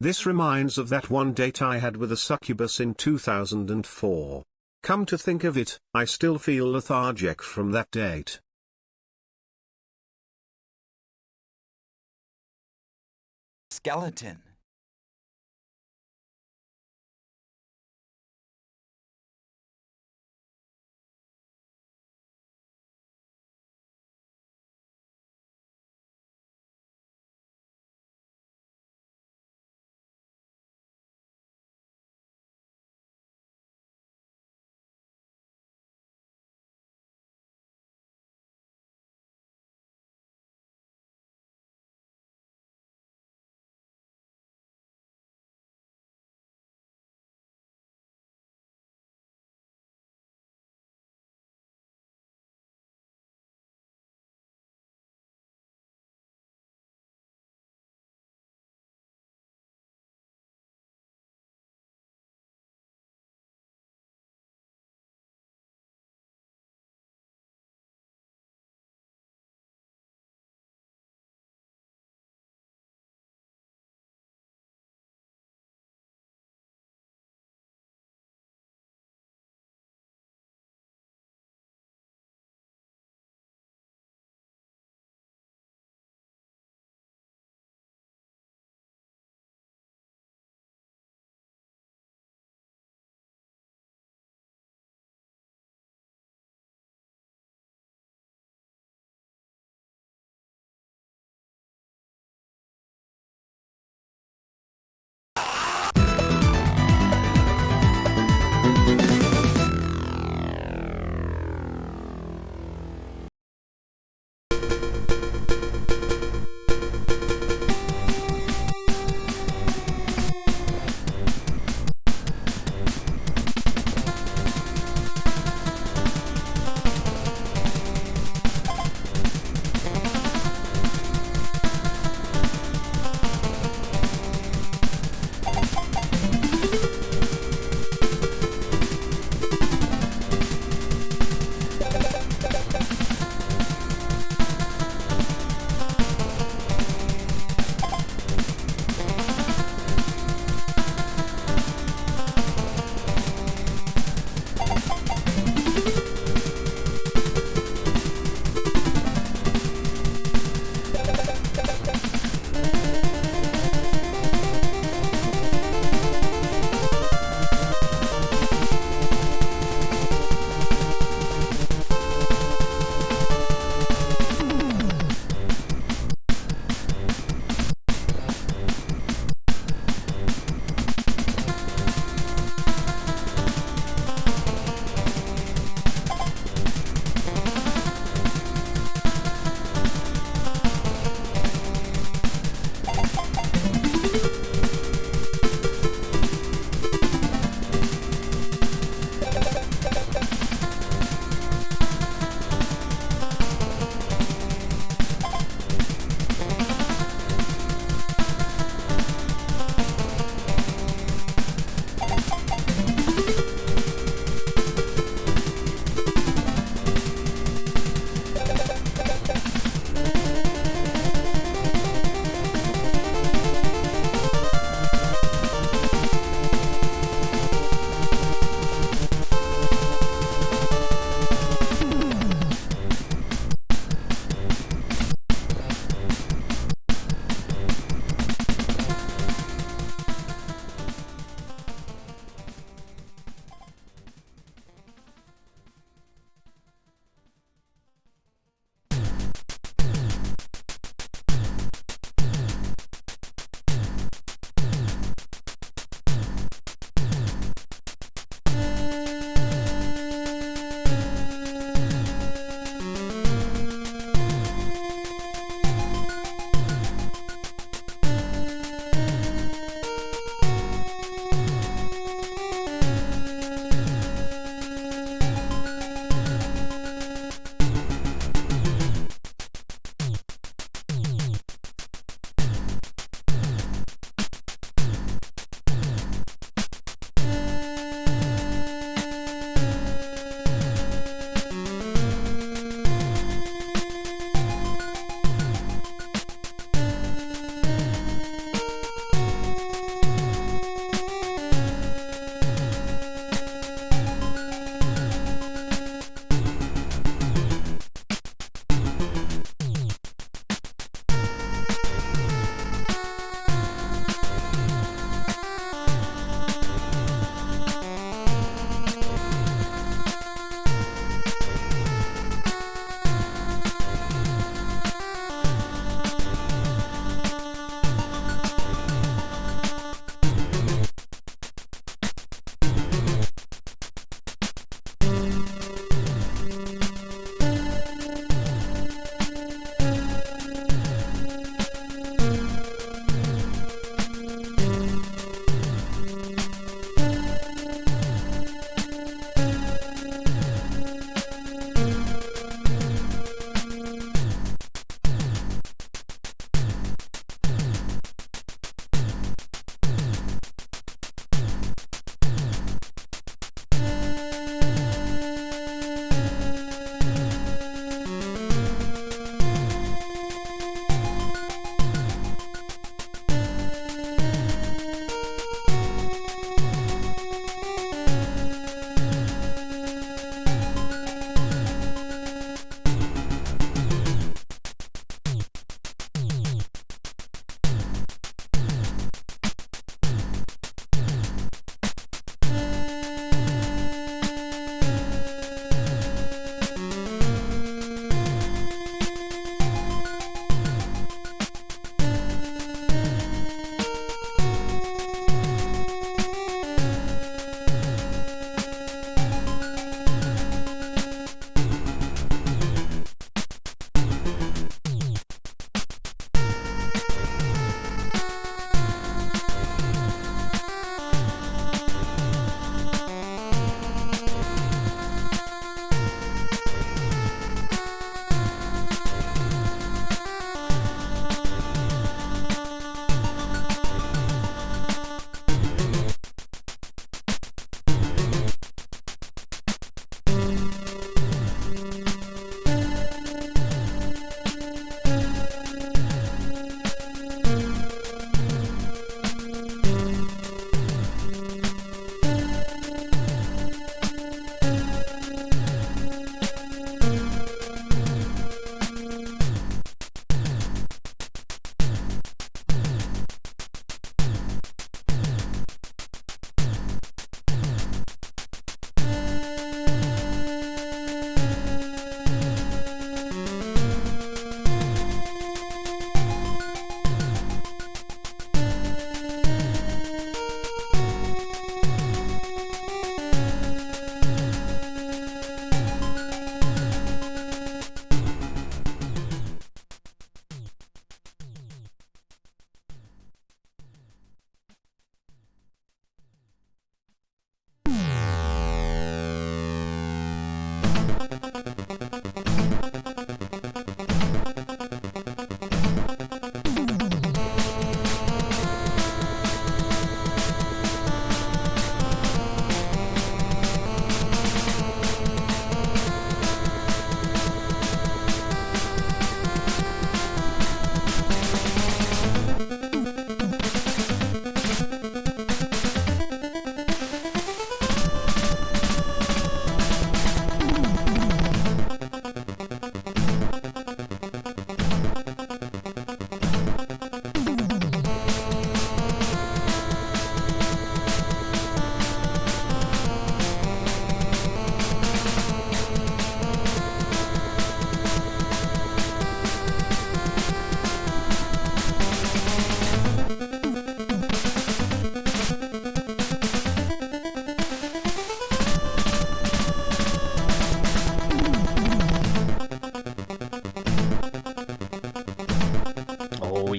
This reminds of that one date I had with a succubus in 2004. Come to think of it, I still feel lethargic from that date. Skeleton.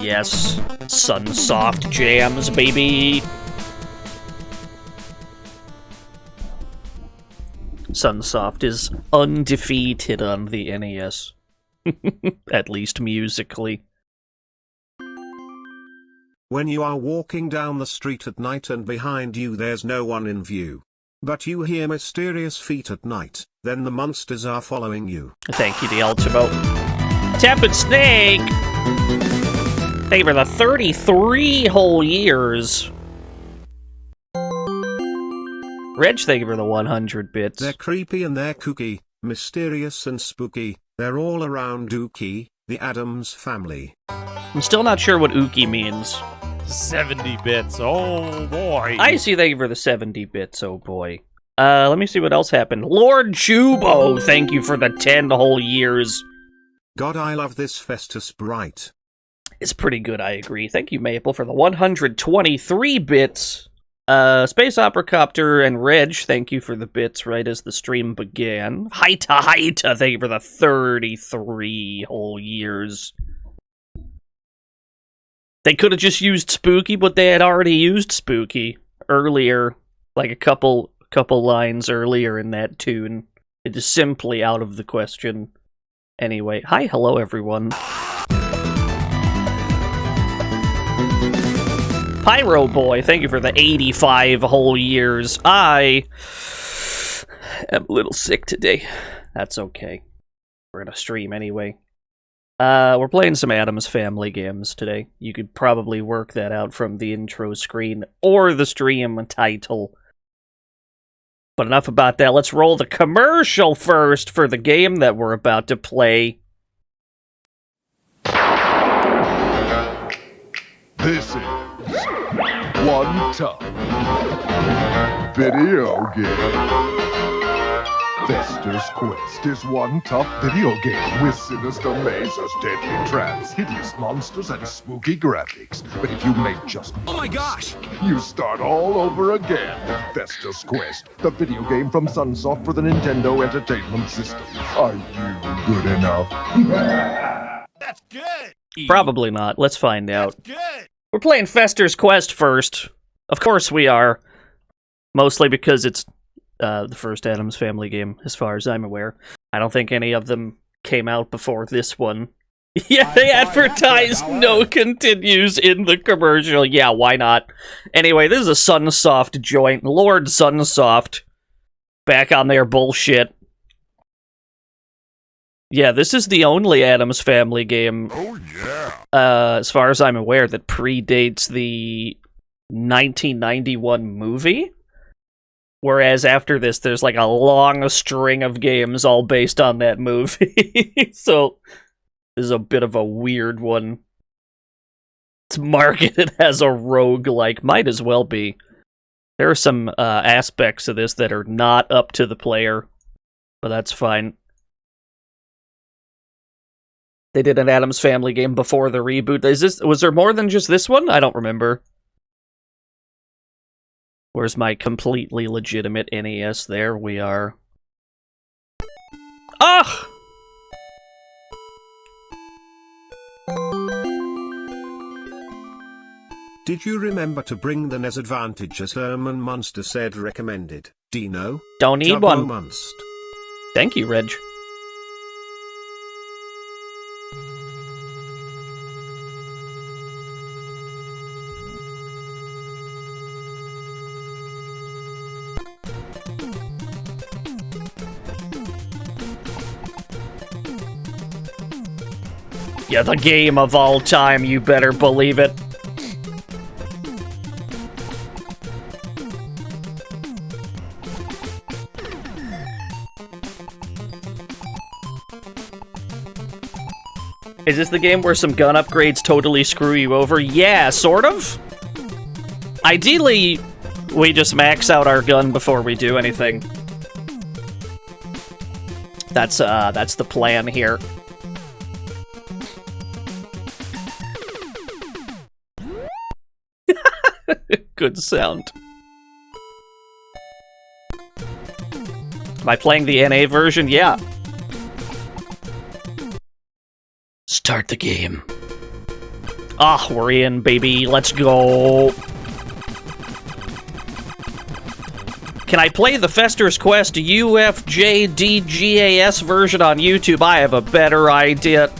Yes, Sunsoft jams, baby. Sunsoft is undefeated on the NES. At least musically. When you are walking down the street at night and behind you there's no one in view, but you hear mysterious feet at night, then the monsters are following you. Thank you, the Ultimo. Tepid Snake! Thank you for the 33 whole years. Reg, thank you for the 100 bits. They're creepy and they're kooky, mysterious and spooky, they're all around ooky, the Addams family. I'm still not sure what ooky means. 70 bits, oh boy. I see, thank you for the 70 bits, oh boy. Let me see what else happened. Lord Jubo, thank you for the 10 whole years. God, I love this Festus Bright. It's pretty good, I agree. Thank you, Maple, for the 123 bits. Space Opera Copter and Reg, thank you for the bits right as the stream began. Haita, thank you for the 33 whole years. They could have just used Spooky, but they had already used Spooky earlier, like a couple lines earlier in that tune. It is simply out of the question. Anyway, hello everyone. Pyro Boy, thank you for the 85 whole years. I am a little sick today. That's okay. We're gonna stream anyway. We're playing some Addams Family games today. You could probably work that out from the intro screen or the stream title. But enough about that. Let's roll the commercial first for the game that we're about to play. This is One Tough Video Game. Fester's Quest is one tough video game with sinister mazes, deadly traps, hideous monsters, and spooky graphics. But if you make just Oh my gosh! you start all over again with Fester's Quest, the video game from Sunsoft for the Nintendo Entertainment System. Are you good enough? That's good! Probably not. Let's find out. That's good! We're playing Fester's Quest first. Of course we are. Mostly because it's the first Addams Family game, as far as I'm aware. I don't think any of them came out before this one. Yeah, they advertised no continues in the commercial. Yeah, why not? Anyway, this is a Sunsoft joint. Lord Sunsoft. Back on their bullshit. Yeah, this is the only Addams Family game, Oh yeah. as far as I'm aware, that predates the 1991 movie. Whereas after this, there's like a long string of games all based on that movie. So, this is a bit of a weird one. It's marketed as a roguelike. Might as well be. There are some aspects of this that are not up to the player. But that's fine. They did an Addams Family game before the reboot. Was there more than just this one? I don't remember. Where's my completely legitimate NES? There we are. Ah! Did you remember to bring the NES Advantage as Herman Munster said recommended? Dino? Don't need Tubbo one. Munst. Thank you, Reg. Yeah, the game of all time, you better believe it. Is this the game where some gun upgrades totally screw you over? Yeah, sort of. Ideally, we just max out our gun before we do anything. That's the plan here. Good sound. Am I playing the NA version? Yeah. Start the game. Ah, we're in, baby. Let's go. Can I play the Fester's Quest UFJDGAS version on YouTube? I have a better idea.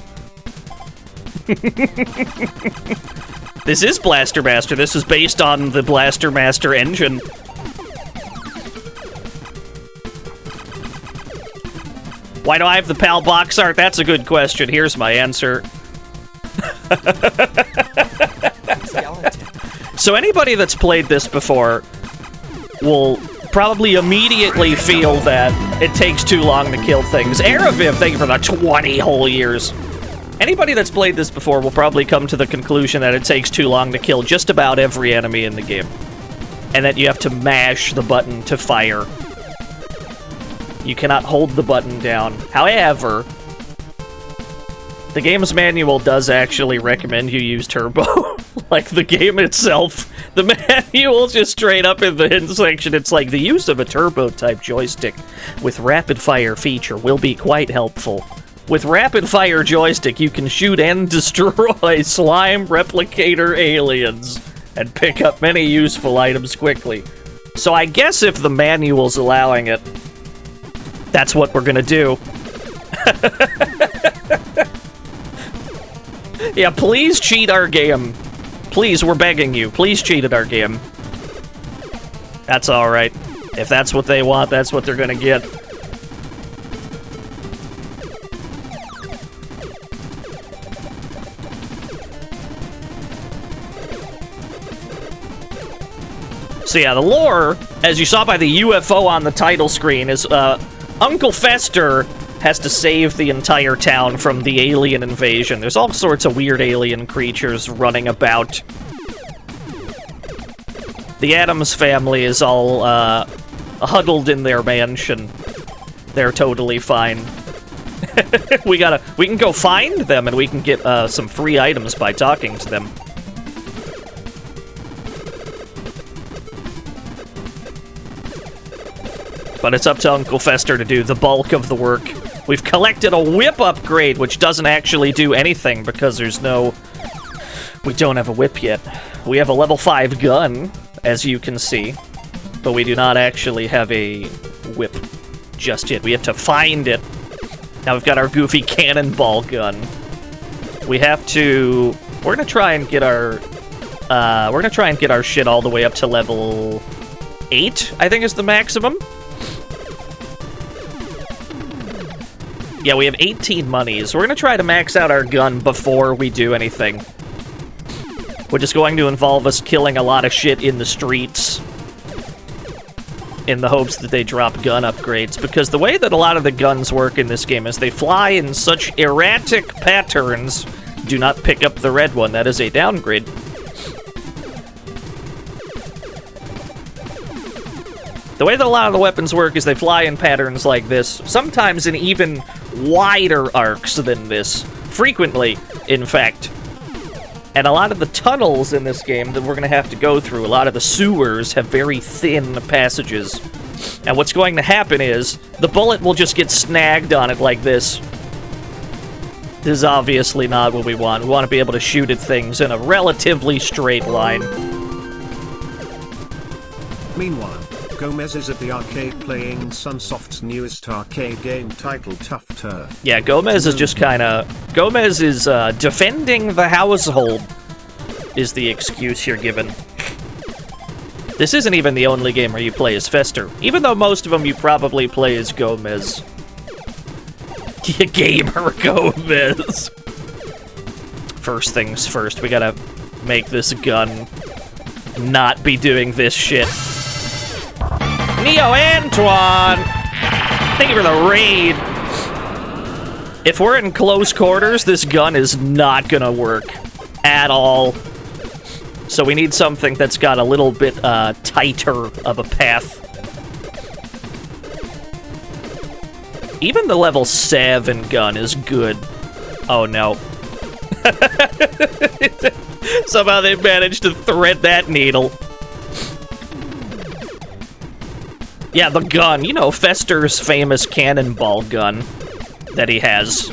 This is Blaster Master. This is based on the Blaster Master engine. Why do I have the PAL box art? That's a good question. Here's my answer. So anybody that's played this before will probably immediately feel that it takes too long to kill things. Araviv, thank you for the 20 whole years. Anybody that's played this before will probably come to the conclusion that it takes too long to kill just about every enemy in the game. And that you have to mash the button to fire. You cannot hold the button down. However, the game's manual does actually recommend you use turbo. Like, the game itself, the manual just straight up in the hidden section, it's like, the use of a turbo-type joystick with rapid-fire feature will be quite helpful. With rapid-fire joystick, you can shoot and destroy slime replicator aliens and pick up many useful items quickly. So I guess if the manual's allowing it, that's what we're gonna do. Yeah, please cheat our game. Please, we're begging you. Please cheat at our game. That's alright. If that's what they want, that's what they're gonna get. So yeah, the lore, as you saw by the UFO on the title screen, is Uncle Fester has to save the entire town from the alien invasion. There's all sorts of weird alien creatures running about. The Addams family is all huddled in their mansion. They're totally fine. we can go find them and we can get some free items by talking to them. But it's up to Uncle Fester to do the bulk of the work. We've collected a whip upgrade, which doesn't actually do anything because there's no... We don't have a whip yet. We have a level 5 gun, as you can see, but we do not actually have a whip just yet. We have to find it. Now we've got our goofy cannonball gun. We have to... We're gonna try and get our... shit all the way up to level 8, I think is the maximum. Yeah, we have 18 monies. We're gonna try to max out our gun before we do anything. Which is going to involve us killing a lot of shit in the streets. In the hopes that they drop gun upgrades. Because the way that a lot of the guns work in this game is they fly in such erratic patterns. Do not pick up the red one. That is a downgrade. The way that a lot of the weapons work is they fly in patterns like this, sometimes in even wider arcs than this. Frequently, in fact. And a lot of the tunnels in this game that we're going to have to go through, a lot of the sewers have very thin passages. And what's going to happen is, the bullet will just get snagged on it like this. This is obviously not what we want. We want to be able to shoot at things in a relatively straight line. Meanwhile, Gomez is at the arcade playing Sunsoft's newest arcade game titled Tough Turf. Yeah, Gomez is just kinda... Gomez is, defending the household, is the excuse you're given. This isn't even the only game where you play as Fester, even though most of them you probably play as Gomez. Gamer Gomez! First things first, we gotta make this gun not be doing this shit. Neo Antoine! Thank you for the raid! If we're in close quarters, this gun is not gonna work. At all. So we need something that's got a little bit, tighter of a path. Even the level 7 gun is good. Oh no. Somehow they managed to thread that needle. Yeah, the gun. You know, Fester's famous cannonball gun that he has.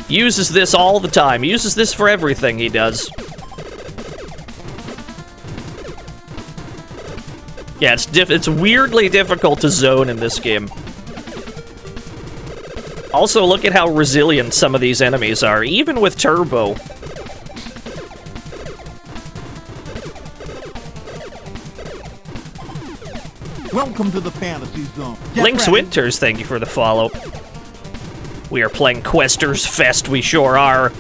Uses this all the time. Uses this for everything he does. Yeah, it's weirdly difficult to zone in this game. Also, look at how resilient some of these enemies are, even with Turbo. Welcome to the fantasy zone. Link's Winters, thank you for the follow. We are playing Questers Fest, we sure are.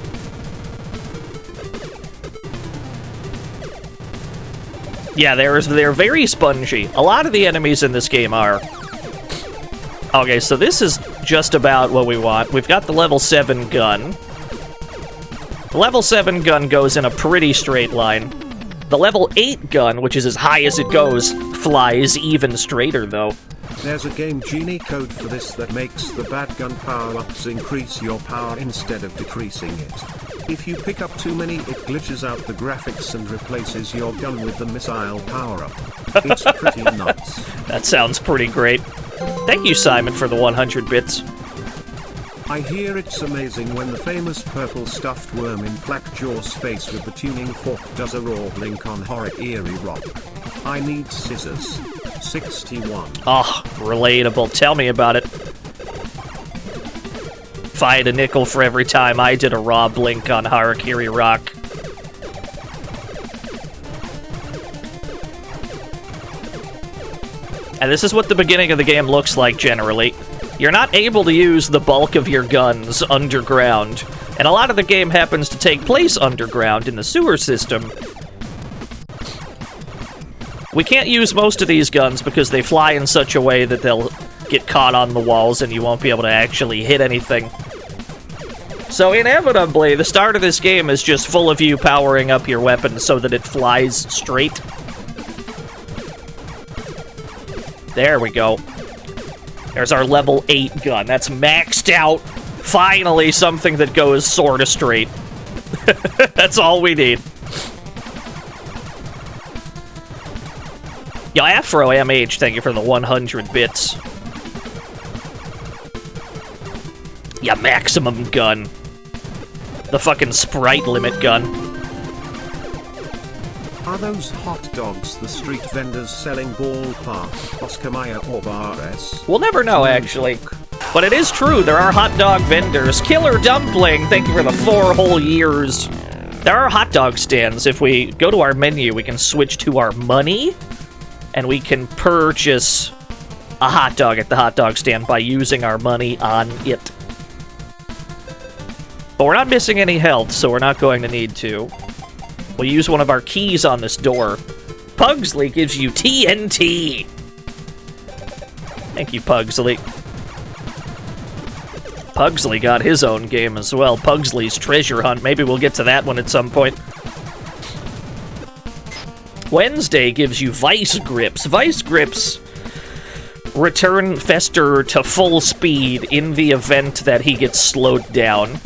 Yeah, they're very spongy. A lot of the enemies in this game are. Okay, so this is just about what we want. We've got the level 7 gun. The level 7 gun goes in a pretty straight line. The level 8 gun, which is as high as it goes, flies even straighter, though. There's a Game Genie code for this that makes the bad gun power-ups increase your power instead of decreasing it. If you pick up too many, it glitches out the graphics and replaces your gun with the missile power-up. It's pretty nuts. That sounds pretty great. Thank you, Simon, for the 100 bits. I hear it's amazing when the famous purple stuffed worm in Flackjaw's face with the tuning fork does a raw blink on horrid eerie rock. I need scissors. 61. Oh, relatable. Tell me about it. If I had a nickel for every time I did a raw blink on Harakiri Rock. And this is what the beginning of the game looks like, generally. You're not able to use the bulk of your guns underground, and a lot of the game happens to take place underground in the sewer system. We can't use most of these guns because they fly in such a way that they'll get caught on the walls and you won't be able to actually hit anything. So inevitably, the start of this game is just full of you powering up your weapon so that it flies straight. There we go. There's our level 8 gun. That's maxed out. Finally, something that goes sorta straight. That's all we need. Yo, Afro MH, thank you for the 100 bits. Yeah, maximum gun. The fucking sprite limit gun. Are those hot dogs the street vendors selling ballpark, Oscar Mayer or Bar S? We'll never know, actually. But it is true, there are hot dog vendors. Killer Dumpling, thank you for the 4 whole years. There are hot dog stands. If we go to our menu, we can switch to our money, and we can purchase a hot dog at the hot dog stand by using our money on it. But we're not missing any health, so we're not going to need to. We'll use one of our keys on this door. Pugsley gives you TNT! Thank you, Pugsley. Pugsley got his own game as well. Pugsley's Treasure Hunt. Maybe we'll get to that one at some point. Wednesday gives you Vice Grips. Vice Grips return Fester to full speed in the event that he gets slowed down.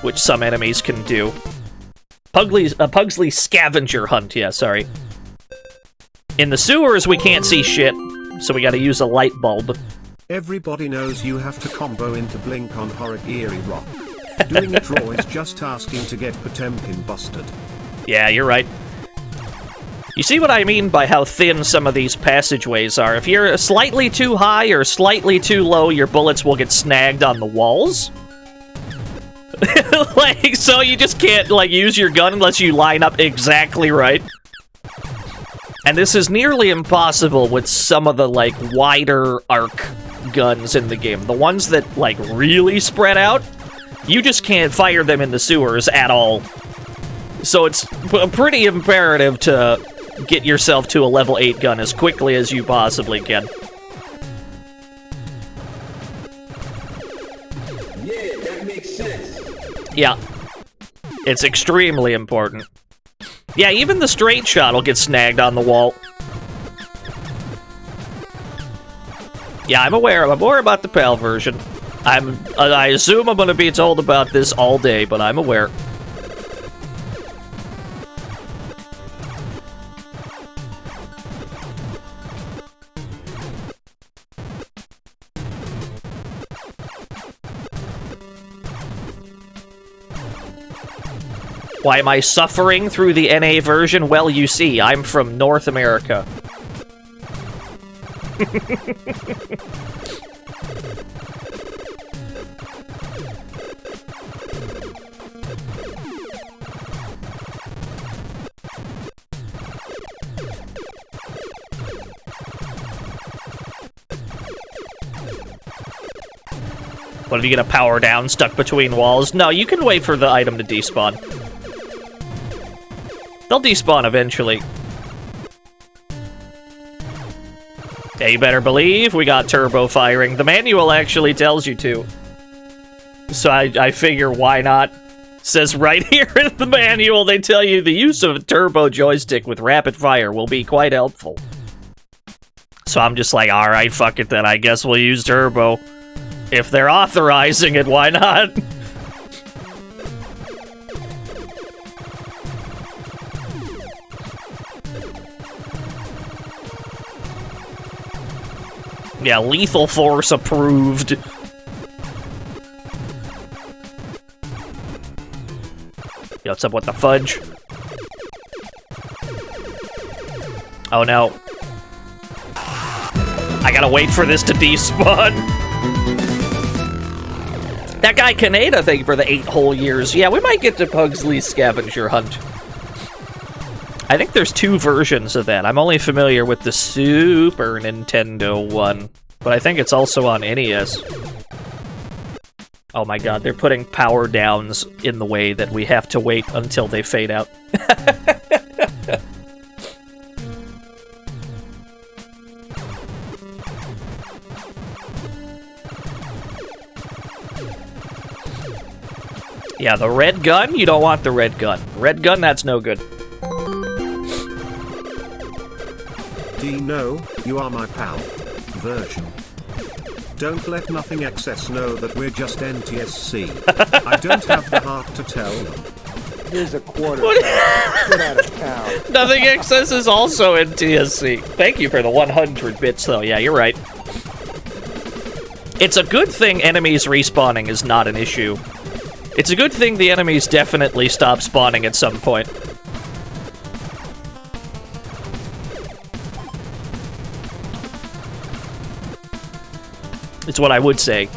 Which some enemies can do. Pugsley Scavenger Hunt, yeah, sorry. In the sewers, we can't see shit, so we gotta use a light bulb. Everybody knows you have to combo into Blink on horrid eerie rock. Doing it raw is just asking to get Potemkin busted. Yeah, you're right. You see what I mean by how thin some of these passageways are? If you're slightly too high or slightly too low, your bullets will get snagged on the walls. Like, so you just can't, like, use your gun unless you line up exactly right. And this is nearly impossible with some of the, like, wider arc guns in the game. The ones that, like, really spread out, you just can't fire them in the sewers at all. So it's pretty imperative to get yourself to a level 8 gun as quickly as you possibly can. Yeah, that makes sense. Yeah. It's extremely important. Yeah, even the straight shot will get snagged on the wall. Yeah, I'm aware about the PAL version. I assume I'm gonna be told about this all day, but I'm aware. Why am I suffering through the NA version? Well, you see, I'm from North America. What, if you get a power down stuck between walls? No, you can wait for the item to despawn. They'll despawn eventually. Yeah, you better believe we got turbo firing. The manual actually tells you to. So I figure, why not? It says right here in the manual, they tell you the use of a turbo joystick with rapid fire will be quite helpful. So I'm just like, alright, fuck it then. I guess we'll use turbo. If they're authorizing it, why not? Yeah, lethal force approved. Yo, what's up with the fudge? Oh no. I gotta wait for this to despawn. That guy Kaneda, thank you for the 8 whole years. Yeah, we might get to Pugsley's scavenger hunt. I think there's 2 versions of that. I'm only familiar with the Super Nintendo one, but I think it's also on NES. Oh my god, they're putting power downs in the way that we have to wait until they fade out. Yeah, the red gun? You don't want the red gun. Red gun, that's no good. Dino, you are my pal. Version. Don't let nothing excess know that we're just NTSC. I don't have the heart to tell them. Here's a quarter. Get out of town. Nothing excess is also NTSC. Thank you for the 100 bits, though. Yeah, you're right. It's a good thing enemies respawning is not an issue. It's a good thing the enemies definitely stop spawning at some point. It's what I would say.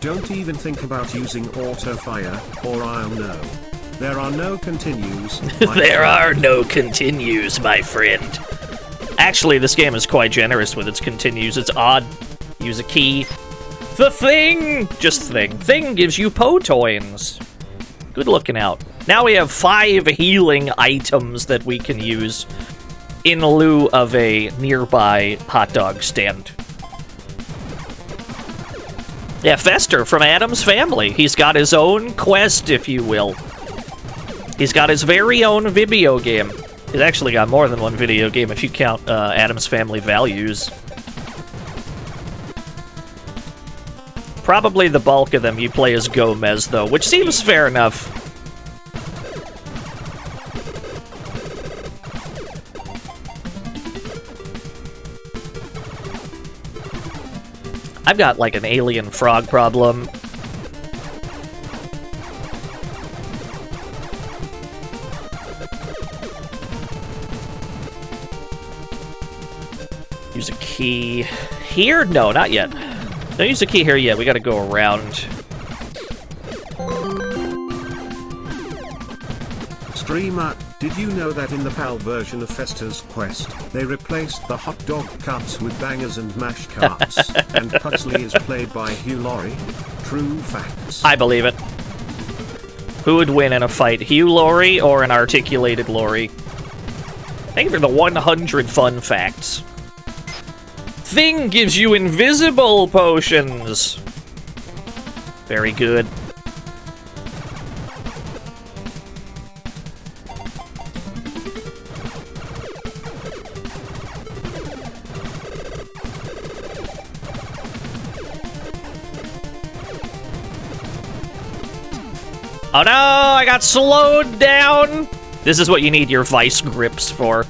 Don't even think about using auto fire, or I'll know. There are no continues. There are no continues, my friend. Actually, this game is quite generous with its continues. It's odd. Use a key. The thing! Just thing. Thing gives you potoins. Good looking out. Now we have 5 healing items that we can use in lieu of a nearby hot dog stand. Yeah, Fester from Addams Family. He's got his own quest, if you will. He's got his very own video game. He's actually got more than one video game if you count Addams Family Values. Probably the bulk of them you play as Gomez, though, which seems fair enough. I've got, like, an alien frog problem. Use a key here? No, not yet. Don't use a key here yet. We gotta go around. Streamer, did you know that in the PAL version of Fester's Quest, they replaced the hot dog cuts with bangers and mash carts, and Pugsley is played by Hugh Laurie? True facts. I believe it. Who would win in a fight, Hugh Laurie or an articulated Laurie? Thank you for the 100 fun facts. Thing gives you invisible potions. Very good. Oh no, I got slowed down! This is what you need your vice grips for.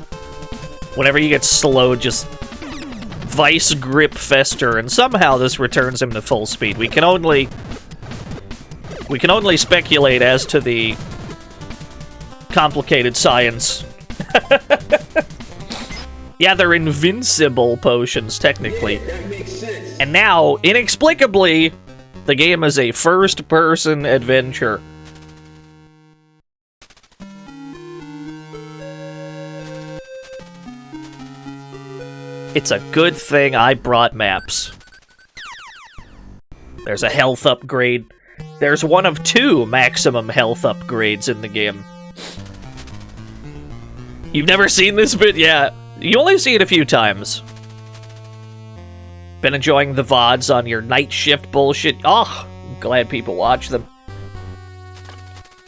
Whenever you get slowed, just Vice Grip Fester, and somehow this returns him to full speed. We can only speculate as to the complicated science. Yeah, they're invincible potions, technically. Yeah, that makes sense. And now, inexplicably, the game is a first-person adventure. It's a good thing I brought maps. There's a health upgrade. There's one of 2 maximum health upgrades in the game. You've never seen this bit? Yeah, you only see it a few times. Been enjoying the VODs on your night shift bullshit? Oh, I'm glad people watch them.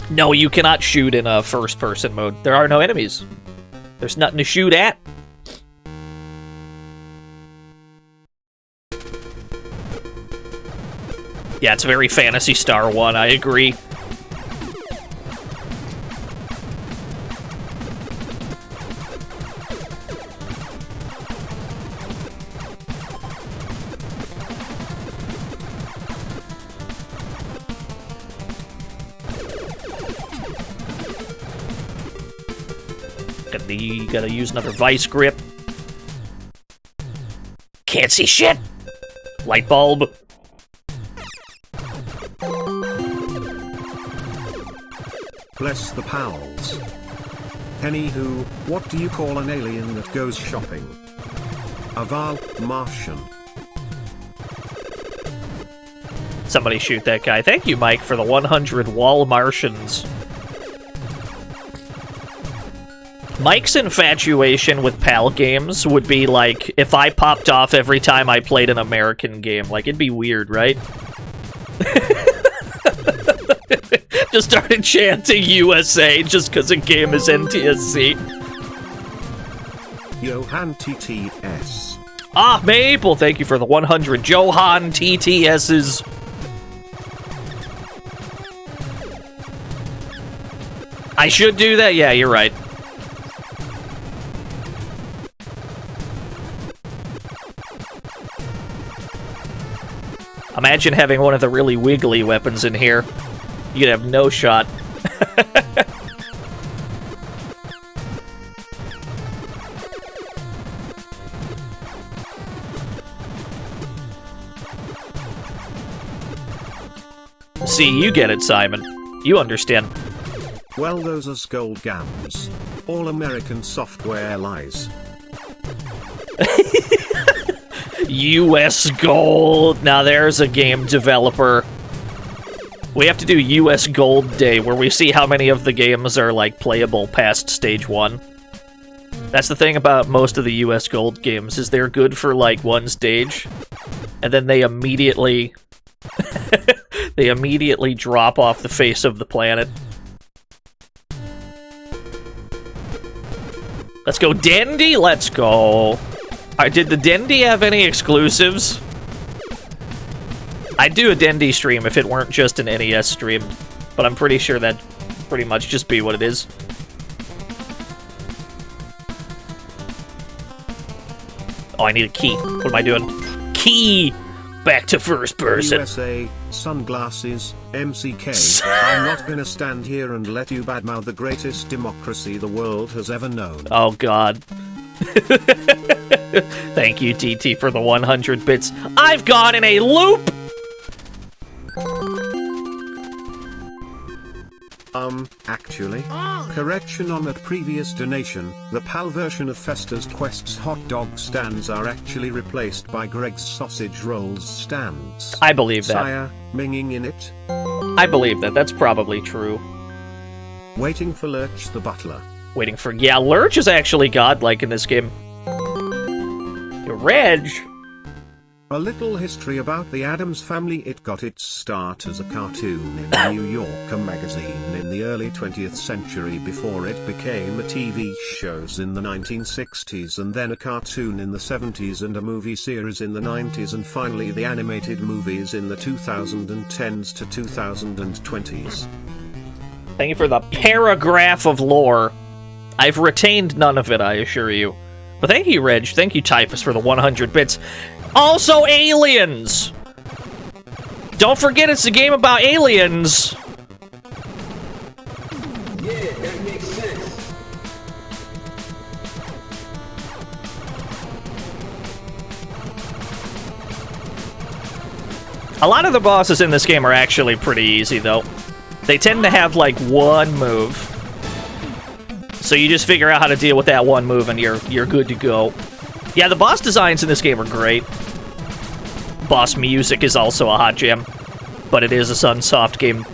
No, you cannot shoot in a first-person mode. There are no enemies. There's nothing to shoot at. Yeah, it's very Phantasy Star 1, I agree. Gotta use another Vice Grip. Can't see shit! Light bulb. Bless the pals. Anywho, what do you call an alien that goes shopping? A Val Martian. Somebody shoot that guy. Thank you, Mike, for the 100 wall Martians. Mike's infatuation with PAL games would be like if I popped off every time I played an American game. Like, it'd be weird, right? Just started chanting USA just because a game is NTSC. Johan TTS. Ah, Maple, thank you for the 100 Johan TTS's. I should do that? Yeah, you're right. Imagine having one of the really wiggly weapons in here. You'd have no shot. See, you get it, Simon. You understand. Well, those are gold gams. All American software lies. US Gold. Now there's a game developer. We have to do US Gold Day, where we see how many of the games are, like, playable past stage 1. That's the thing about most of the US Gold games, is they're good for, like, one stage, and then they immediately... they immediately drop off the face of the planet. Let's go, Dendy! Let's go! Alright, did the Dendy have any exclusives? I'd do a Dendy stream if it weren't just an NES stream, but I'm pretty sure that'd pretty much just be what it is. Oh, I need a key. What am I doing? Key! Back to first person. USA, sunglasses, MCK. I'm not gonna stand here and let you badmouth the greatest democracy the world has ever known. Oh, God. Thank you, TT, for the 100 bits. I've gone in a loop! Actually, correction on that previous donation, the PAL version of Fester's Quest's hot dog stands are actually replaced by Greg's sausage rolls stands. I believe that. Sire, minging in it. I believe that. That's probably true. Waiting for Lurch the butler. Waiting for... Yeah, Lurch is actually godlike in this game. Reg! A little history about the Addams family. It got its start as a cartoon in the New Yorker magazine in the early 20th century before it became a TV shows in the 1960s and then a cartoon in the 70s and a movie series in the 90s and finally the animated movies in the 2010s to 2020s. Thank you for the paragraph of lore. I've retained none of it, I assure you. But thank you, Reg. Thank you, Typhus, for the 100 bits. Also, aliens! Don't forget it's a game about aliens! Yeah, that makes sense. A lot of the bosses in this game are actually pretty easy, though. They tend to have, like, one move. So you just figure out how to deal with that one move and you're good to go. Yeah, the boss designs in this game are great. Boss music is also a hot jam. But it is a Sunsoft game.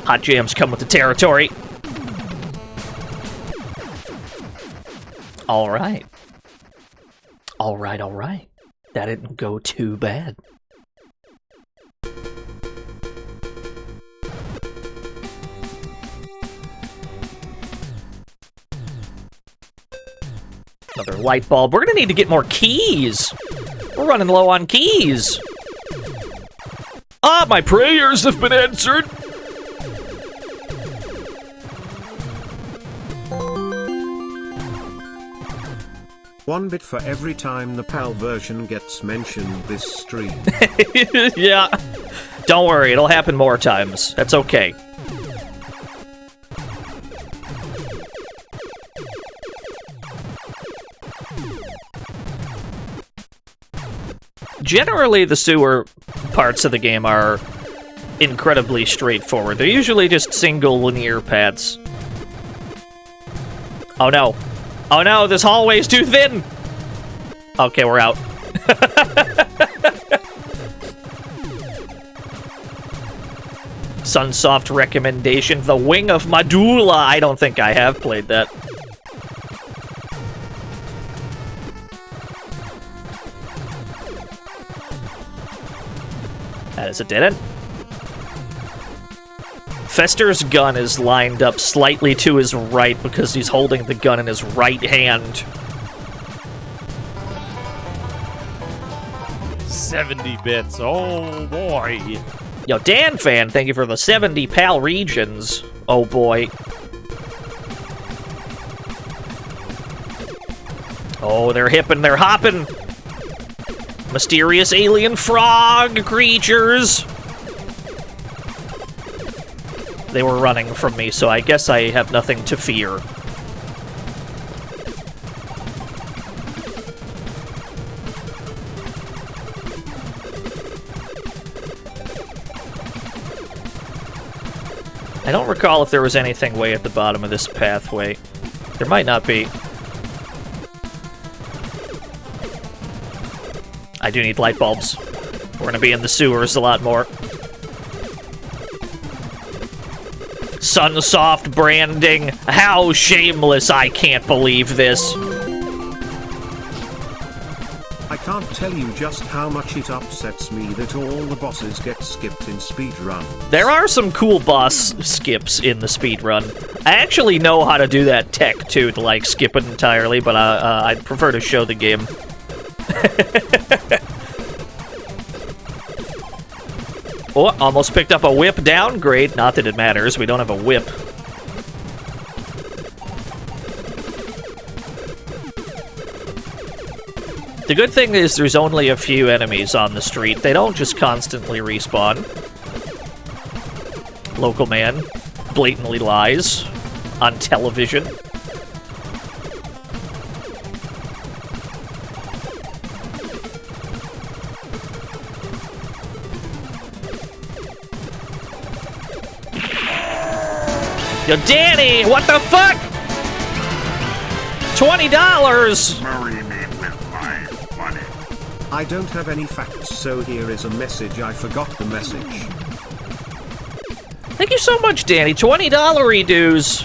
Hot jams come with the territory. Alright. Alright. That didn't go too bad. Another light bulb. We're gonna need to get more keys. We're running low on keys. Ah, my prayers have been answered. One bit for every time the PAL version gets mentioned this stream. Yeah. Don't worry, it'll happen more times. That's okay. Generally, the sewer parts of the game are incredibly straightforward. They're usually just single linear paths. Oh no. Oh no, this hallway's too thin! Okay, we're out. Sunsoft recommendation, The Wing of Medulla. I don't think I have played that. That is a dead end. Fester's gun is lined up slightly to his right because he's holding the gun in his right hand. 70 bits. Oh boy. Yo, Dan Fan, thank you for the 70 PAL regions. Oh boy. Oh, they're hippin', they're hoppin'. Mysterious alien frog creatures. They were running from me, so I guess I have nothing to fear. I don't recall if there was anything way at the bottom of this pathway. There might not be. I do need light bulbs. We're gonna be in the sewers a lot more. Sunsoft branding. How shameless. I can't believe this. I can't tell you just how much it upsets me that all the bosses get skipped in speedrun. There are some cool boss skips in the speedrun. I actually know how to do that tech, too, to, like, skip it entirely, but I'd prefer to show the game. Oh, almost picked up a whip downgrade. Not that it matters, we don't have a whip. The good thing is there's only a few enemies on the street. They don't just constantly respawn. Local man blatantly lies on television. Yo, Danny, what the fuck? $20! Marry me with my money. I don't have any facts, so here is a message. I forgot the message. Thank you so much, Danny. $20 dues.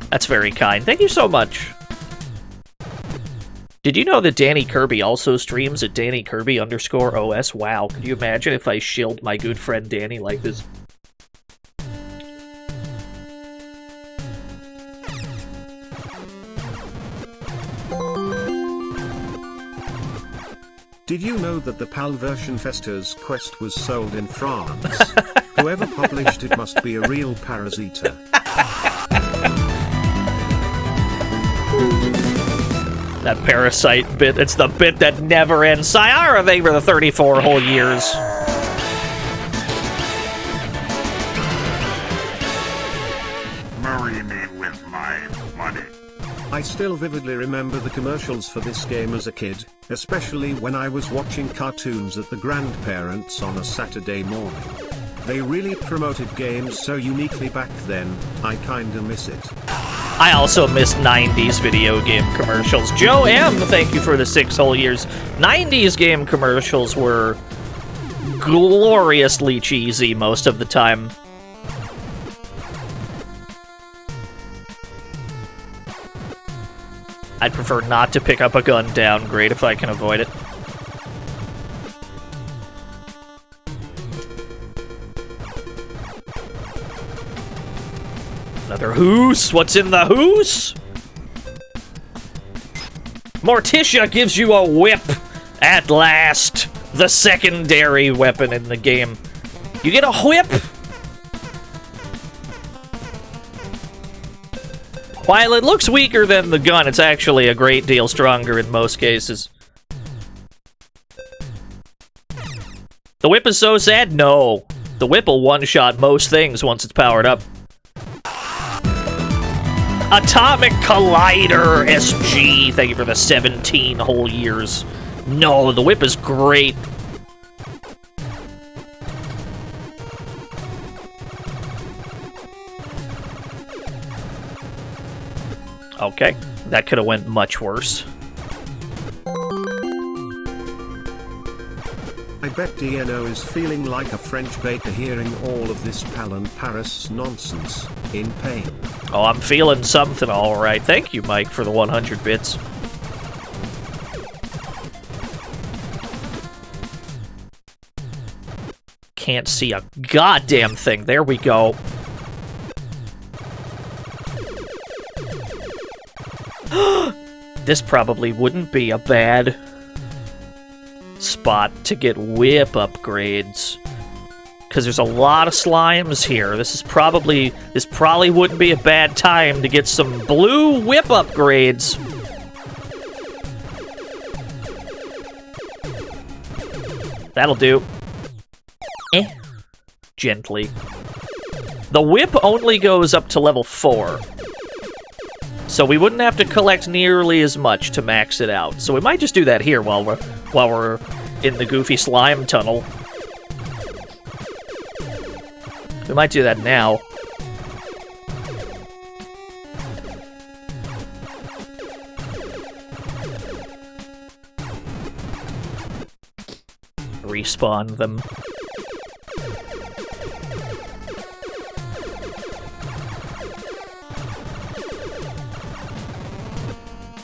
That's very kind. Thank you so much. Did you know that Danny Kirby also streams at DannyKirby_OS? Wow, could you imagine if I shilled my good friend Danny like this? Did you know that the PAL version Fester's Quest was sold in France? Whoever published it must be a real parasita. That parasite bit. It's the bit that never ends. Sayara, they were the 34 whole years. Marry me with my money. I still vividly remember the commercials for this game as a kid, especially when I was watching cartoons at the grandparents' on a Saturday morning. They really promoted games so uniquely back then, I kinda miss it. I also miss 90s video game commercials. Joe M., thank you for the 6 whole years. 90s game commercials were gloriously cheesy most of the time. I'd prefer not to pick up a gun downgrade if I can avoid it. Another hoose? What's in the hoose? Morticia gives you a whip! At last! The secondary weapon in the game. You get a whip! While it looks weaker than the gun, it's actually a great deal stronger in most cases. The whip is so sad? No. The whip will one-shot most things once it's powered up. Atomic Collider SG, thank you for the 17 whole years. No, the whip is great. Okay, that could have went much worse. I bet DNO is feeling like a French baker hearing all of this Paris nonsense, in pain. Oh, I'm feeling something alright. Thank you, Mike, for the 100 bits. Can't see a goddamn thing. There we go. This probably wouldn't be a bad spot to get whip upgrades. Because there's a lot of slimes here. This probably wouldn't be a bad time to get some blue whip upgrades. That'll do. Gently. The whip only goes up to level 4. So we wouldn't have to collect nearly as much to max it out. So we might just do that here while we're in the goofy slime tunnel. We might do that now. Respawn them.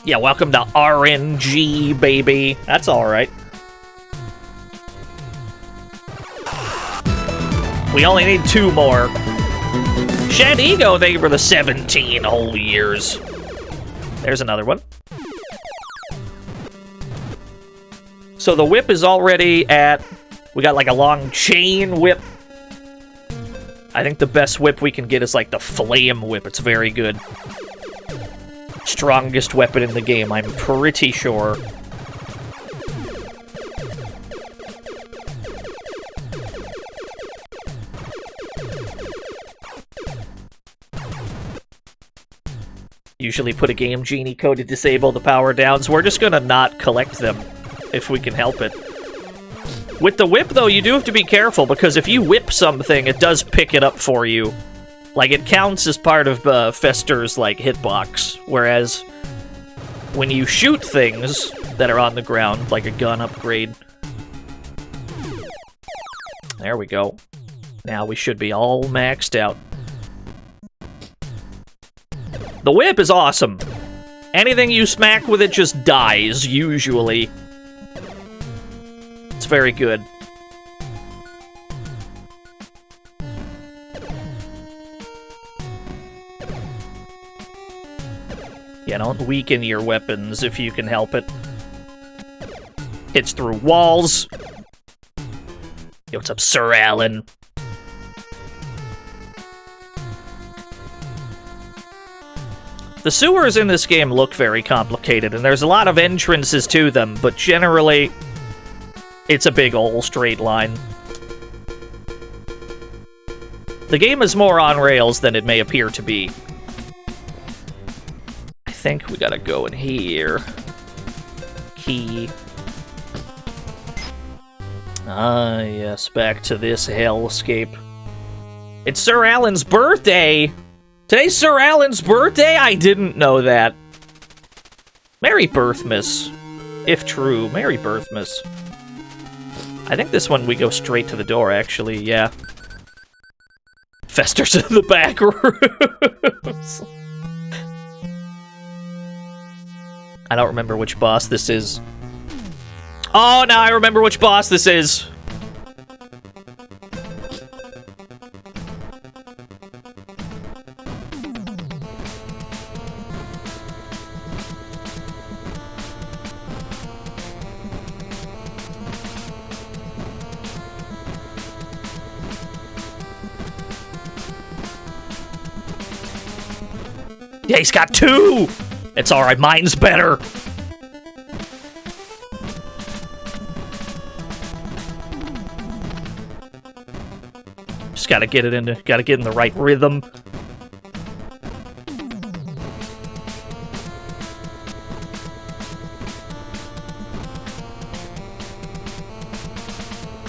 Yeah, welcome to RNG, baby. That's alright. We only need 2 more. Shed Ego, thank you for the 17 whole years. There's another one. So the whip is already at... We got like a long chain whip. I think the best whip we can get is like the flame whip. It's very good. Strongest weapon in the game, I'm pretty sure. Usually put a Game Genie code to disable the power downs. We're just gonna not collect them if we can help it. With the whip, though, you do have to be careful, because if you whip something, it does pick it up for you. Like, it counts as part of Fester's, like, hitbox, whereas when you shoot things that are on the ground, like a gun upgrade... There we go. Now we should be all maxed out. The whip is awesome. Anything you smack with it just dies, usually. It's very good. Yeah, don't weaken your weapons if you can help it. Hits through walls. Yo, what's up, Sir Alan? The sewers in this game look very complicated, and there's a lot of entrances to them, but generally, it's a big ol' straight line. The game is more on rails than it may appear to be. I think we gotta go in here. Key. Ah, yes, back to this hellscape. It's Sir Alan's birthday! Today's Sir Alan's birthday? I didn't know that. Merry Birthmas. If true, Merry Birthmas. I think this one we go straight to the door, actually, yeah. Festers in the back rooms. I don't remember which boss this is. Oh, now I remember which boss this is. Yeah, he's got 2! It's alright, mine's better! Just gotta get it into, gotta get in the right rhythm.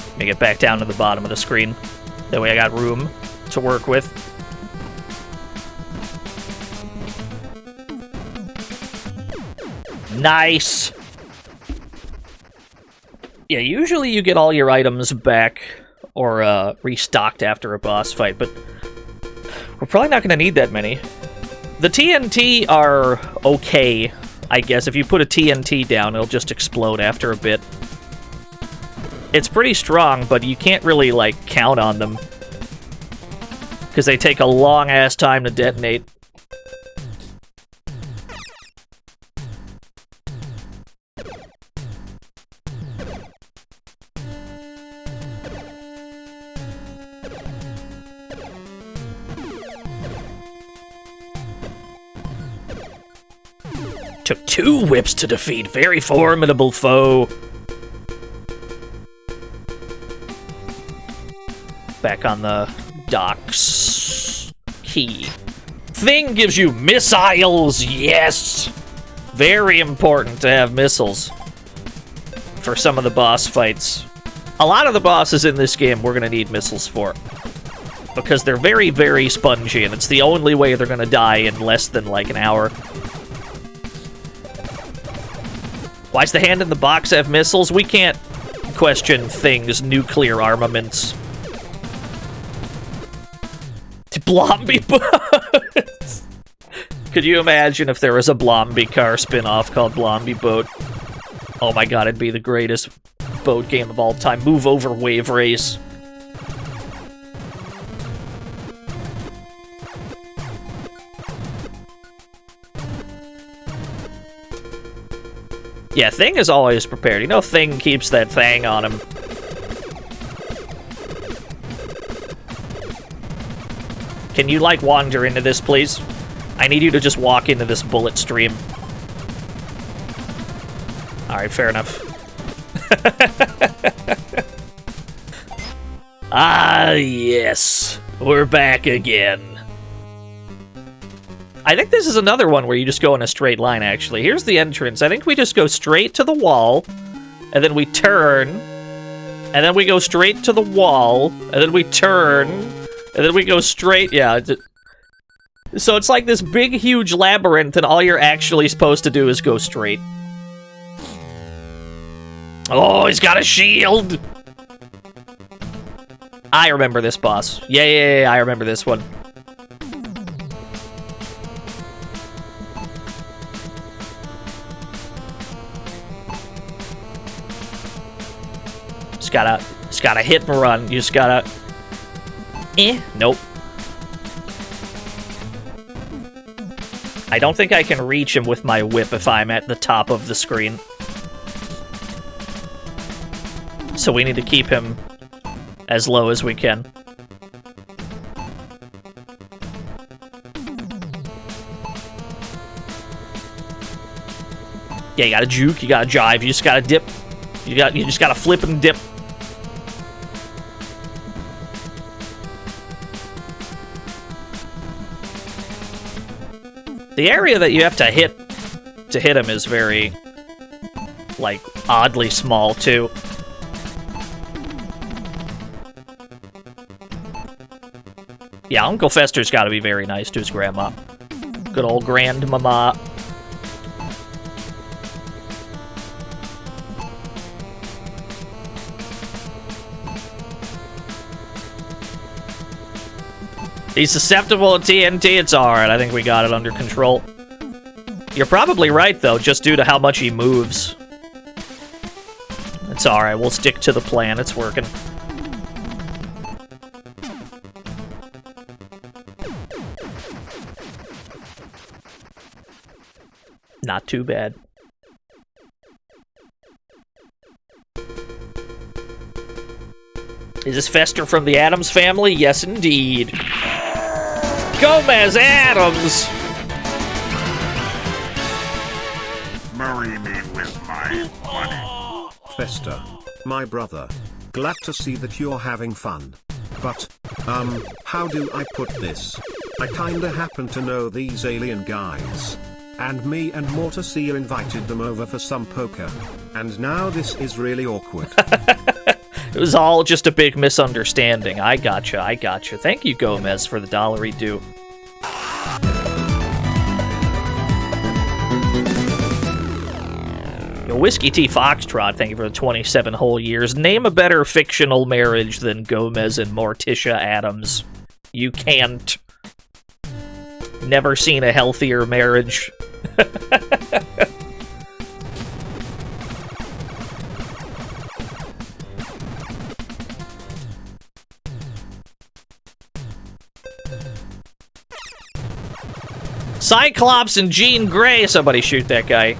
Let me get back down to the bottom of the screen. That way I got room to work with. Nice! Yeah, usually you get all your items back or restocked after a boss fight, but we're probably not going to need that many. The TNT are okay, I guess. If you put a TNT down, it'll just explode after a bit. It's pretty strong, but you can't really, like, count on them, because they take a long-ass time to detonate. Took 2 whips to defeat. Very formidable foe. Back on the docks. Key. Thing gives you missiles. Yes! Very important to have missiles for some of the boss fights. A lot of the bosses in this game we're going to need missiles for, because they're very, very spongy, and it's the only way they're going to die in less than, like, an hour. Why's the hand in the box have missiles? We can't question things' nuclear armaments. Blomby boats! Could you imagine if there was a Blomby car spin-off called Blomby Boat? Oh my god, it'd be the greatest boat game of all time. Move over, Wave Race. Yeah, Thing is always prepared. You know Thing keeps that thing on him. Can you, like, wander into this, please? I need you to just walk into this bullet stream. Alright, fair enough. Ah, yes. We're back again. I think this is another one where you just go in a straight line, actually. Here's the entrance. I think we just go straight to the wall, and then we turn, and then we go straight to the wall, and then we turn, and then we go straight, yeah. So it's like this big, huge labyrinth, and all you're actually supposed to do is go straight. Oh, he's got a shield! I remember this boss. Yeah, I remember this one. Just gotta hit and run. You just gotta... Nope. I don't think I can reach him with my whip if I'm at the top of the screen. So we need to keep him as low as we can. Yeah, you gotta juke, you gotta jive, you just gotta dip. You just gotta flip and dip. The area that you have to hit him is very, like, oddly small, too. Yeah, Uncle Fester's gotta be very nice to his grandma. Good old grandmama. He's susceptible to TNT, it's alright, I think we got it under control. You're probably right, though, just due to how much he moves. It's alright, we'll stick to the plan, it's working. Not too bad. Is this Fester from the Addams family? Yes, indeed. Gomez Addams! Marry me with my money. Fester, my brother. Glad to see that you're having fun. But, how do I put this? I kinda happen to know these alien guys. And me and Morticia invited them over for some poker. And now this is really awkward. It was all just a big misunderstanding. I gotcha, I gotcha. Thank you, Gomez, for the $1 due. Yo, Whiskey T Foxtrot, thank you for the 27 whole years. Name a better fictional marriage than Gomez and Morticia Addams. You can't. Never seen a healthier marriage. Cyclops and Jean Grey! Somebody shoot that guy.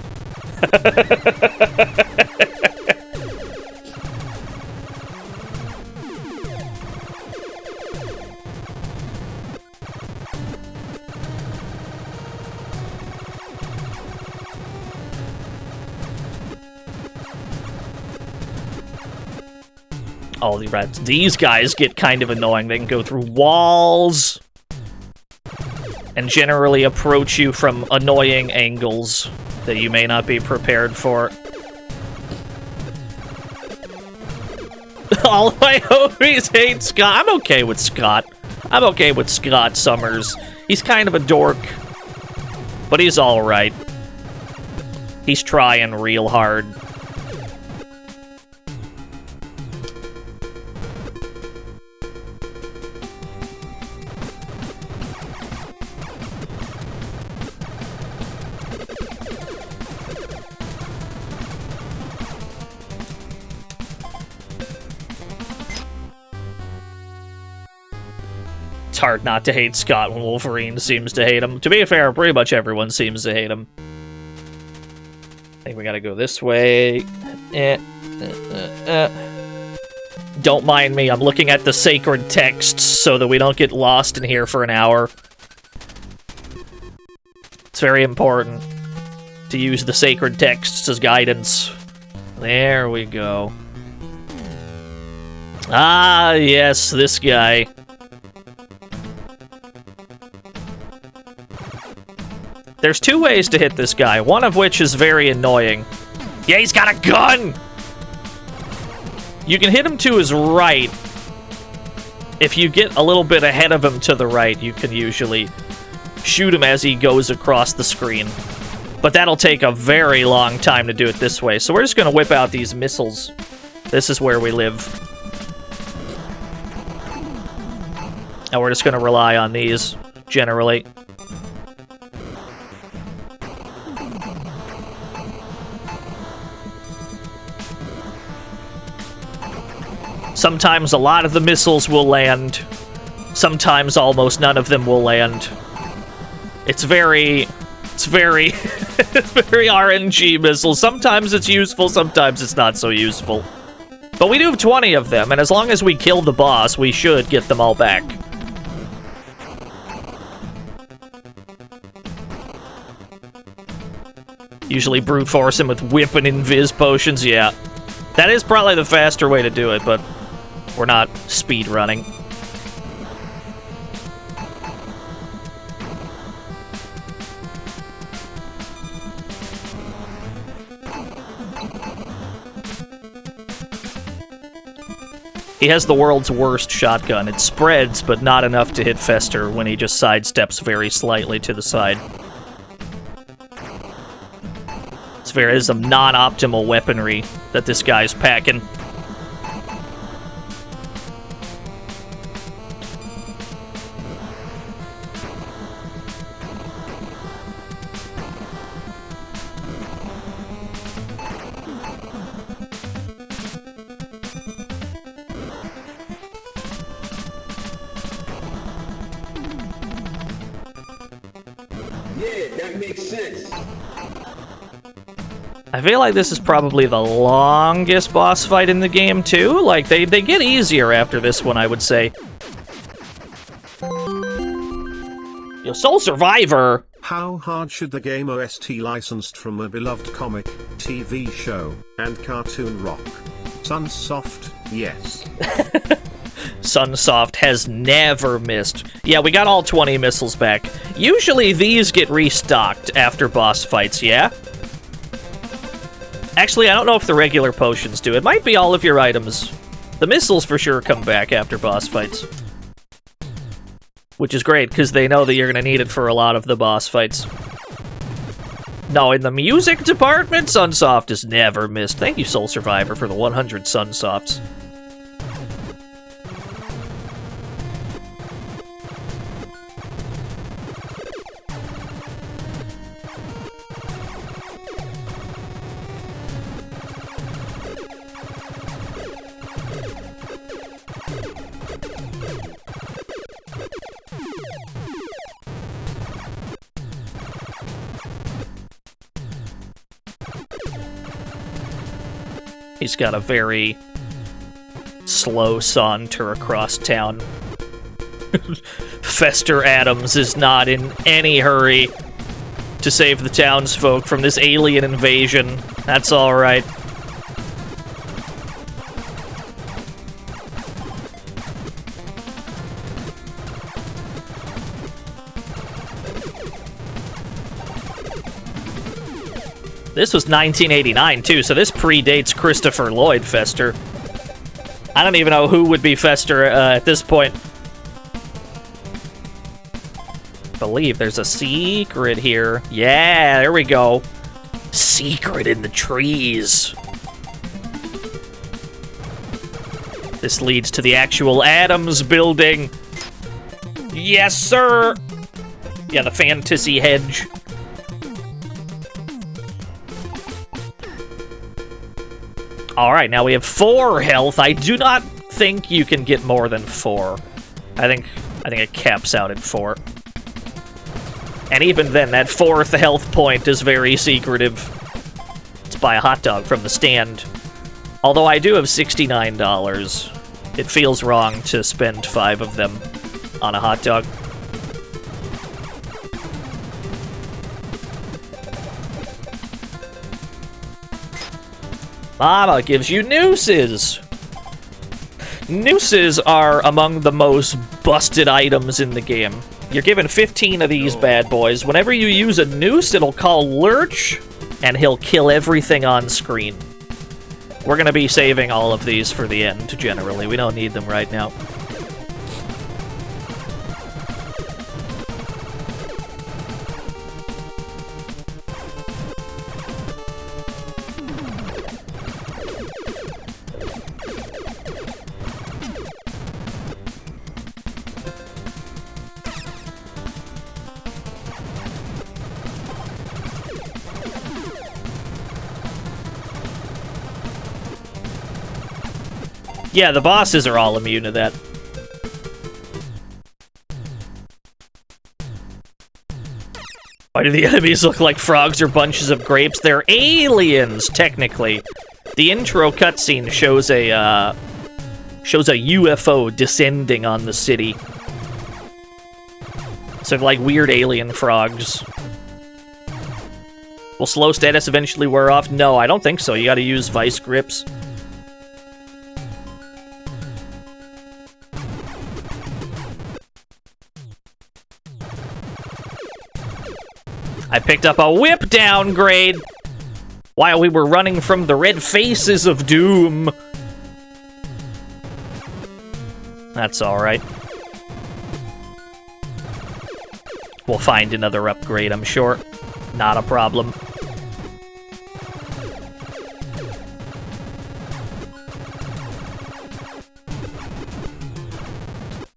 All the rats. These guys get kind of annoying. They can go through walls and generally approach you from annoying angles that you may not be prepared for. All my homies hate Scott. I'm okay with Scott. I'm okay with Scott Summers. He's kind of a dork, but he's alright. He's trying real hard. It's hard not to hate Scott when Wolverine seems to hate him. To be fair, pretty much everyone seems to hate him. I think we gotta go this way. Don't mind me, I'm looking at the sacred texts so that we don't get lost in here for an hour. It's very important to use the sacred texts as guidance. There we go. Ah, yes, this guy. There's two ways to hit this guy, one of which is very annoying. Yeah, he's got a gun! You can hit him to his right. If you get a little bit ahead of him to the right, you can usually shoot him as he goes across the screen. But that'll take a very long time to do it this way, so we're just gonna whip out these missiles. This is where we live. And we're just gonna rely on these, generally. Sometimes a lot of the missiles will land. Sometimes almost none of them will land. It's very it's very RNG missiles. Sometimes it's useful, sometimes it's not so useful. But we do have 20 of them, and as long as we kill the boss, we should get them all back. Usually brute force him with whip and invis potions, yeah. That is probably the faster way to do it, but we're not speed running. He has the world's worst shotgun. It spreads, but not enough to hit Fester when he just sidesteps very slightly to the side. There is some non-optimal weaponry that this guy's packing. Yeah, that makes sense. I feel like this is probably the longest boss fight in the game, too. Like, they get easier after this one, I would say. Yo, Soul Survivor! How hard should the game OST licensed from a beloved comic, TV show, and cartoon rock? Sunsoft, yes. Sunsoft has never missed. Yeah, we got all 20 missiles back. Usually these get restocked after boss fights, yeah? Actually, I don't know if the regular potions do. It might be all of your items. The missiles for sure come back after boss fights. Which is great, because they know that you're going to need it for a lot of the boss fights. No, in the music department, Sunsoft has never missed. Thank you, Soul Survivor, for the 100 Sunsofts. He's got a very slow saunter across town. Fester Addams is not in any hurry to save the townsfolk from this alien invasion. That's alright. This was 1989, too, so this predates Christopher Lloyd Fester. I don't even know who would be Fester at this point. I believe there's a secret here. Yeah, there we go. Secret in the trees. This leads to the actual Addams building. Yes, sir! Yeah, the fantasy hedge. Alright, now we have 4 health. I do not think you can get more than 4. I think it caps out at 4. And even then, that 4th health point is very secretive. Let's buy a hot dog from the stand. Although I do have $69. It feels wrong to spend 5 of them on a hot dog. Mama gives you nooses! Nooses are among the most busted items in the game. You're given 15 of these bad boys. Whenever you use a noose, it'll call Lurch, and he'll kill everything on screen. We're gonna be saving all of these for the end, generally. We don't need them right now. Yeah, the bosses are all immune to that. Why do the enemies look like frogs or bunches of grapes? They're aliens, technically. The intro cutscene shows a UFO descending on the city. So like weird alien frogs. Will slow status eventually wear off? No, I don't think so. You gotta use vice grips. I picked up a whip downgrade while we were running from the red faces of doom. That's alright. We'll find another upgrade, I'm sure. Not a problem.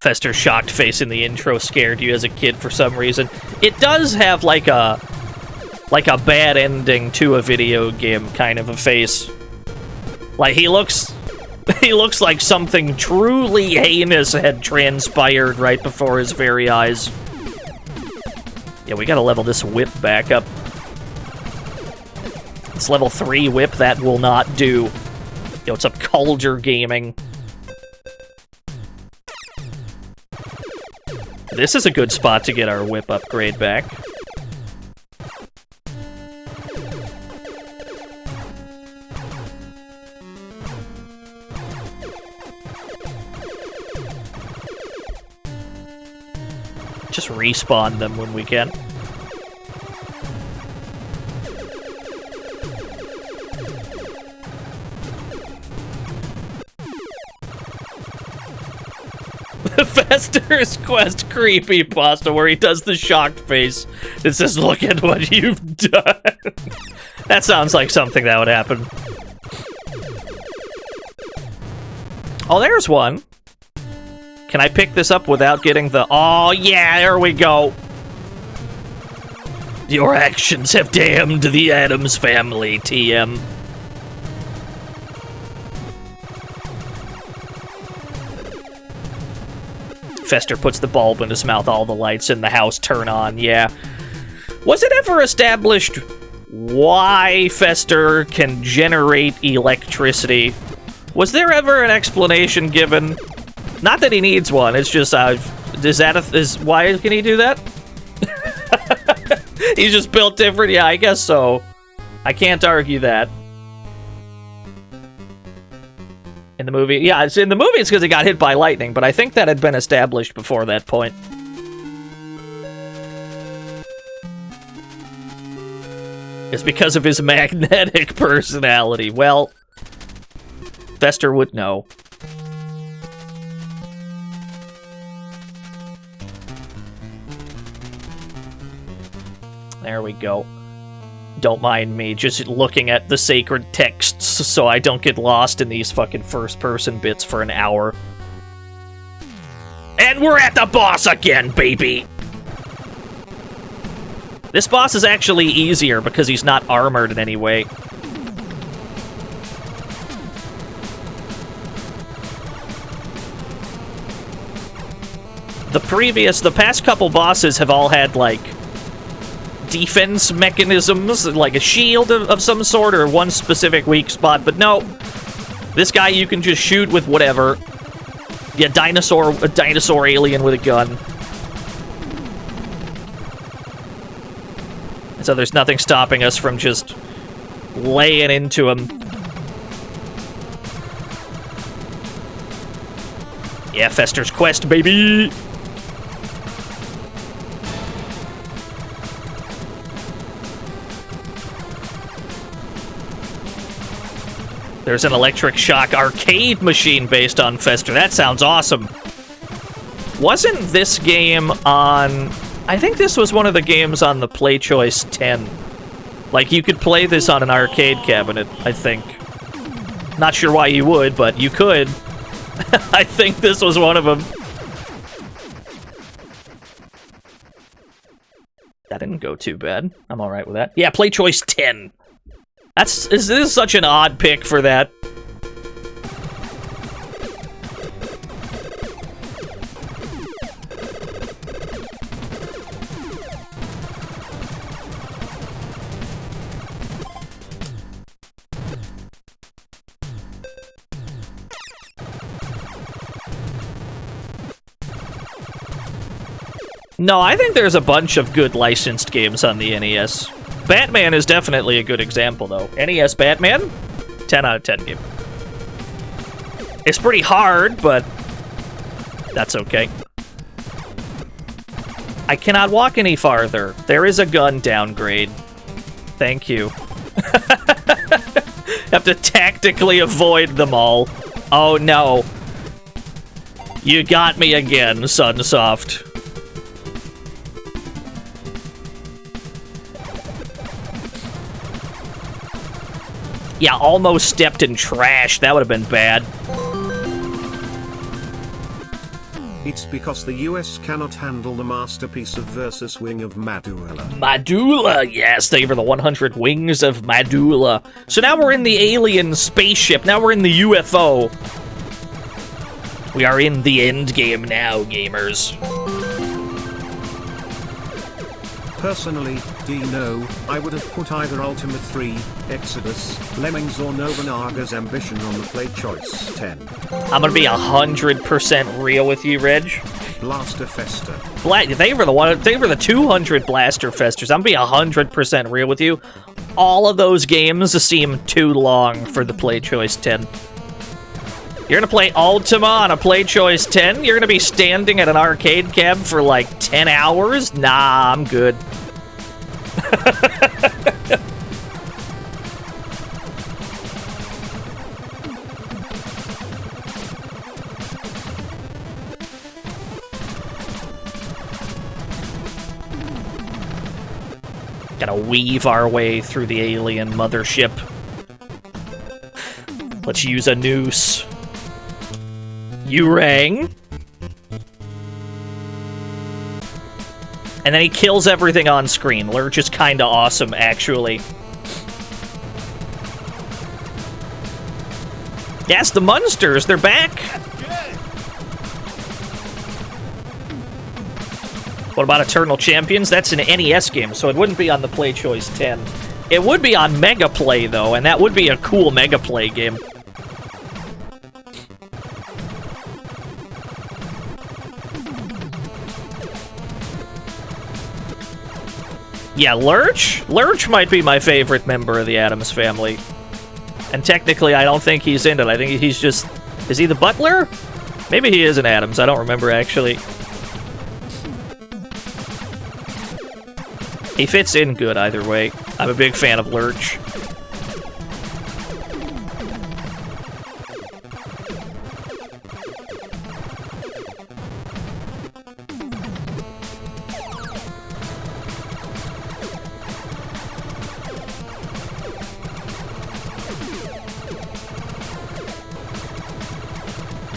Fester's shocked face in the intro scared you as a kid for some reason. It does have like a bad ending to a video game kind of a face. Like he looks like something truly heinous had transpired right before his very eyes. Yeah, we gotta level this whip back up. It's level 3 whip, that will not do. Yo, what's up, Culture Gaming? This is a good spot to get our whip upgrade back. Just respawn them when we can. Fester's Quest creepypasta where he does the shocked face. It says, "Look at what you've done." That sounds like something that would happen. Oh, there's one. Can I pick this up without getting the... Oh, yeah, there we go. Your actions have damned the Addams family, TM. Fester puts the bulb in his mouth, all the lights in the house turn on, yeah. Was it ever established why Fester can generate electricity? Was there ever an explanation given? Not that he needs one, it's just, why can he do that? He's just built different? Yeah, I guess so. I can't argue that. In the movie? Yeah, in the movie it's because he got hit by lightning, but I think that had been established before that point. It's because of his magnetic personality. Well, Fester would know. There we go. Don't mind me just looking at the sacred texts so I don't get lost in these fucking first-person bits for an hour. And we're at the boss again, baby! This boss is actually easier because he's not armored in any way. The past couple bosses have all had, like, defense mechanisms, like a shield of some sort or one specific weak spot, but no. This guy you can just shoot with whatever. Yeah, a dinosaur alien with a gun. So there's nothing stopping us from just laying into him. Yeah, Fester's Quest, baby! There's an electric shock arcade machine based on Fester. That sounds awesome. Wasn't this game on... I think this was one of the games on the Play Choice 10. Like, you could play this on an arcade cabinet, I think. Not sure why you would, but you could. I think this was one of them. That didn't go too bad. I'm alright with that. Yeah, Play Choice 10. This is such an odd pick for that. No, I think there's a bunch of good licensed games on the NES. Batman is definitely a good example, though. NES Batman, 10 out of 10 game. It's pretty hard, but that's okay. I cannot walk any farther. There is a gun downgrade. Thank you. Have to tactically avoid them all. Oh no. You got me again, Sunsoft. Yeah, almost stepped in trash. That would have been bad. It's because the US cannot handle the masterpiece of Versus Wing of Medulla. Medulla, yes, they were the 100 wings of Medulla. So now we're in the alien spaceship. Now we're in the UFO. We are in the end game now, gamers. Personally, Dino, I would have put either Ultima 3, Exodus, Lemmings or Nobunaga's Ambition on the play choice 10. I'm gonna be 100% real with you, Reg. Blaster Fester. They were the 200 Blaster Festers. I'm gonna be 100% real with you. All of those games seem too long for the play choice 10. You're gonna play Ultima on a play choice 10? You're gonna be standing at an arcade cab for like 10 hours? Nah, I'm good. Gotta weave our way through the alien mothership. Let's use a noose. You rang. And then he kills everything on screen. Lurch is kinda awesome, actually. Yes, the Munsters, they're back! What about Eternal Champions? That's an NES game, so it wouldn't be on the Play Choice 10. It would be on Mega Play, though, and that would be a cool Mega Play game. Yeah, Lurch? Lurch might be my favorite member of the Addams family. And technically, I don't think he's in it. I think he's just... Is he the butler? Maybe he is an Addams. I don't remember, actually. He fits in good either way. I'm a big fan of Lurch.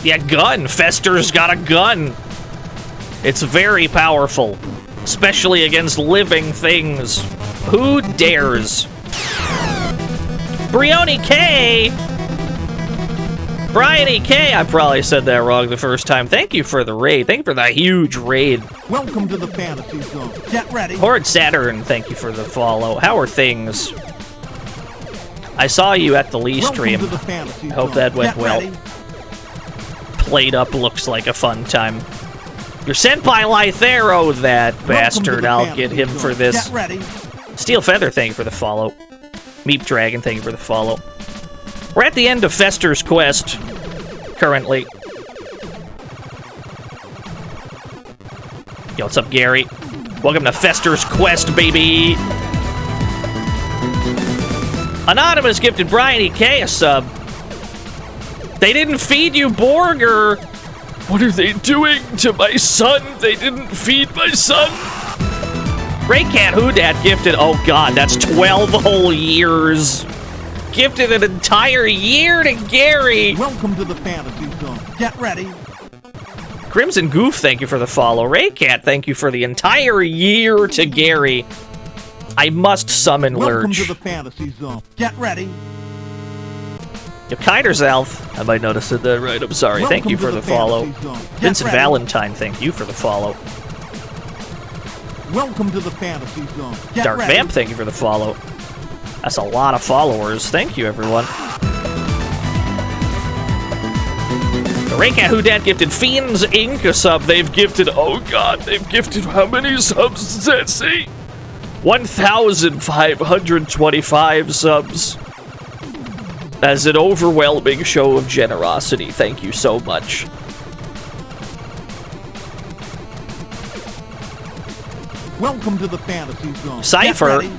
Yeah, gun! Fester's got a gun! It's very powerful. Especially against living things. Who dares? Brioni K! Briony K! I probably said that wrong the first time. Thank you for the raid. Thank you for the huge raid. Welcome to the fantasy zone. Get ready. Horde Saturn, thank you for the follow. How are things? I saw you at the Lee stream. I hope that went well. Played Up looks like a fun time. Your Senpai Lythero, that bastard. I'll get him for this. Steel Feather, thank you for the follow. Meep Dragon, thank you for the follow. We're at the end of Fester's quest, currently. Yo, what's up, Gary? Welcome to Fester's quest, baby! Anonymous gifted Brian EK a sub. They didn't feed you Borger! What are they doing to my son? They didn't feed my son! Raycat Whodad gifted, oh god, that's 12 whole years. Gifted an entire year to Gary! Welcome to the fantasy zone. Get ready. Crimson Goof, thank you for the follow. Raycat, thank you for the entire year to Gary. I must summon Lurch. Welcome to the fantasy zone. Get ready. Kaidersalf, I might notice that right, I'm sorry. Thank you for the follow. Vincent Valentine, thank you for the follow. Welcome to the fantasy zone. Dark Vamp, thank you for the follow. That's a lot of followers. Thank you, everyone. The Raycat Whodad gifted Fiends Inc. a sub. They've gifted, oh god, they've gifted how many subs does that say? 1,525 subs. As an overwhelming show of generosity. Thank you so much. Welcome to the fantasy zone. Cypher. Get ready.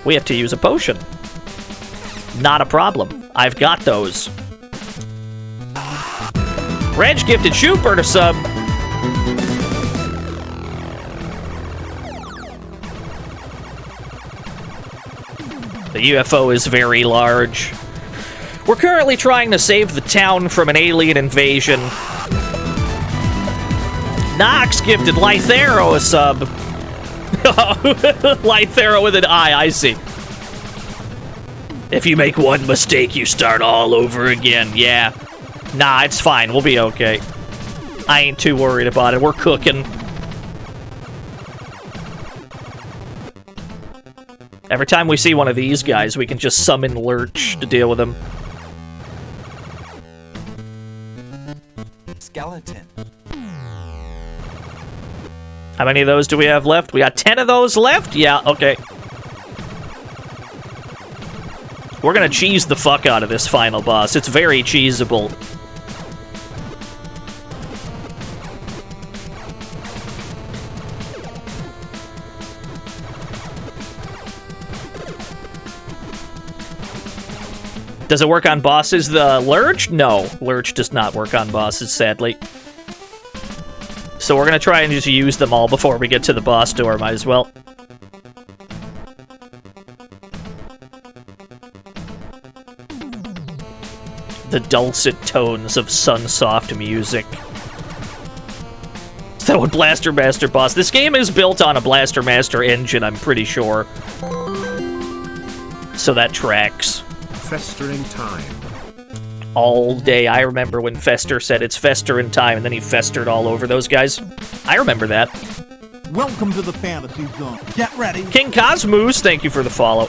We have to use a potion. Not a problem. I've got those. Reg gifted Shootbird a sub. The UFO is very large. We're currently trying to save the town from an alien invasion. Nox gifted Lythero a sub. Lythero with an I see. If you make one mistake, you start all over again. Yeah. Nah, it's fine. We'll be okay. I ain't too worried about it. We're cooking. Every time we see one of these guys, we can just summon Lurch to deal with him. Skeleton. How many of those do we have left? We got 10 of those left? Yeah, okay. We're gonna cheese the fuck out of this final boss. It's very cheesable. Does it work on bosses, the Lurch? No, Lurch does not work on bosses, sadly. So we're gonna try and just use them all before we get to the boss door, might as well. The dulcet tones of Sunsoft music. Is that what Blaster Master boss? This game is built on a Blaster Master engine, I'm pretty sure. So that tracks. Festering time. All day. I remember when Fester said it's festering time, and then he festered all over those guys. I remember that. Welcome to the fantasy zone. Get ready. King Cosmos, thank you for the follow.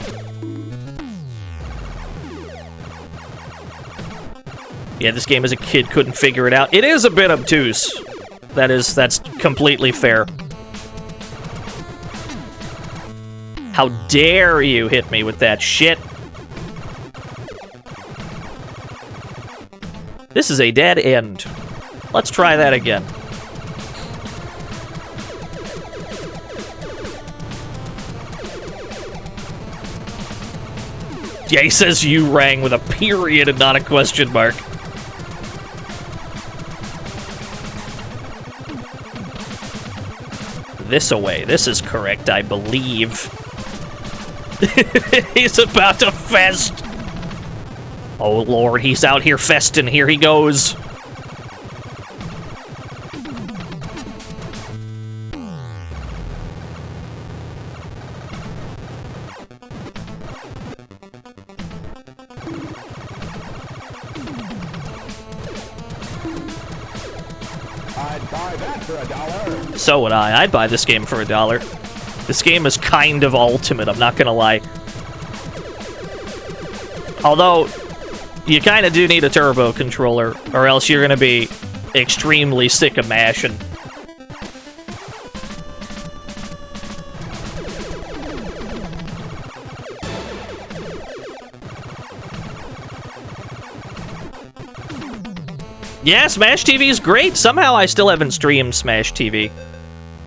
Yeah, this game as a kid couldn't figure it out. It is a bit obtuse. That's completely fair. How dare you hit me with that shit? This is a dead end. Let's try that again. Yeah, he says you rang with a period and not a question mark. This away. This is correct, I believe. He's about to fest. Oh, Lord, he's out here festin'. Here he goes. I'd buy that for $1. So would I. I'd buy this game for $1. This game is kind of ultimate, I'm not gonna lie. Although, you kind of do need a turbo controller, or else you're gonna be extremely sick of mashing. Yeah, Smash TV is great. Somehow I still haven't streamed Smash TV.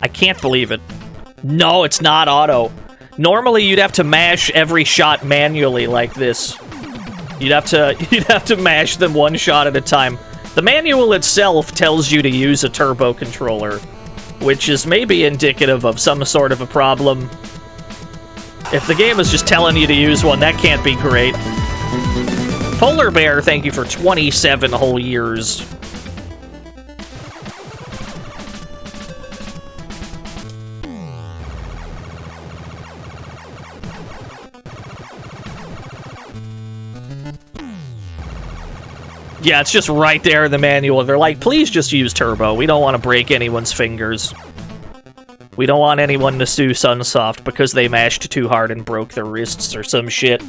I can't believe it. No, it's not auto. Normally you'd have to mash every shot manually like this. You'd have to mash them one shot at a time. The manual itself tells you to use a turbo controller, which is maybe indicative of some sort of a problem. If the game is just telling you to use one, that can't be great. Polar Bear, thank you for 27 whole years. Yeah, it's just right there in the manual. They're like, please just use turbo. We don't want to break anyone's fingers. We don't want anyone to sue Sunsoft because they mashed too hard and broke their wrists or some shit.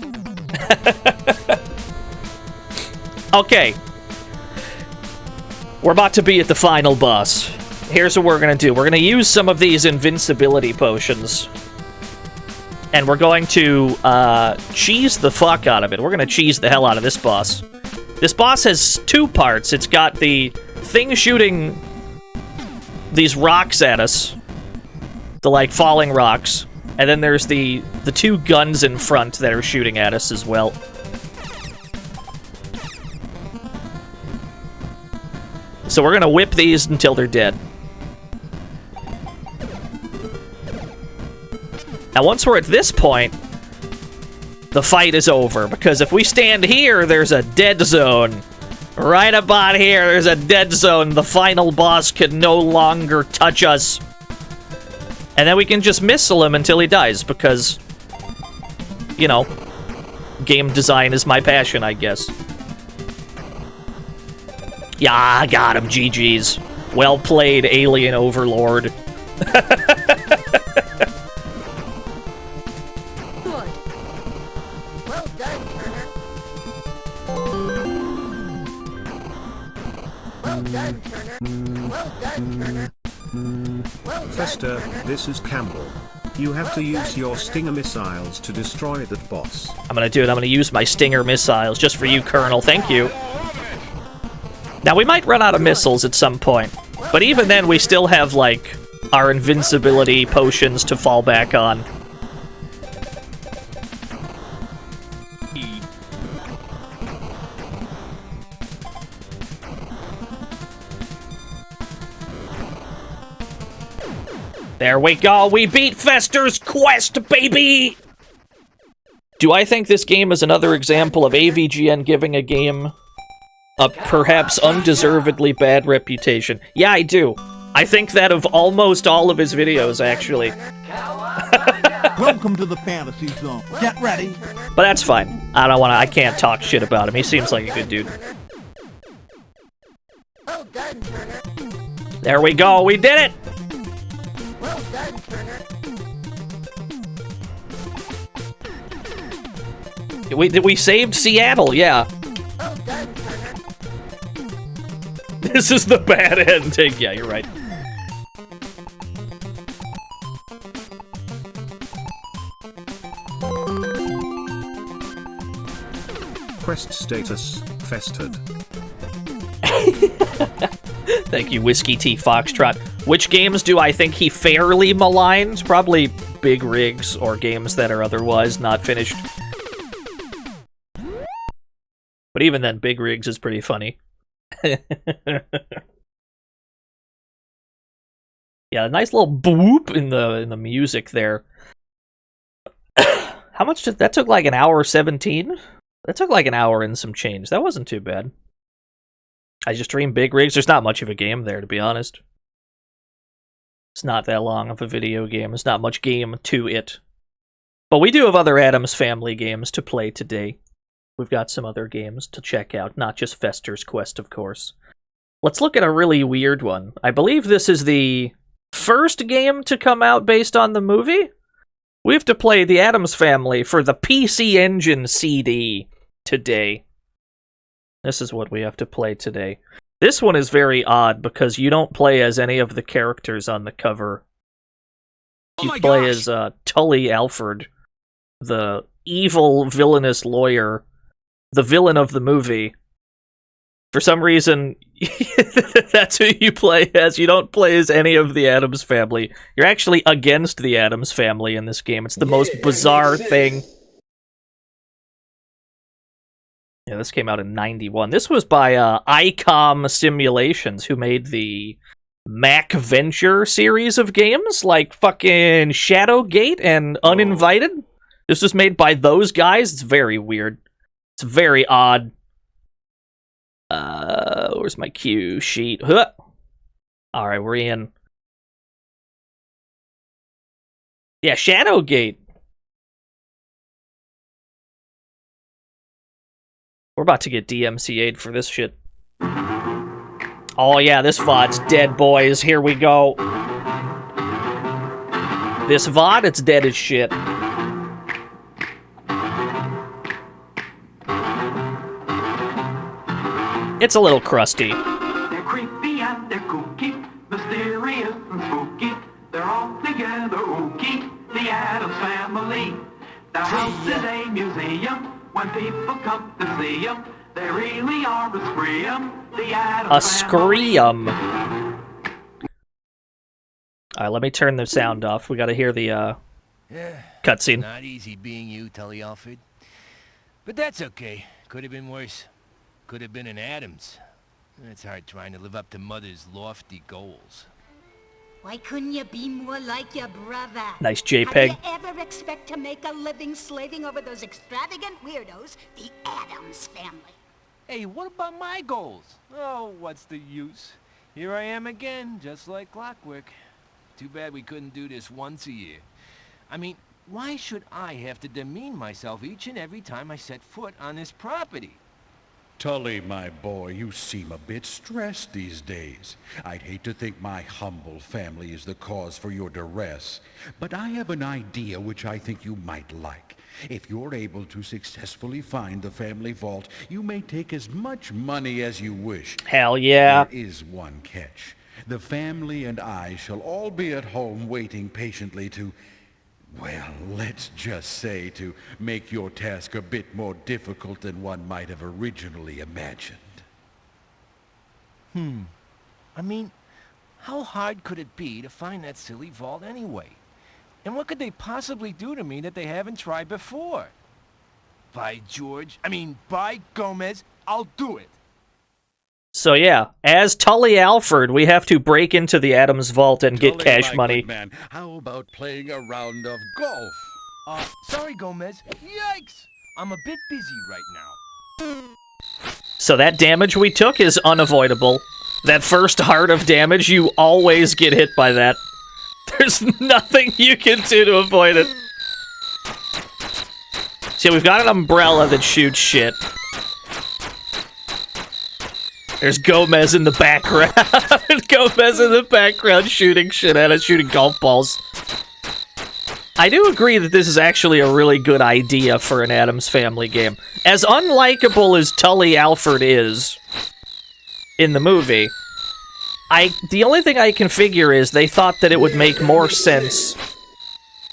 Okay. We're about to be at the final boss. Here's what we're gonna do. We're gonna use some of these invincibility potions. And we're going to cheese the fuck out of it. We're going to cheese the hell out of this boss. This boss has two parts. It's got the thing shooting these rocks at us. The, like, falling rocks. And then there's the two guns in front that are shooting at us as well. So we're gonna whip these until they're dead. Now once we're at this point, the fight is over, because if we stand here, there's a dead zone. Right about here, there's a dead zone. The final boss can no longer touch us. And then we can just missile him until he dies, because, you know, game design is my passion, I guess. Yeah, I got him, GG's. Well played, alien overlord. Good. Well done, Turner. Well done, Turner. Well done, Turner. Well done, Fester, Turner. this is Campbell. You have to use your stinger missiles to destroy that boss. I'm gonna do it. I'm gonna use my stinger missiles just for you, Colonel. Thank you. Now, we might run out of missiles at some point, but even then, we still have, like, our invincibility potions to fall back on. There we go! We beat Fester's Quest, baby! Do I think this game is another example of AVGN giving a game a perhaps undeservedly bad reputation? Yeah, I do. I think that of almost all of his videos, actually. Welcome to the fantasy zone. Get ready. But that's fine. I can't talk shit about him. He seems like a good dude. Well done, Turner. There we go, we did it! Well done, Turner. We saved Seattle, yeah. Well done, Turner. This is the bad ending. Yeah, you're right. Quest status, Festered. Thank you, Whiskey T Foxtrot. Which games do I think he fairly maligned? Probably Big Rigs or games that are otherwise not finished. But even then, Big Rigs is pretty funny. Yeah, a nice little boop in the music there. How much did that took? Like an hour 17? That took like an hour and some change. That wasn't too bad. I just streamed Big Rigs. There's not much of a game there, to be honest. It's not that long of a video game. There's not much game to it. But we do have other Addams Family games to play today. We've got some other games to check out, not just Fester's Quest, of course. Let's look at a really weird one. I believe this is the first game to come out based on the movie? We have to play the Addams Family for the PC Engine CD today. This is what we have to play today. This one is very odd because you don't play as any of the characters on the cover. You play as Tully Alford, the evil, villainous lawyer, the villain of the movie. For some reason, that's who you play as. You don't play as any of the Addams Family. You're actually against the Addams Family in this game. It's the most bizarre thing. Yeah, this came out in 91. This was by ICOM Simulations, who made the Mac Venture series of games, like fucking Shadowgate and Uninvited. This was made by those guys. It's very weird. It's very odd. Where's my cue sheet? Huh. Alright, we're in. Yeah, Shadowgate. We're about to get DMCA'd for this shit. Oh yeah, this VOD's dead, boys. Here we go. This VOD, it's dead as shit. It's a little crusty. They're creepy and they're kooky, mysterious and spooky. They're all together ooky, the Addams Family. The house is a museum. When people come to see 'em, they really are a scream. The Addams A scream. Alright, let me turn the sound off. We gotta hear the cutscene. Not easy being you, Tully Alfred. But that's okay. Could have been worse. Could have been an Addams. It's hard trying to live up to Mother's lofty goals. Why couldn't you be more like your brother? Nice JPEG. How'd you ever expect to make a living slaving over those extravagant weirdos, the Addams family? Hey, what about my goals? Oh, what's the use? Here I am again, just like clockwork. Too bad we couldn't do this once a year. I mean, why should I have to demean myself each and every time I set foot on this property? Tully, my boy, you seem a bit stressed these days. I'd hate to think my humble family is the cause for your duress, but I have an idea which I think you might like. If you're able to successfully find the family vault, you may take as much money as you wish. Hell yeah. There is one catch. The family and I shall all be at home waiting patiently to... well, let's just say to make your task a bit more difficult than one might have originally imagined. I mean, how hard could it be to find that silly vault anyway? And what could they possibly do to me that they haven't tried before? By George, by Gomez, I'll do it. So yeah, as Tully Alfred, we have to break into the Addams vault and get Tully, cash my money. good man, how about playing a round of golf? Sorry, Gomez. Yikes! I'm a bit busy right now. So that damage we took is unavoidable. That first heart of damage, you always get hit by that. There's nothing you can do to avoid it. See, we've got an umbrella that shoots shit. There's Gomez in the background. Gomez in the background shooting shit at us, shooting golf balls. I do agree that this is actually a really good idea for an Addams Family game. As unlikable as Tully Alfred is in the movie, the only thing I can figure is they thought that it would make more sense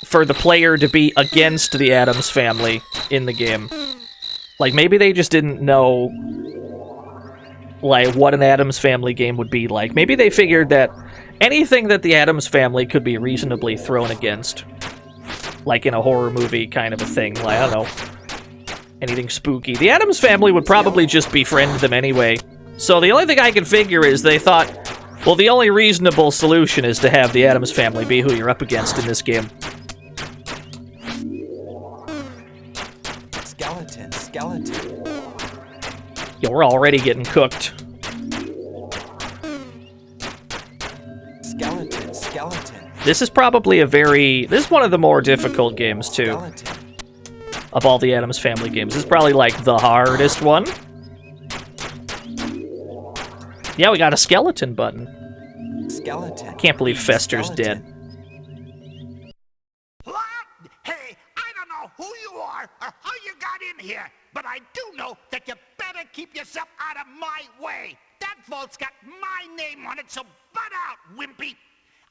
for the player to be against the Addams Family in the game. Like, maybe they just didn't know like what an Addams Family game would be like. Maybe they figured that anything that the Addams Family could be reasonably thrown against, like in a horror movie kind of a thing, like, I don't know, anything spooky. The Addams Family would probably just befriend them anyway. So the only thing I can figure is they thought, well, the only reasonable solution is to have the Addams Family be who you're up against in this game. Skeleton. Yeah, we're already getting cooked. Skeleton. This is probably this is one of the more difficult games, too. Of all the Addams Family games. This is probably, like, the hardest one. Yeah, we got a skeleton button. Can't believe Fester's dead. What? Hey, I don't know who you are or how you got in here, but I do know that you better keep yourself out of my way. That vault's got my name on it, so butt out, wimpy.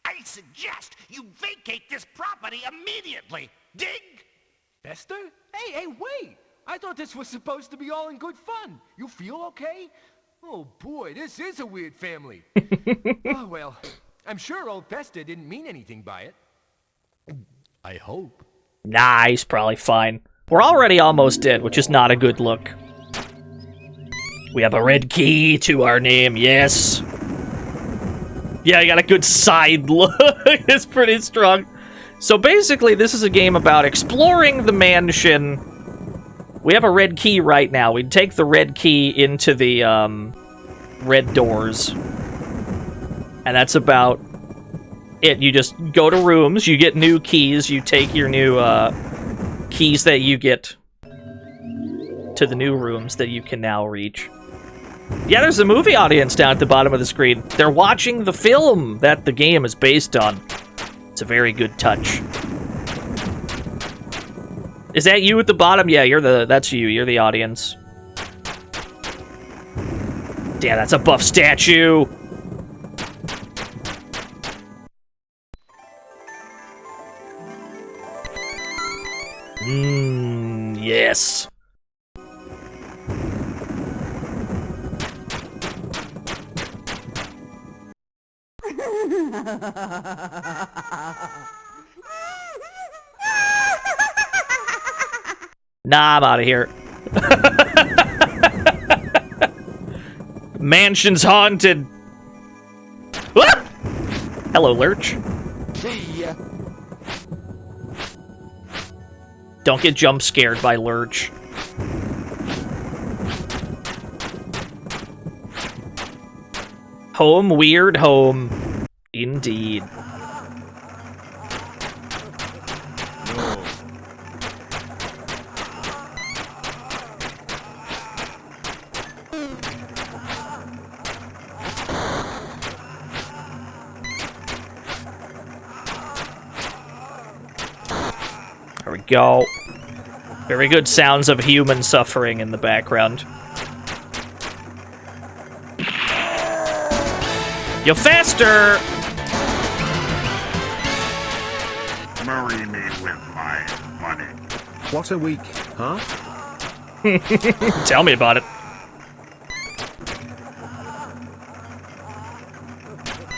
I suggest you vacate this property immediately. Dig? Fester? Hey, wait! I thought this was supposed to be all in good fun. You feel okay? Oh boy, this is a weird family. Oh well, I'm sure old Fester didn't mean anything by it. I hope. Nah, he's probably fine. We're already almost dead, which is not a good look. We have a red key to our name, yes. Yeah, I got a good side look. It's pretty strong. So basically, this is a game about exploring the mansion. We have a red key right now. We'd take the red key into the red doors. And that's about it. You just go to rooms, you get new keys, you take your new keys that you get to the new rooms that you can now reach. Yeah, there's a movie audience down at the bottom of the screen. They're watching the film that the game is based on. It's a very good touch. Is that you at the bottom? Yeah, that's you. You're the audience. Damn, that's a buff statue. Nah, I'm out of here. Mansion's haunted. Ah! Hello, Lurch. See ya. Don't get jump scared by Lurch. Home, weird home. Indeed. There we go. Very good sounds of human suffering in the background. You're faster! Marry me with my money. What a week, huh? Tell me about it.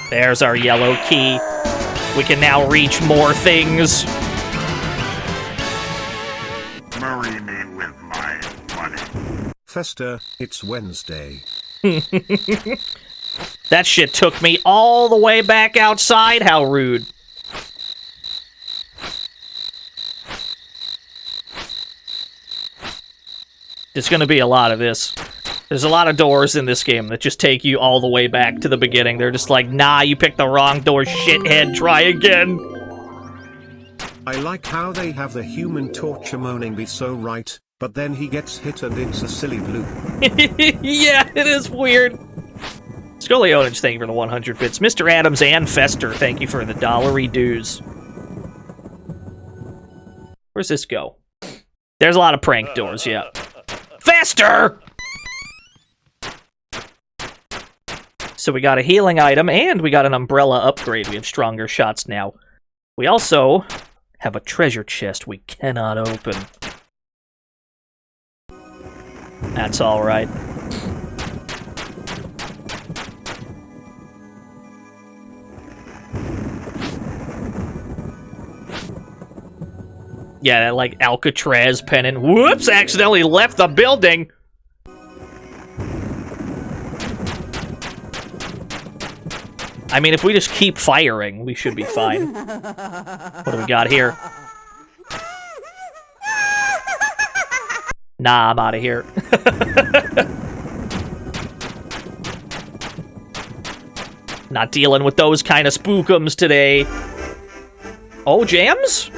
There's our yellow key. We can now reach more things. Marry me with my money. Fester, it's Wednesday. That shit took me all the way back outside. How rude. There's gonna be a lot of this. There's a lot of doors in this game that just take you all the way back to the beginning. They're just like, nah, you picked the wrong door, shithead, try again. I like how they have the Human Torture moaning be so right, but then he gets hit and it's a silly bloop. Yeah, it is weird. Scoliotage, thank you for the 100 bits. Mr. Addams and Fester, thank you for the dollary dues. Where's this go? There's a lot of prank doors, yeah. Fester! So we got a healing item, and we got an umbrella upgrade. We have stronger shots now. We also have a treasure chest we cannot open. That's alright. Yeah, that, like, Alcatraz pennant. Whoops! Accidentally left the building! I mean, if we just keep firing, we should be fine. What do we got here? Nah, I'm out of here. Not dealing with those kind of spookums today. Oh, jams?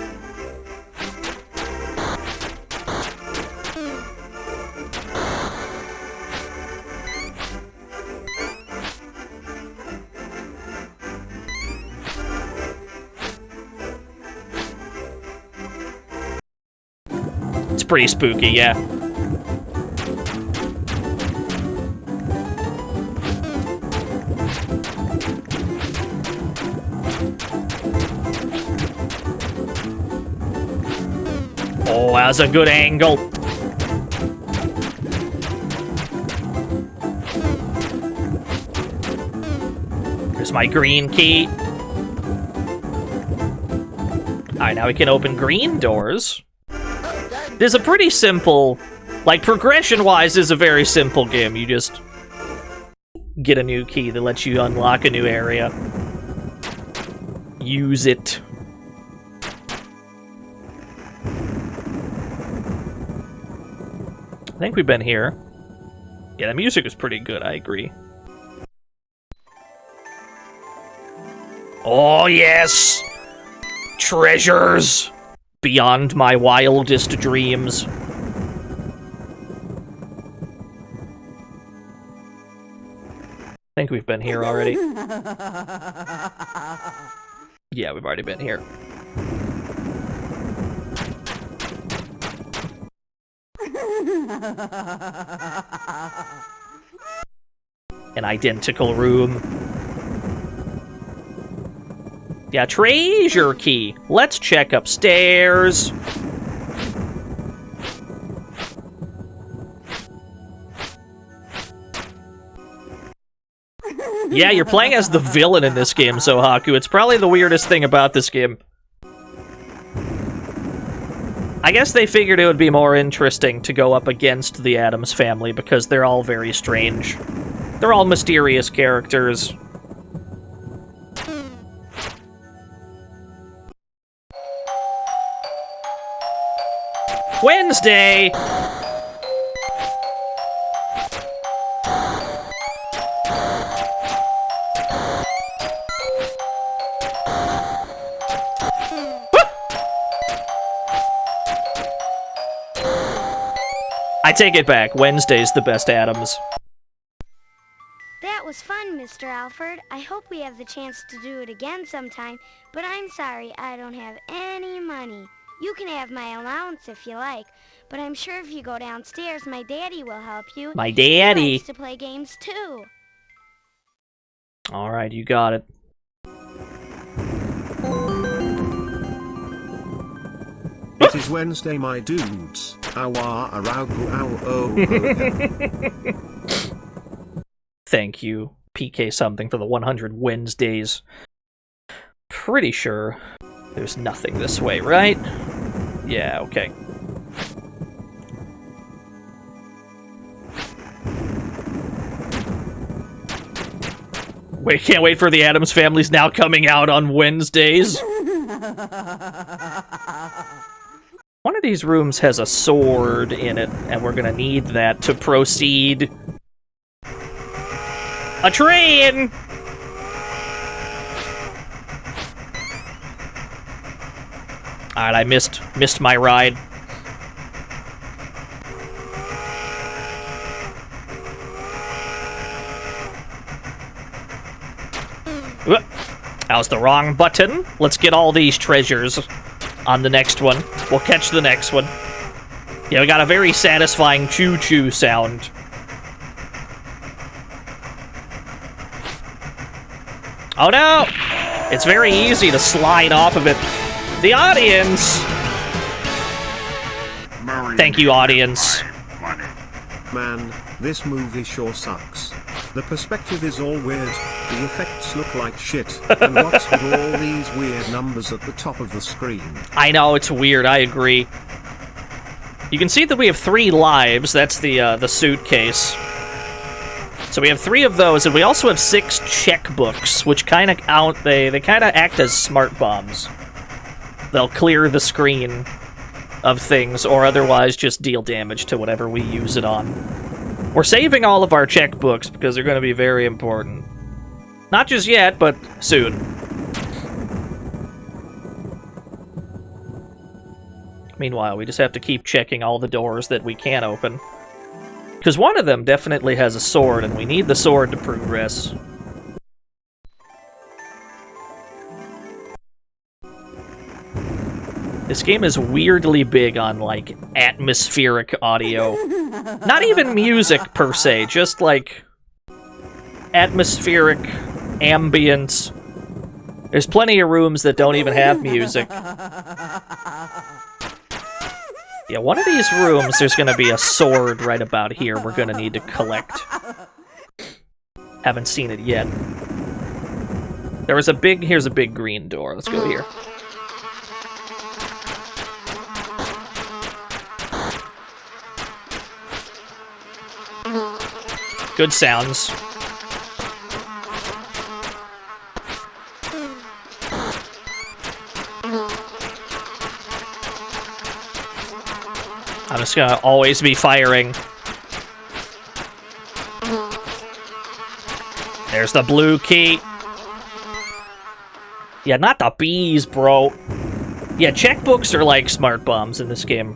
It's pretty spooky, yeah. Oh, that's a good angle. There's my green key. Alright, now we can open green doors. There's a pretty simple, like, progression-wise, this is a very simple game. You just get a new key that lets you unlock a new area. Use it. I think we've been here. Yeah, the music is pretty good, I agree. Oh, yes! Treasures! Beyond my wildest dreams. I think we've been here already. Yeah, we've already been here. An identical room. Yeah, treasure key. Let's check upstairs. Yeah, you're playing as the villain in this game, Zohaku. It's probably the weirdest thing about this game. I guess they figured it would be more interesting to go up against the Addams family because they're all very strange. They're all mysterious characters. Wednesday! I take it back. Wednesday's the best Addams. That was fun, Mr. Alfred. I hope we have the chance to do it again sometime, but I'm sorry I don't have any money. You can have my allowance if you like, but I'm sure if you go downstairs, my daddy will help you. My daddy. He likes to play games too. Alright, you got it. It is Wednesday, my dudes. Thank you, PK something, for the 100 Wednesdays. Pretty sure there's nothing this way, right? Yeah, okay. Wait, can't wait for the Addams Family's now coming out on Wednesdays. One of these rooms has a sword in it, and we're gonna need that to proceed. A train! Alright, I missed my ride. That was the wrong button. Let's get all these treasures on the next one. We'll catch the next one. Yeah, we got a very satisfying choo-choo sound. Oh no! It's very easy to slide off of it. The audience! Thank you, audience. Man, this movie sure sucks. The perspective is all weird, the effects look like shit, and what's with all these weird numbers at the top of the screen? I know, it's weird, I agree. You can see that we have 3 lives, that's the suitcase. So we have 3 of those, and we also have 6 checkbooks, which kind of they kind of act as smart bombs. They'll clear the screen of things, or otherwise just deal damage to whatever we use it on. We're saving all of our checkbooks because they're going to be very important. Not just yet, but soon. Meanwhile, we just have to keep checking all the doors that we can open. Because one of them definitely has a sword, and we need the sword to progress. This game is weirdly big on, like, atmospheric audio. Not even music, per se, just, like, atmospheric ambience. There's plenty of rooms that don't even have music. Yeah, one of these rooms, there's gonna be a sword right about here we're gonna need to collect. Haven't seen it yet. Here's a big green door. Let's go here. Good sounds. I'm just gonna always be firing. There's the blue key. Yeah, not the bees, bro. Yeah, checkbooks are like smart bombs in this game.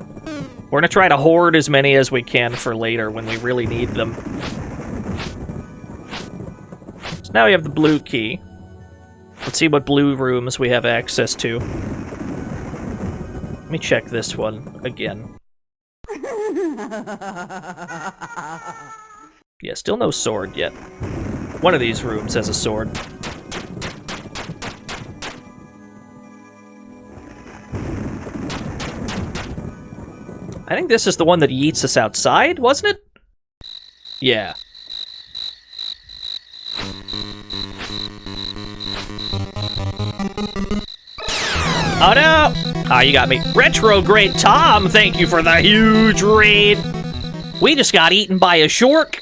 We're gonna try to hoard as many as we can for later when we really need them. So now we have the blue key. Let's see what blue rooms we have access to. Let me check this one again. Yeah, still no sword yet. One of these rooms has a sword. I think this is the one that yeets us outside, wasn't it? Yeah. Oh no! Ah, you got me. Retrograde Tom, thank you for the huge raid. We just got eaten by a shark.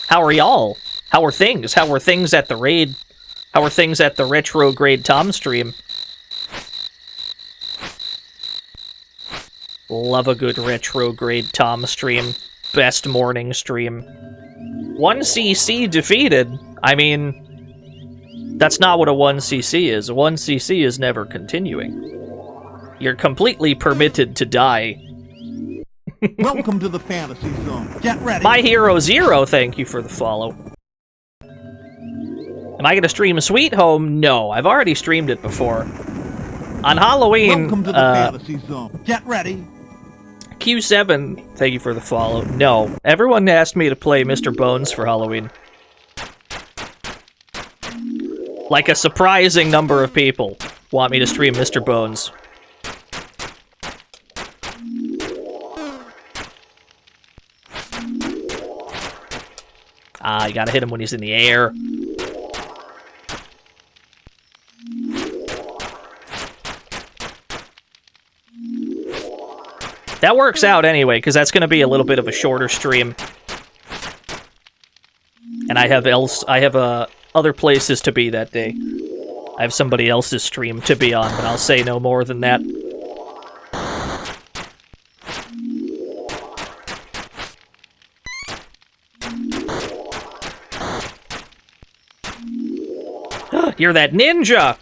How are y'all? How are things? How are things at the raid? How are things at the Retrograde Tom stream? Love a good Retrograde Tom stream. Best morning stream. 1cc defeated. I mean, that's not what a 1cc is. A 1cc is never continuing. You're completely permitted to die. Welcome to the fantasy zone. Get ready. My Hero Zero, thank you for the follow. Am I gonna stream Sweet Home? No, I've already streamed it before. On Halloween, Welcome to the fantasy zone. Get ready. Q7, thank you for the follow. No, everyone asked me to play Mr. Bones for Halloween. Like a surprising number of people want me to stream Mr. Bones. Ah, you gotta hit him when he's in the air. That works out anyway, because that's going to be a little bit of a shorter stream. And I have other places to be that day. I have somebody else's stream to be on, but I'll say no more than that. You're that ninja!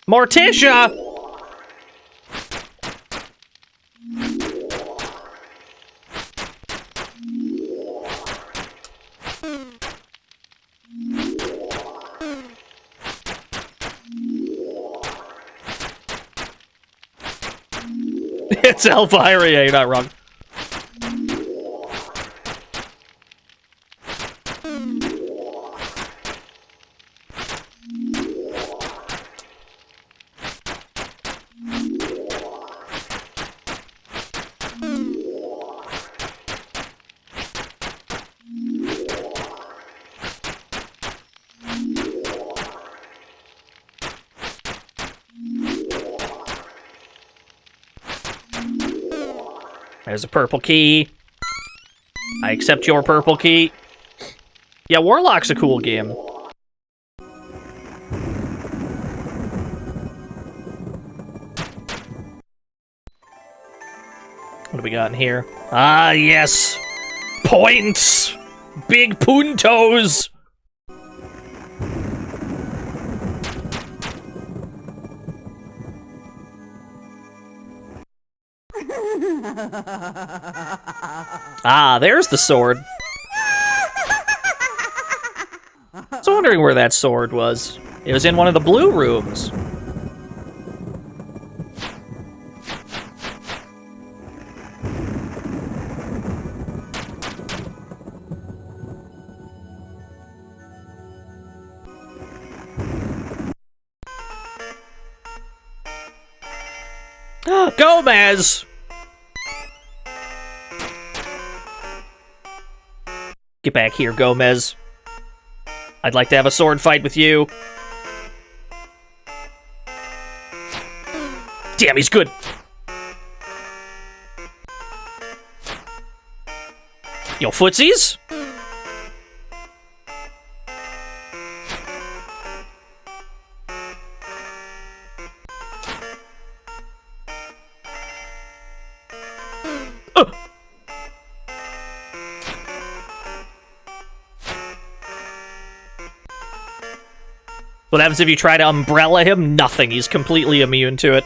Morticia! It's Elvira, yeah, you're not wrong. There's a purple key. I accept your purple key. Yeah, Warlock's a cool game. What do we got in here? Ah, yes! Points! Big puntos! Ah, there's the sword. I was wondering where that sword was. It was in one of the blue rooms. Gomez! Get back here, Gomez. I'd like to have a sword fight with you. Damn, he's good. Yo, footsies? What happens if you try to umbrella him? Nothing. He's completely immune to it.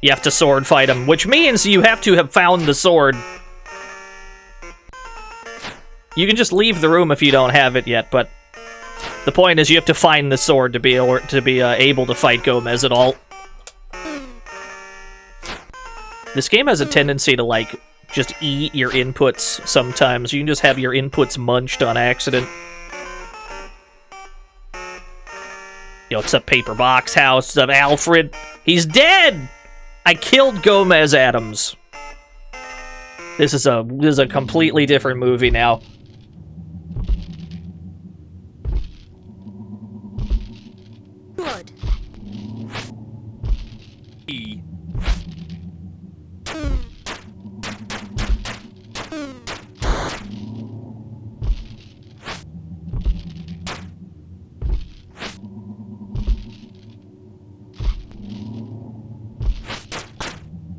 You have to sword fight him, which means you have to have found the sword. You can just leave the room if you don't have it yet, but the point is you have to find the sword to be able to fight Gomez at all. This game has a tendency to, like, just eat your inputs sometimes. You can just have your inputs munched on accident. Yo, it's a paper box house of Alfred. He's dead! I killed Gomez Addams. This is a completely different movie now.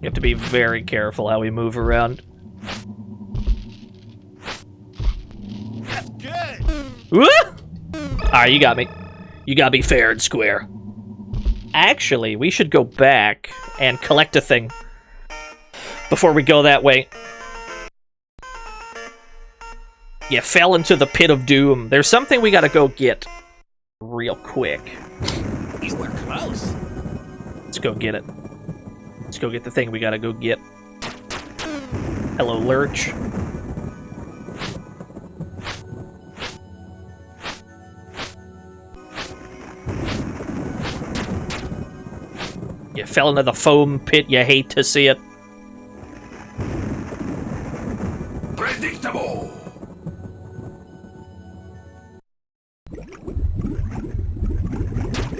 have to be very careful how we move around. That's good. Woo! Alright, you got me. You got me fair and square. Actually, we should go back and collect a thing before we go that way. You fell into the pit of doom. There's something we gotta go get real quick. You were close. Let's go get it. Let's go get the thing we gotta go get. Hello, Lurch. You fell into the foam pit, you hate to see it. Predictable.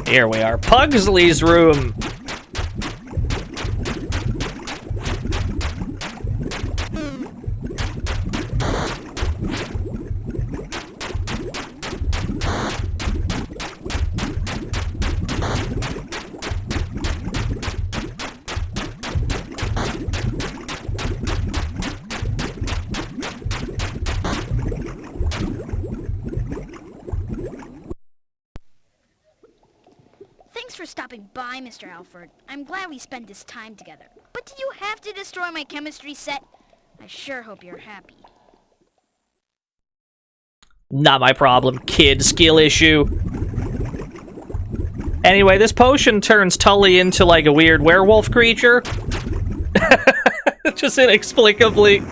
Here we are, Pugsley's room. Thanks for stopping by, Mr. Alfred. I'm glad we spent this time together. But did you have to destroy my chemistry set? I sure hope you're happy. Not my problem, kid. Skill issue. Anyway, this potion turns Tully into, like, a weird werewolf creature. Just inexplicably.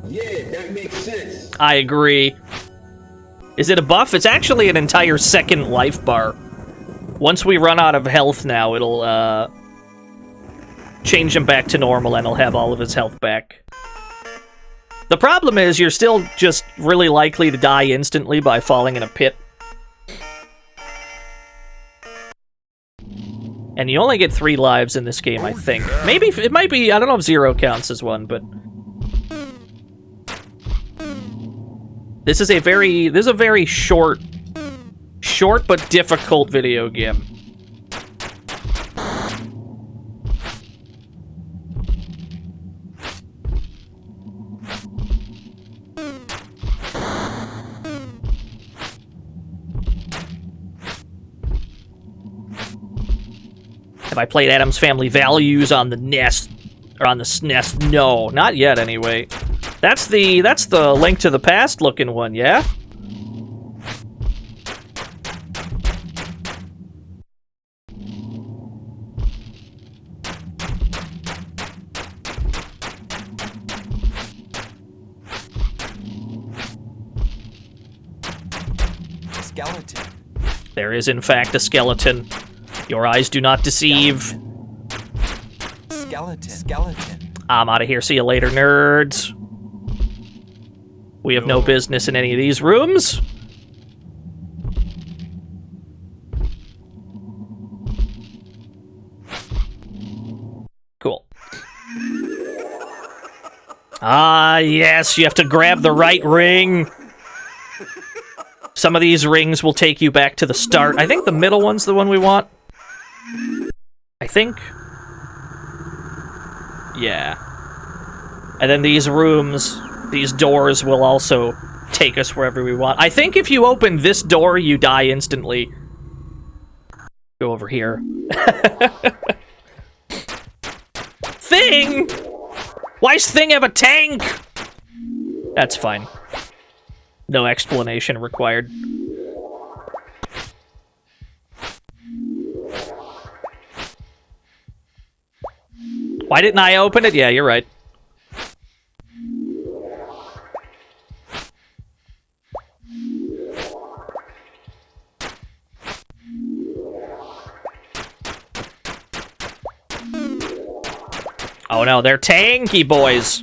Yeah, that makes sense. I agree. Is it a buff? It's actually an entire second life bar. Once we run out of health now, it'll, change him back to normal and he'll have all of his health back. The problem is you're still just really likely to die instantly by falling in a pit. And you only get 3 lives in this game, I think. Maybe, it might be, I don't know if 0 counts as one, but... This is a very short but difficult video game. Have I played Addams Family Values on the NES or on the SNES? No, not yet anyway. That's the Link to the Past looking one, yeah? Skeleton. There is in fact a skeleton. Your eyes do not deceive. Skeleton. I'm out of here. See you later, nerds. We have no business in any of these rooms. Cool. Ah, yes, you have to grab the right ring. Some of these rings will take you back to the start. I think the middle one's the one we want. I think. Yeah. And then these rooms, these doors will also take us wherever we want. I think if you open this door, you die instantly. Go over here. Thing! Why's Thing have a tank? That's fine. No explanation required. Why didn't I open it? Yeah, you're right. Oh no, they're tanky boys.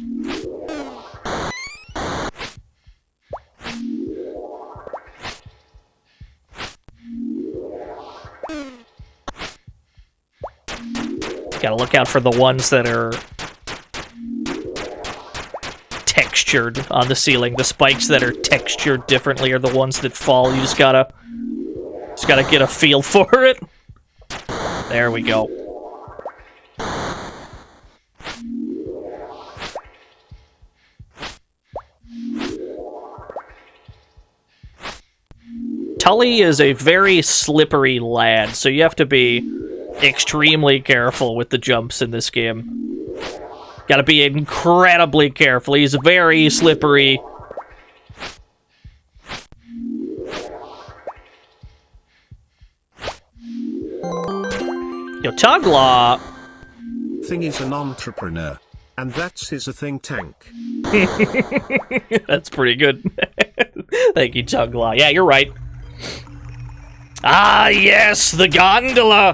Gotta look out for the ones that are textured on the ceiling. The spikes that are textured differently are the ones that fall. You just gotta get a feel for it. There we go. Tully is a very slippery lad, so you have to be extremely careful with the jumps in this game. Gotta be incredibly careful. He's very slippery. Yo, Tuglaw! Thingy's an entrepreneur. And that's his a think tank. That's pretty good. Thank you, Tuglaw. Yeah, you're right. Ah, yes, the gondola!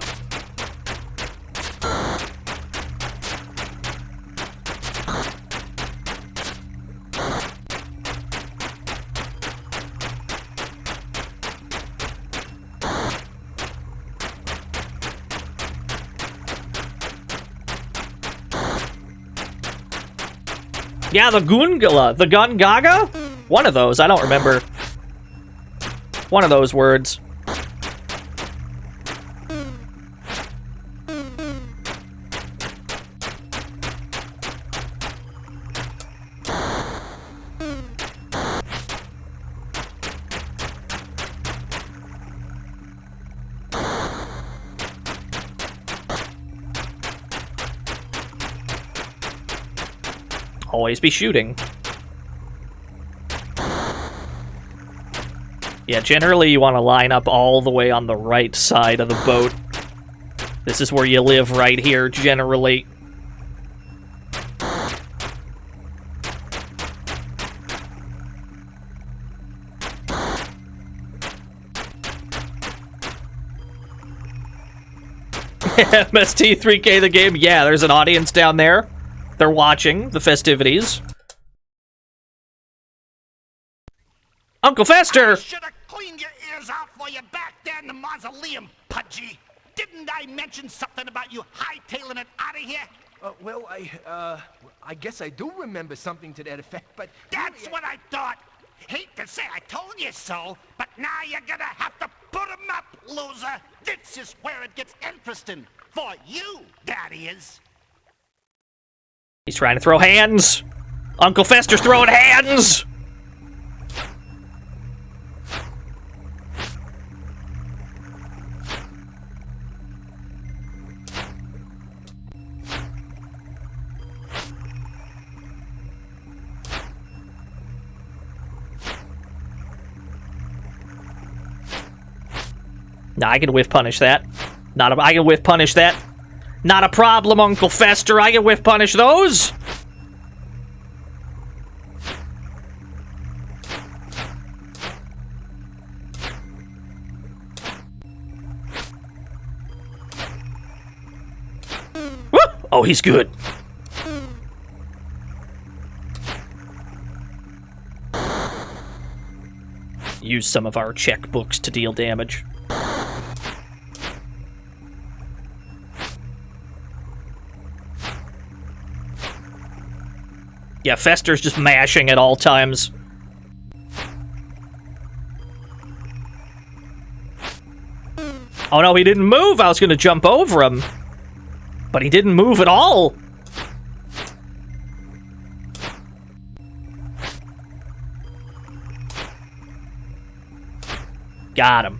Yeah, the Goongala. The Gungaga? One of those. I don't remember. One of those words. Always be shooting. Yeah, generally you want to line up all the way on the right side of the boat. This is where you live right here, generally. MST3K the game? Yeah, there's an audience down there. They're watching the festivities. Uncle Fester! I should have cleaned your ears out for you back there in the mausoleum, Pudgy. Didn't I mention something about you hightailing it out of here? Well, I guess I do remember something to that effect, but... That's what I thought. Hate to say I told you so, but now you're gonna have to put 'em up, loser. This is where it gets interesting. For you, that is. He's trying to throw hands. Uncle Fester's throwing hands. Nah, I can whiff punish that. I can whiff punish that. Not a problem, Uncle Fester. I can whiff punish those. Woo! Oh, he's good. Use some of our checkbooks to deal damage. Yeah, Fester's just mashing at all times. Oh no, he didn't move! I was gonna jump over him. But he didn't move at all! Got him.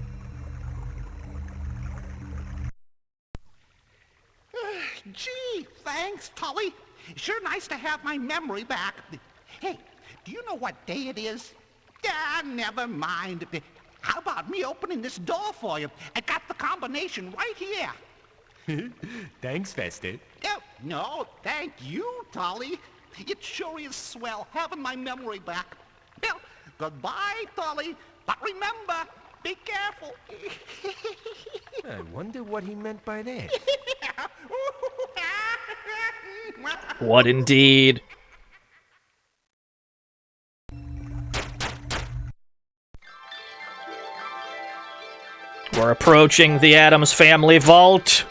Gee, thanks, Tully. Sure nice to have my memory back. Hey, do you know what day it is? Ah, never mind. How about me opening this door for you? I got the combination right here. Thanks, Fester. Oh, no, thank you, Tully. It sure is swell having my memory back. Well, goodbye, Tully. But remember, be careful. I wonder what he meant by that. What indeed? We're approaching the Addams family vault.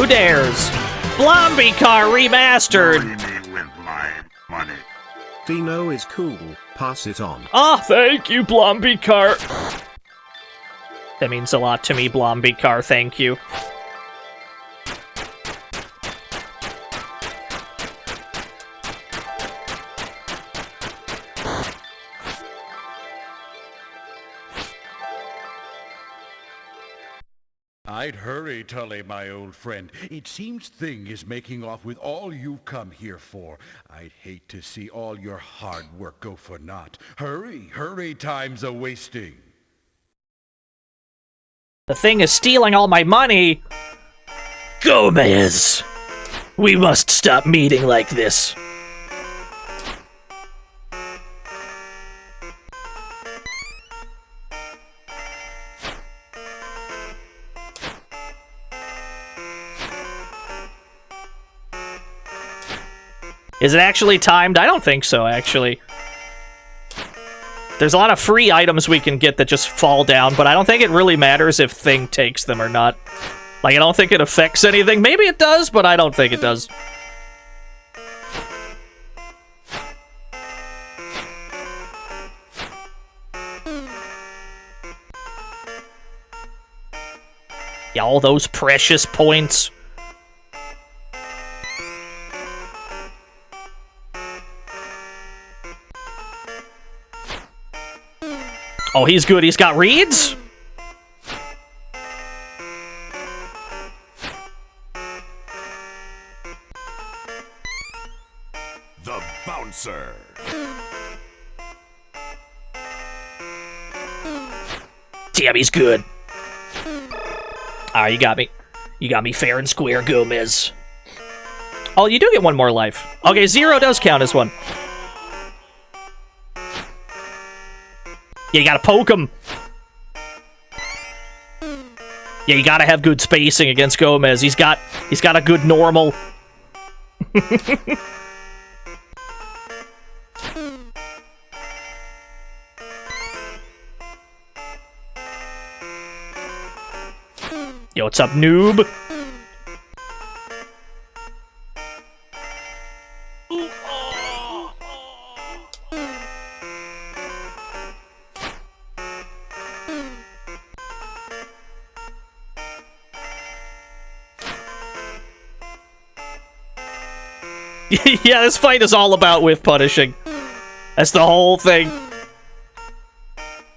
Who dares? Blomby Car Remastered! Dino is cool, pass it on. Ah, thank you, Blomby Car. That means a lot to me, Blomby Car, thank you. I'd hurry, Tully, my old friend. It seems Thing is making off with all you've come here for. I'd hate to see all your hard work go for naught. Hurry, hurry, time's a-wasting. The Thing is stealing all my money! Gomez! We must stop meeting like this. Is it actually timed? I don't think so, actually. There's a lot of free items we can get that just fall down, but I don't think it really matters if Thing takes them or not. Like, I don't think it affects anything. Maybe it does, but I don't think it does. Yeah, all those precious points. Oh, he's good. He's got reeds? The Bouncer. Damn, he's good. Ah, you got me. You got me fair and square, Gomez. Oh, you do get one more life. Okay, 0 does count as one. Yeah, you gotta poke him. Yeah, you gotta have good spacing against Gomez. He's got a good normal. Yo, what's up, noob? Yeah, this fight is all about whiff punishing. That's the whole thing.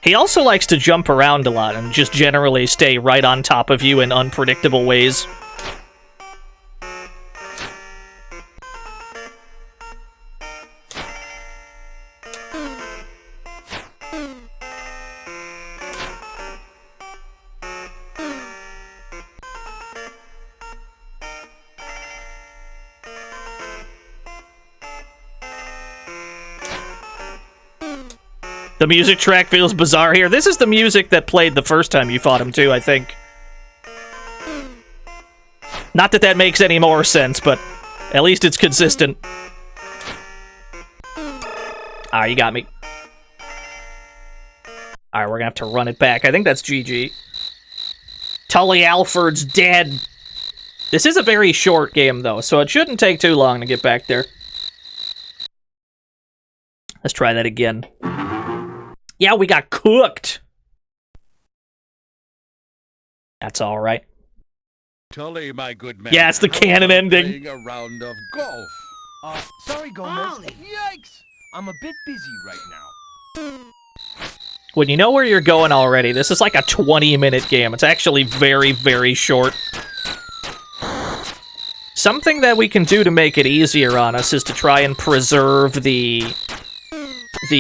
He also likes to jump around a lot and just generally stay right on top of you in unpredictable ways. The music track feels bizarre here. This is the music that played the first time you fought him, too, I think. Not that that makes any more sense, but at least it's consistent. Ah, you got me. Alright, we're gonna have to run it back. I think that's GG. Tully Alford's dead. This is a very short game, though, so it shouldn't take too long to get back there. Let's try that again. Yeah, we got cooked. That's all right. Tully, my good man. Yeah, it's the canon ending. Playing a round of golf. Sorry, Gomez. Yikes! I'm a bit busy right now. When you know where you're going already, this is like a 20-minute game. It's actually very, very short. Something that we can do to make it easier on us is to try and preserve the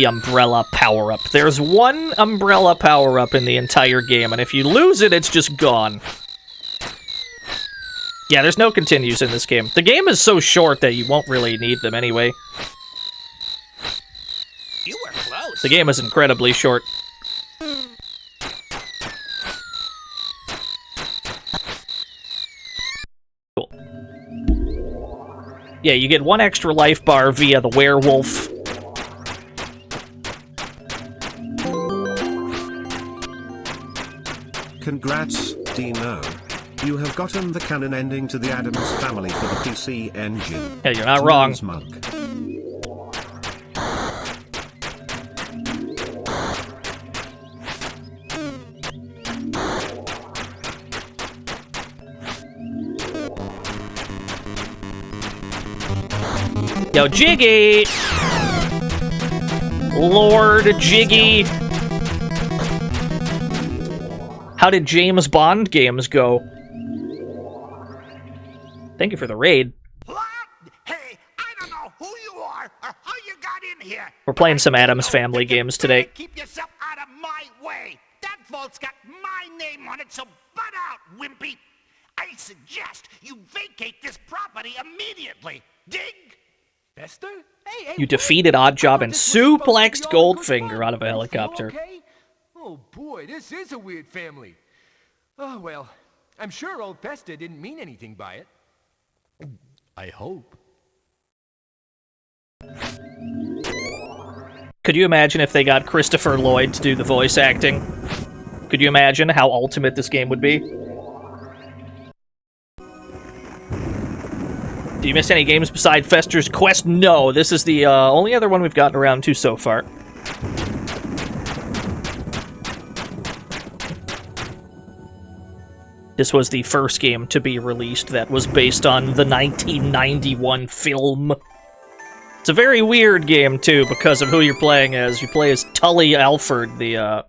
umbrella power-up. There's one umbrella power-up in the entire game, and if you lose it, it's just gone. Yeah, there's no continues in this game. The game is so short that you won't really need them anyway. You were close. The game is incredibly short. Cool. Yeah, you get one extra life bar via the werewolf. Congrats, Dino. You have gotten the canon ending to the Addams Family for the PC Engine. Yeah, you're not wrong. Mug. Yo, Jiggy! Lord Jiggy! How did James Bond games go? Thank you for the raid. What? Hey, I don't know who you are or how you got in here. We're playing some Addams Family games today. Keep yourself out of my way. That vault's got my name on it, so butt out, wimpy. I suggest you vacate this property immediately. Dig? Fester? Hey, You defeated Oddjob and suplexed Goldfinger out of a helicopter. Okay? Oh boy, this is a weird family. Oh well, I'm sure old Fester didn't mean anything by it. I hope. Could you imagine if they got Christopher Lloyd to do the voice acting? Could you imagine how ultimate this game would be? Do you miss any games beside Fester's Quest? No, this is the only other one we've gotten around to so far. This was the first game to be released that was based on the 1991 film. It's a very weird game, too, because of who you're playing as. You play as Tully Alford, the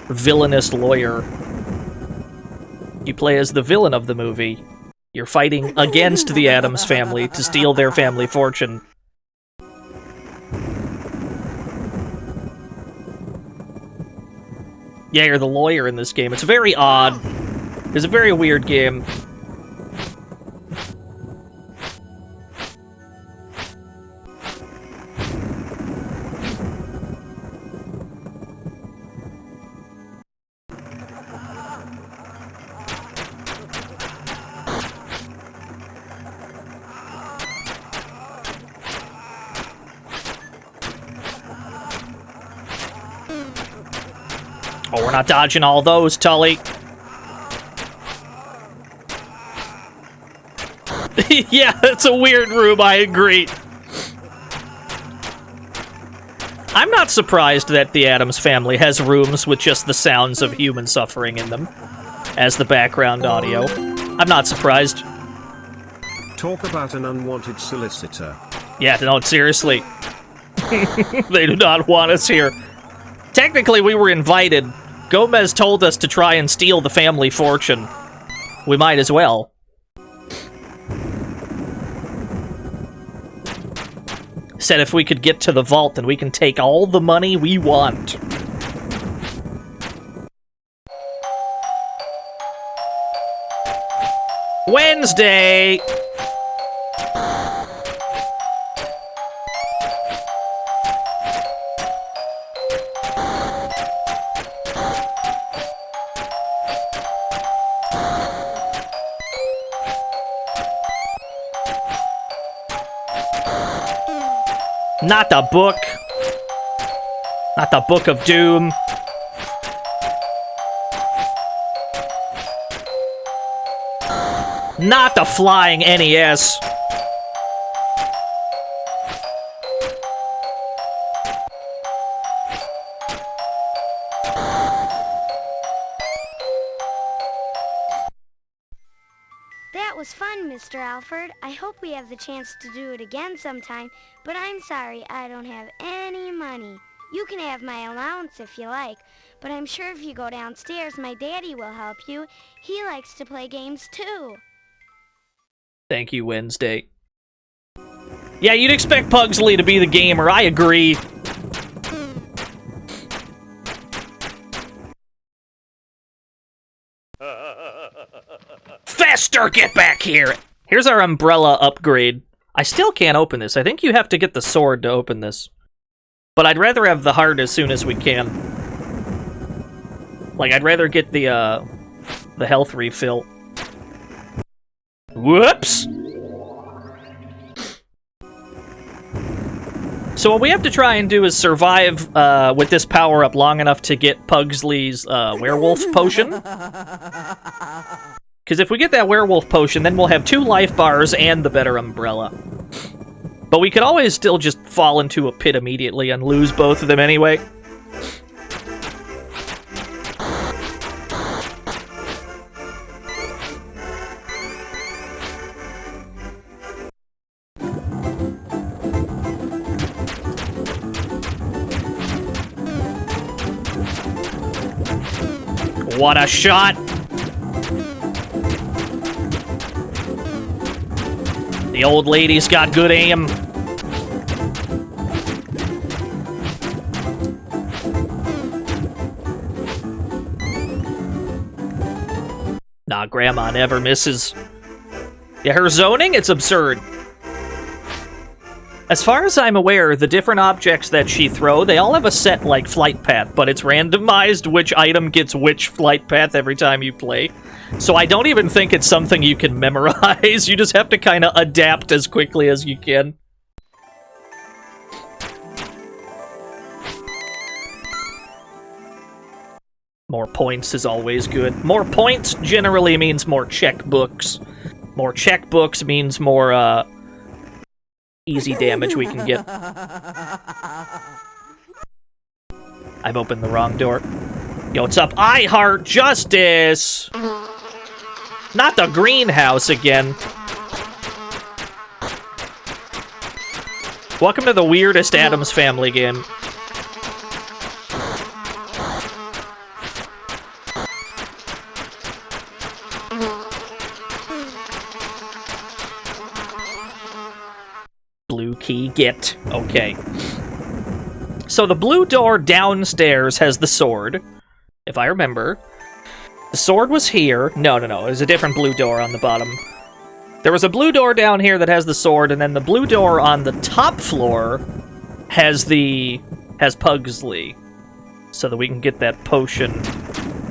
villainous lawyer. You play as the villain of the movie. You're fighting against the Addams family to steal their family fortune. Yeah, you're the lawyer in this game. It's very odd. It's a very weird game. Oh, we're not dodging all those, Tully. Yeah, it's a weird room, I agree. I'm not surprised that the Addams family has rooms with just the sounds of human suffering in them as the background audio. I'm not surprised. Talk about an unwanted solicitor. Yeah, no, seriously. They do not want us here. Technically, we were invited. Gomez told us to try and steal the family fortune. We might as well. Said if we could get to the vault, then we can take all the money we want. Wednesday! Not the book. Not the Book of Doom. Not the flying NES. That was fun, Mr. Alford. I hope we have the chance to do it again sometime, but I'm sorry I don't have any money. You can have my allowance if you like, but I'm sure if you go downstairs, my daddy will help you. He likes to play games too. Thank you, Wednesday. Yeah, you'd expect Pugsley to be the gamer, I agree. Fester, get back here! Here's our umbrella upgrade. I still can't open this. I think you have to get the sword to open this. But I'd rather have the heart as soon as we can. Like, I'd rather get the health refill. Whoops! So what we have to try and do is survive with this power-up long enough to get Pugsley's werewolf potion. Because if we get that werewolf potion, then we'll have 2 life bars and the better umbrella. But we could always still just fall into a pit immediately and lose both of them anyway. What a shot! The old lady's got good aim. Nah, Grandma never misses. Yeah, her zoning? It's absurd. As far as I'm aware, the different objects that she throws, they all have a set, like, flight path, but it's randomized which item gets which flight path every time you play. So I don't even think it's something you can memorize. You just have to kind of adapt as quickly as you can. More points is always good. More points generally means more checkbooks. More checkbooks means more, easy damage we can get. I've opened the wrong door. Yo, what's up? I heart justice! Not the greenhouse again. Welcome to the weirdest Addams Family game. Blue key, get. Okay. So the blue door downstairs has the sword, if I remember. The sword was here. No. There's a different blue door on the bottom. There was a blue door down here that has the sword, and then the blue door on the top floor has Pugsley, so that we can get that potion.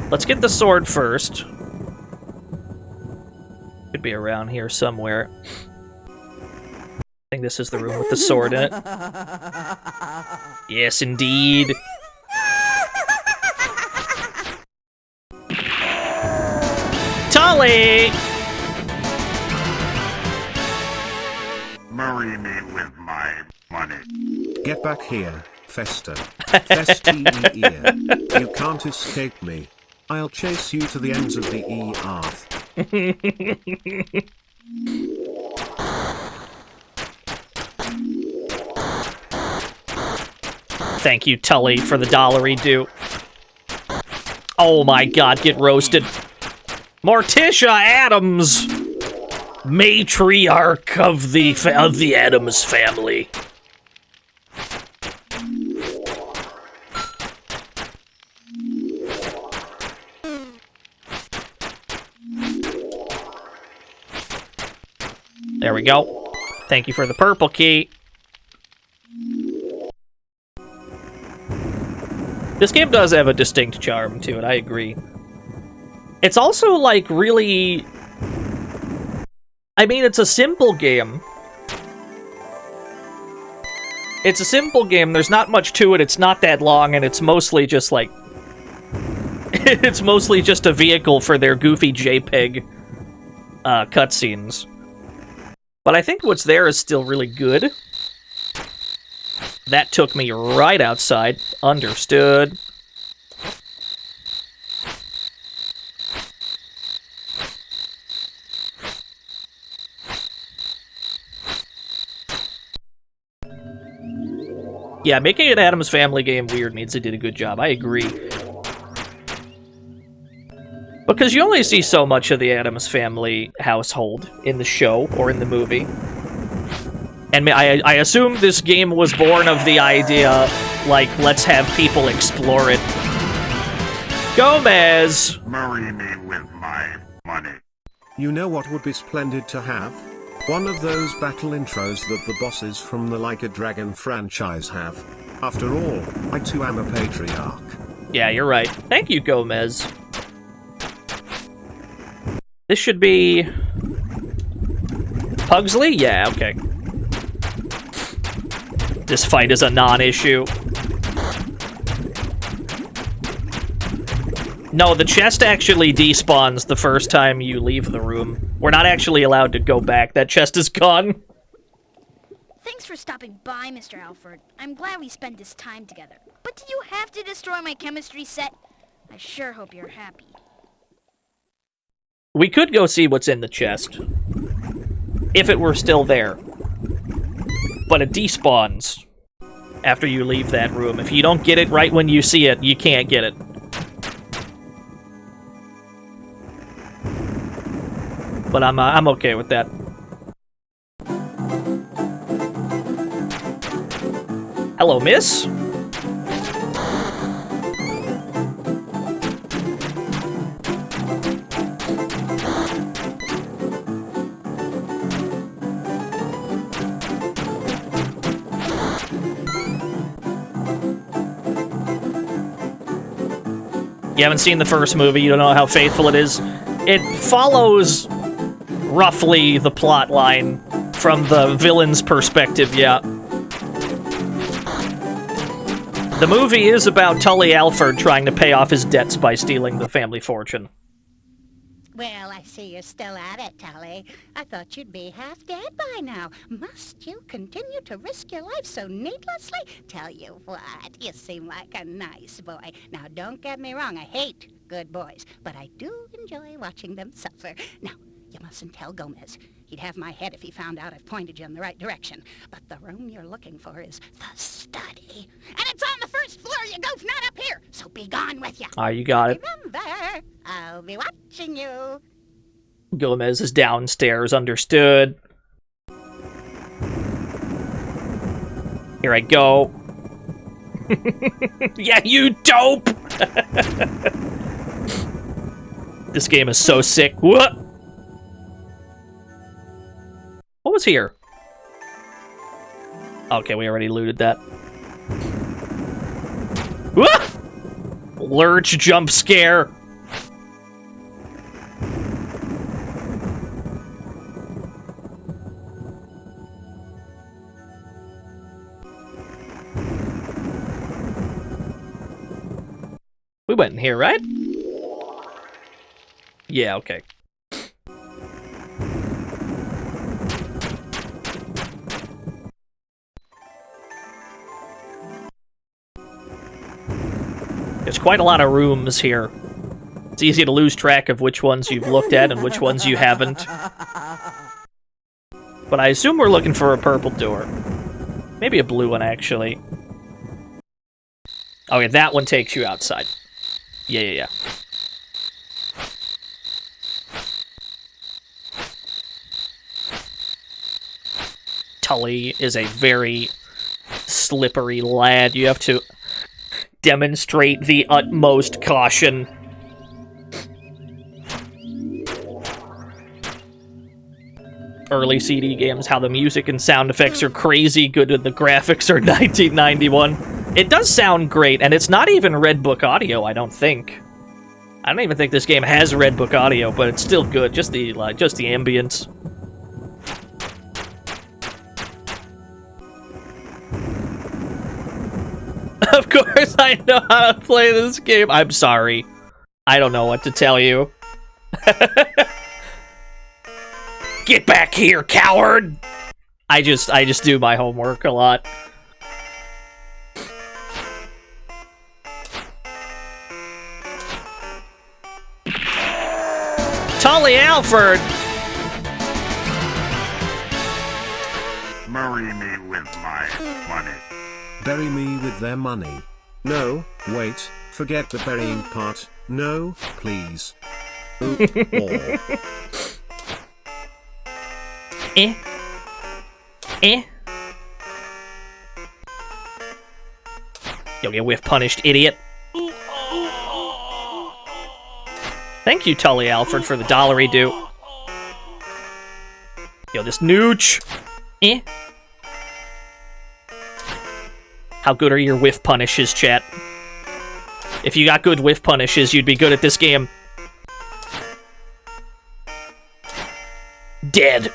Let's get the sword first. Could be around here somewhere. I think this is the room with the sword in it. Yes, indeed. Tully! Marry me with my money. Get back here, Fester. Fest-ear. You can't escape me. I'll chase you to the ends of the earth. Thank you, Tully, for the $1 Oh my god, get roasted. Morticia Addams! Matriarch of the Addams family. There we go. Thank you for the purple key. This game does have a distinct charm to it, I agree. It's also, like, really... I mean, it's a simple game. It's a simple game, there's not much to it, it's not that long, and it's mostly just, like... it's mostly just a vehicle for their goofy JPEG cutscenes. But I think what's there is still really good. That took me right outside. Understood. Yeah, making an Addams Family game weird means they did a good job. I agree. Because you only see so much of the Addams Family household in the show or in the movie. And I assume this game was born of the idea, like, let's have people explore it. Gomez! Marry me with my money. You know what would be splendid to have? One of those battle intros that the bosses from the Like a Dragon franchise have. After all, I too am a patriarch. Yeah, you're right. Thank you, Gomez. This should be... Pugsley? Yeah, okay. This fight is a non-issue. No, the chest actually despawns the first time you leave the room. We're not actually allowed to go back. That chest is gone. Thanks for stopping by, Mr. Alfred. I'm glad we spent this time together. But did you have to destroy my chemistry set? I sure hope you're happy. We could go see what's in the chest. If it were still there. But it despawns after you leave that room. If you don't get it right when you see it, you can't get it. But I'm okay with that. Hello, miss? You haven't seen the first movie, you don't know how faithful it is. It follows roughly the plot line from the villain's perspective, yeah. The movie is about Tully Alford trying to pay off his debts by stealing the family fortune. Well, I see you're still at it, Tully. I thought you'd be half dead by now. Must you continue to risk your life so needlessly? Tell you what, you seem like a nice boy. Now, don't get me wrong, I hate good boys, but I do enjoy watching them suffer. Now, you mustn't tell Gomez. He'd have my head if he found out I've pointed you in the right direction. But the room you're looking for is the study. And it's on the first floor, you goof, not up here. So be gone with you. Ah, you got it. Remember, I'll be watching you. Gomez is downstairs, understood. Here I go. Yeah, you dope! This game is so sick. What? What was here? Okay, we already looted that. Wah! Lurch jump scare. We went in here, right? Yeah, okay. There's quite a lot of rooms here. It's easy to lose track of which ones you've looked at and which ones you haven't. But I assume we're looking for a purple door. Maybe a blue one, actually. Okay, that one takes you outside. Yeah. Tully is a very slippery lad. You have to demonstrate the utmost caution. Early CD games, how the music and sound effects are crazy good and the graphics are 1991. It does sound great, and it's not even Red Book audio, I don't think. I don't even think this game has Red Book audio, but it's still good, just the ambience. Of course I know how to play this game. I'm sorry. I don't know what to tell you. Get back here, coward! I just do my homework a lot. Tully Alford! Marry me with my money. Bury me with their money. No, wait, forget the burying part. No, please. Ooh, oh. You'll get whiff punished, idiot. Thank you, Tully Alfred, for the $1 due. Yo, this nooch. How good are your whiff punishes, chat? If you got good whiff punishes, you'd be good at this game. Dead.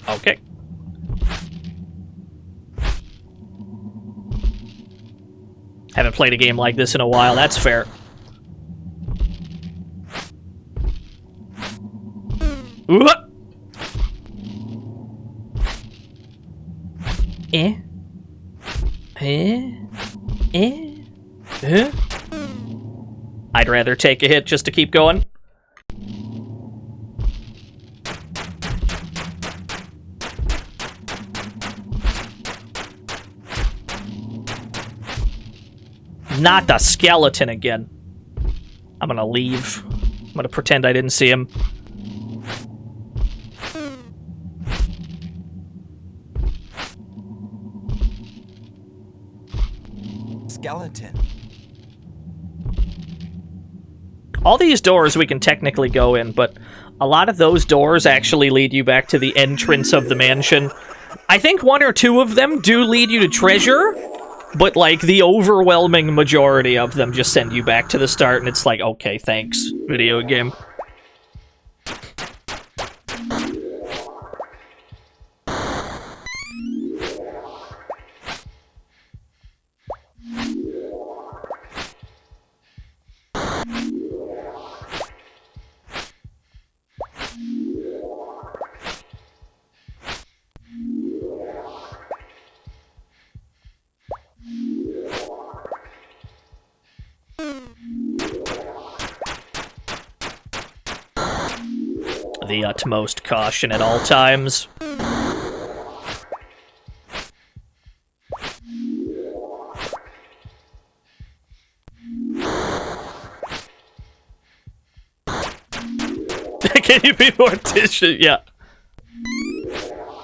Okay. Haven't played a game like this in a while, that's fair. I'd rather take a hit just to keep going. Not the skeleton again. I'm gonna leave. I'm gonna pretend I didn't see him. Skeleton. All these doors we can technically go in, but a lot of those doors actually lead you back to the entrance of the mansion. I think one or two of them do lead you to treasure, but like the overwhelming majority of them just send you back to the start, and it's like, okay, thanks, video game. The utmost caution at all times. Can you be Morticia? Yeah.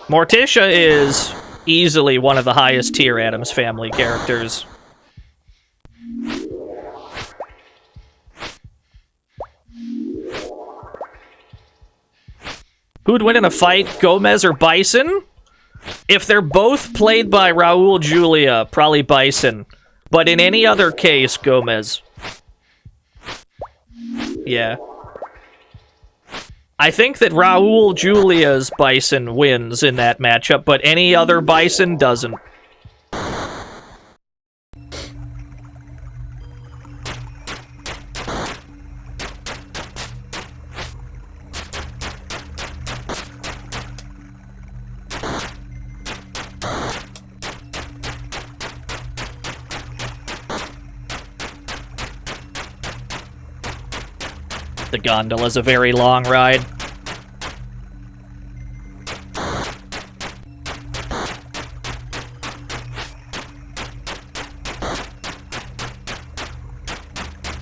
Morticia is easily one of the highest tier Addams Family characters. Who'd win in a fight, Gomez or Bison? If they're both played by Raul Julia, probably Bison. But in any other case, Gomez. Yeah. I think that Raul Julia's Bison wins in that matchup, but any other Bison doesn't. The gondola's a very long ride.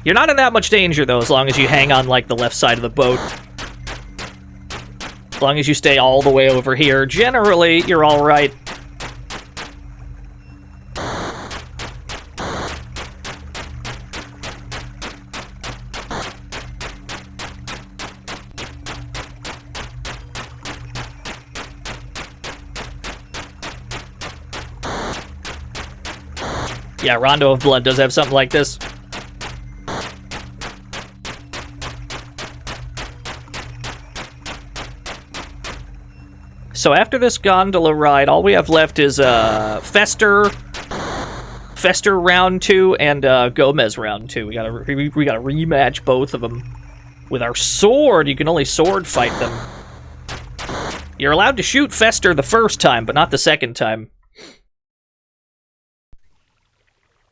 You're not in that much danger, though, as long as you hang on, like, the left side of the boat. As long as you stay all the way over here, generally, you're alright. Yeah, Rondo of Blood does have something like this. So after this gondola ride, all we have left is Fester round 2 and Gomez round 2. We gotta rematch both of them with our sword. You can only sword fight them. You're allowed to shoot Fester the first time, but not the second time.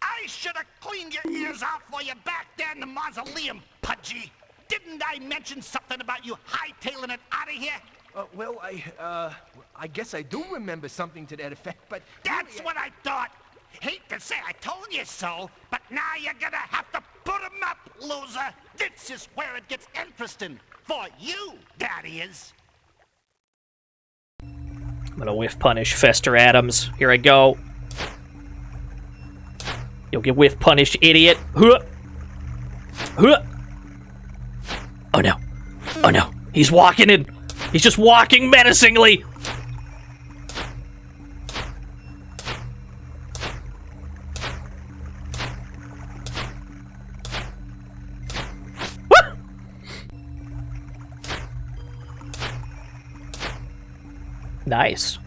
I should have cleaned your ears out for you back there in the mausoleum, Pudgy. Didn't I mention something about you hightailing it out of here? Well, I guess I do remember something to that effect, but... That's what I thought. Hate to say I told you so, but now you're gonna have to put 'em up, loser. This is where it gets interesting. For you, that is. I'm gonna whiff punish Fester Addams. Here I go. You'll get whiff punished, idiot. Huh. Huh. Oh no. Oh no. He's walking in. He's just walking menacingly. Nice.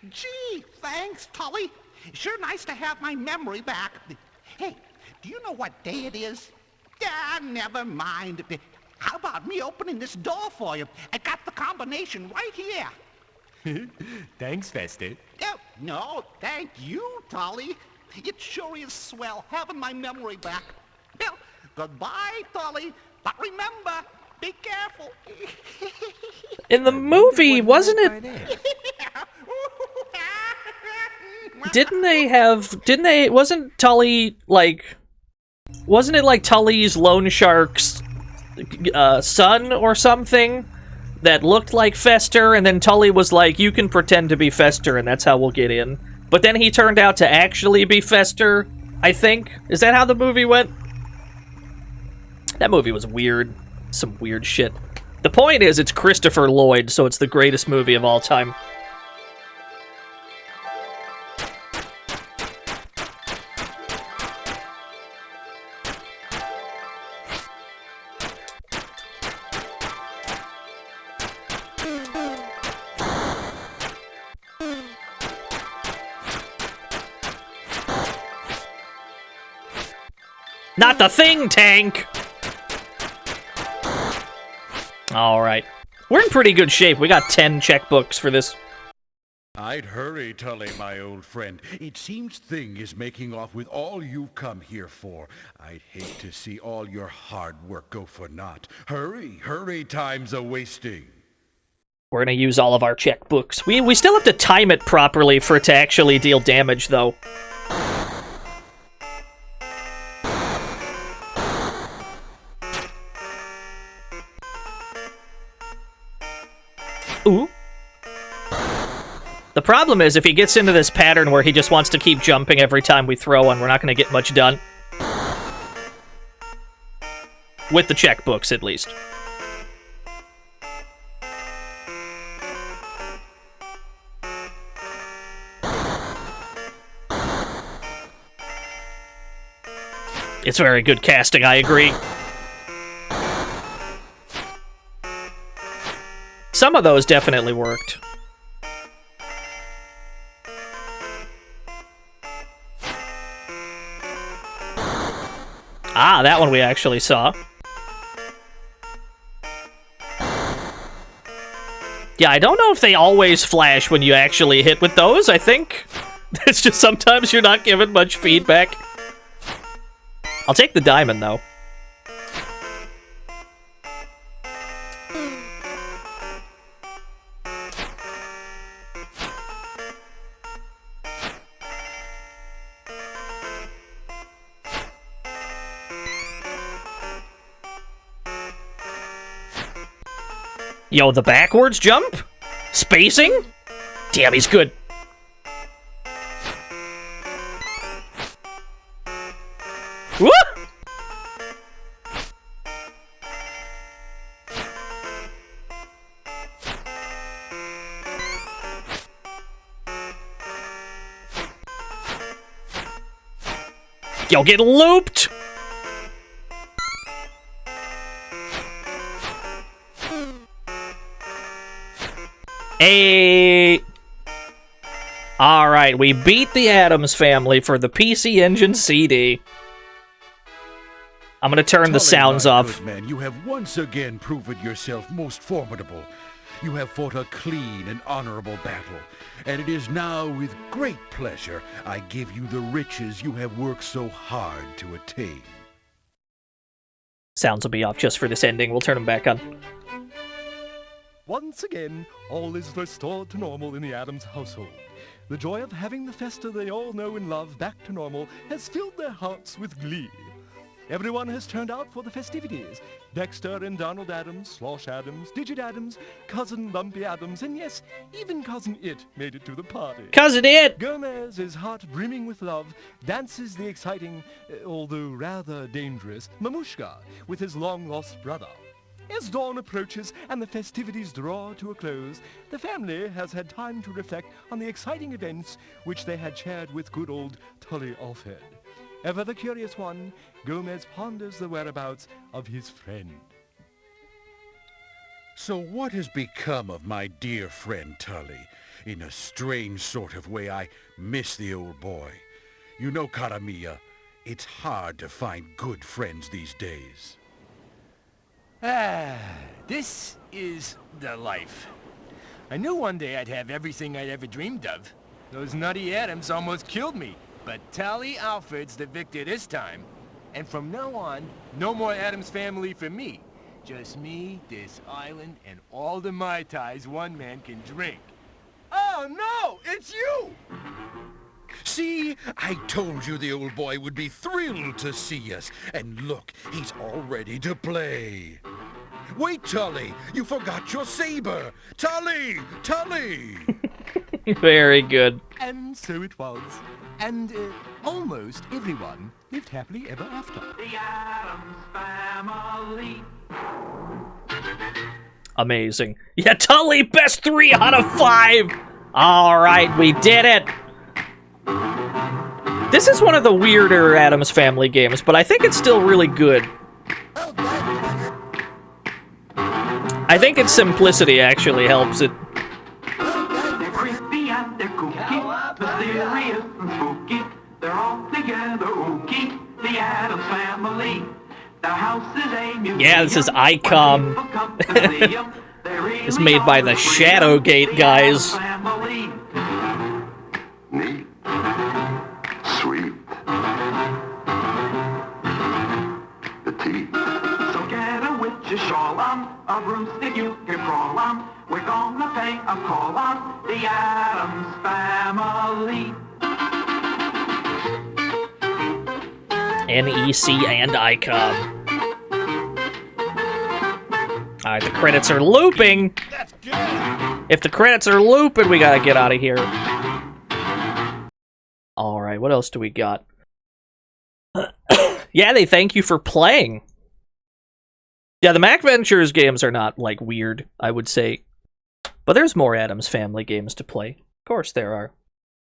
Gee, thanks, Tully. Sure nice to have my memory back. Hey, do you know what day it is? Ah, never mind. How about me opening this door for you? I got the combination right here. Thanks, Fester. Oh, no, thank you, Tully. It sure is swell having my memory back. Well, goodbye, Tully. But remember, be careful. In the movie, wasn't it? Wasn't Tully, like... Wasn't it like Tully's loan shark's son or something that looked like Fester, and then Tully was like, you can pretend to be Fester and that's how we'll get in. But then he turned out to actually be Fester, I think. Is that how the movie went? That movie was weird. Some weird shit. The point is, it's Christopher Lloyd, so it's the greatest movie of all time. Not the thing, Tank! Alright. We're in pretty good shape. We got 10 checkbooks for this. I'd hurry, Tully, my old friend. It seems Thing is making off with all you've come here for. I'd hate to see all your hard work go for naught. Hurry, hurry, time's a-wasting. We're gonna use all of our checkbooks. We still have to time it properly for it to actually deal damage, though. Ooh. The problem is, if he gets into this pattern where he just wants to keep jumping every time we throw one, we're not going to get much done. With the checkbooks, at least. It's very good casting, I agree. Some of those definitely worked. Ah, that one we actually saw. Yeah, I don't know if they always flash when you actually hit with those, I think. It's just sometimes you're not given much feedback. I'll take the diamond, though. Yo, the backwards jump? Spacing? Damn, he's good. Woo! Yo, get looped! Hey! Alright, we beat the Addams family for the PC Engine CD. I'm gonna turn the sounds off. Good man, you have once again proven yourself most formidable. You have fought a clean and honorable battle, and it is now with great pleasure I give you the riches you have worked so hard to attain. Sounds will be off just for this ending. We'll turn them back on. Once again, all is restored to normal in the Addams household. The joy of having the Fester they all know and love back to normal has filled their hearts with glee. Everyone has turned out for the festivities. Dexter and Donald Addams, Slosh Addams, Digit Addams, Cousin Lumpy Addams, and yes, even Cousin It made it to the party. Cousin It! Gomez, his heart brimming with love, dances the exciting, although rather dangerous, Mamushka with his long-lost brother. As dawn approaches and the festivities draw to a close, the family has had time to reflect on the exciting events which they had shared with good old Tully Alfred. Ever the curious one, Gomez ponders the whereabouts of his friend. So what has become of my dear friend Tully? In a strange sort of way, I miss the old boy. You know, cara mia, it's hard to find good friends these days. This is the life. I knew one day I'd have everything I'd ever dreamed of. Those nutty Addams almost killed me, but Tally Alfred's the victor this time. And from now on, no more Addams family for me. Just me, this island, and all the Mai Tais one man can drink. Oh no, it's you! See, I told you the old boy would be thrilled to see us. And look, he's all ready to play. Wait, Tully, you forgot your saber. Tully, Tully! Very good. And so it was. And almost everyone lived happily ever after. The Addams Family. Amazing. Yeah, Tully, best 3 out of 5! Alright, we did it! This is one of the weirder Addams Family games, but I think it's still really good. I think its simplicity actually helps it. They're creepy and they're kooky, mysterious and spooky. They're all together ooky, the Addams Family. Their house is a museum. Yeah, this is ICOM. It's made by the Shadowgate guys. Neat. Sweet. Petite. So get a witch's shawl on, a broomstick you can crawl on. We're gonna pay a call on the Addams Family. NEC and ICOM. Alright, the credits are looping! If the credits are looping, we gotta get out of here. Alright, what else do we got? Yeah, they thank you for playing. Yeah, the Mac Ventures games are not, like, weird, I would say. But there's more Addams Family games to play. Of course there are.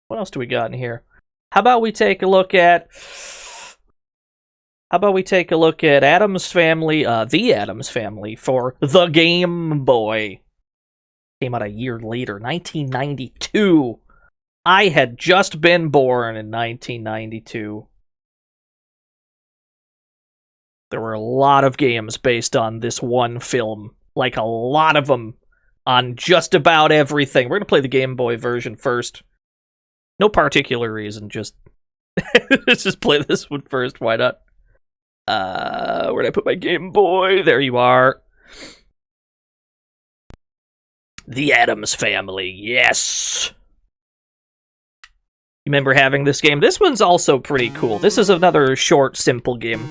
What else do we got in here? How about we take a look at... Addams Family, the Addams Family for the Game Boy. Came out a year later, 1992. I had just been born in 1992. There were a lot of games based on this one film. Like, a lot of them. On just about everything. We're going to play the Game Boy version first. No particular reason, just... Let's just play this one first, why not? Where'd I put my Game Boy? There you are. The Addams Family, yes! You remember having this game? This one's also pretty cool. This is another short, simple game.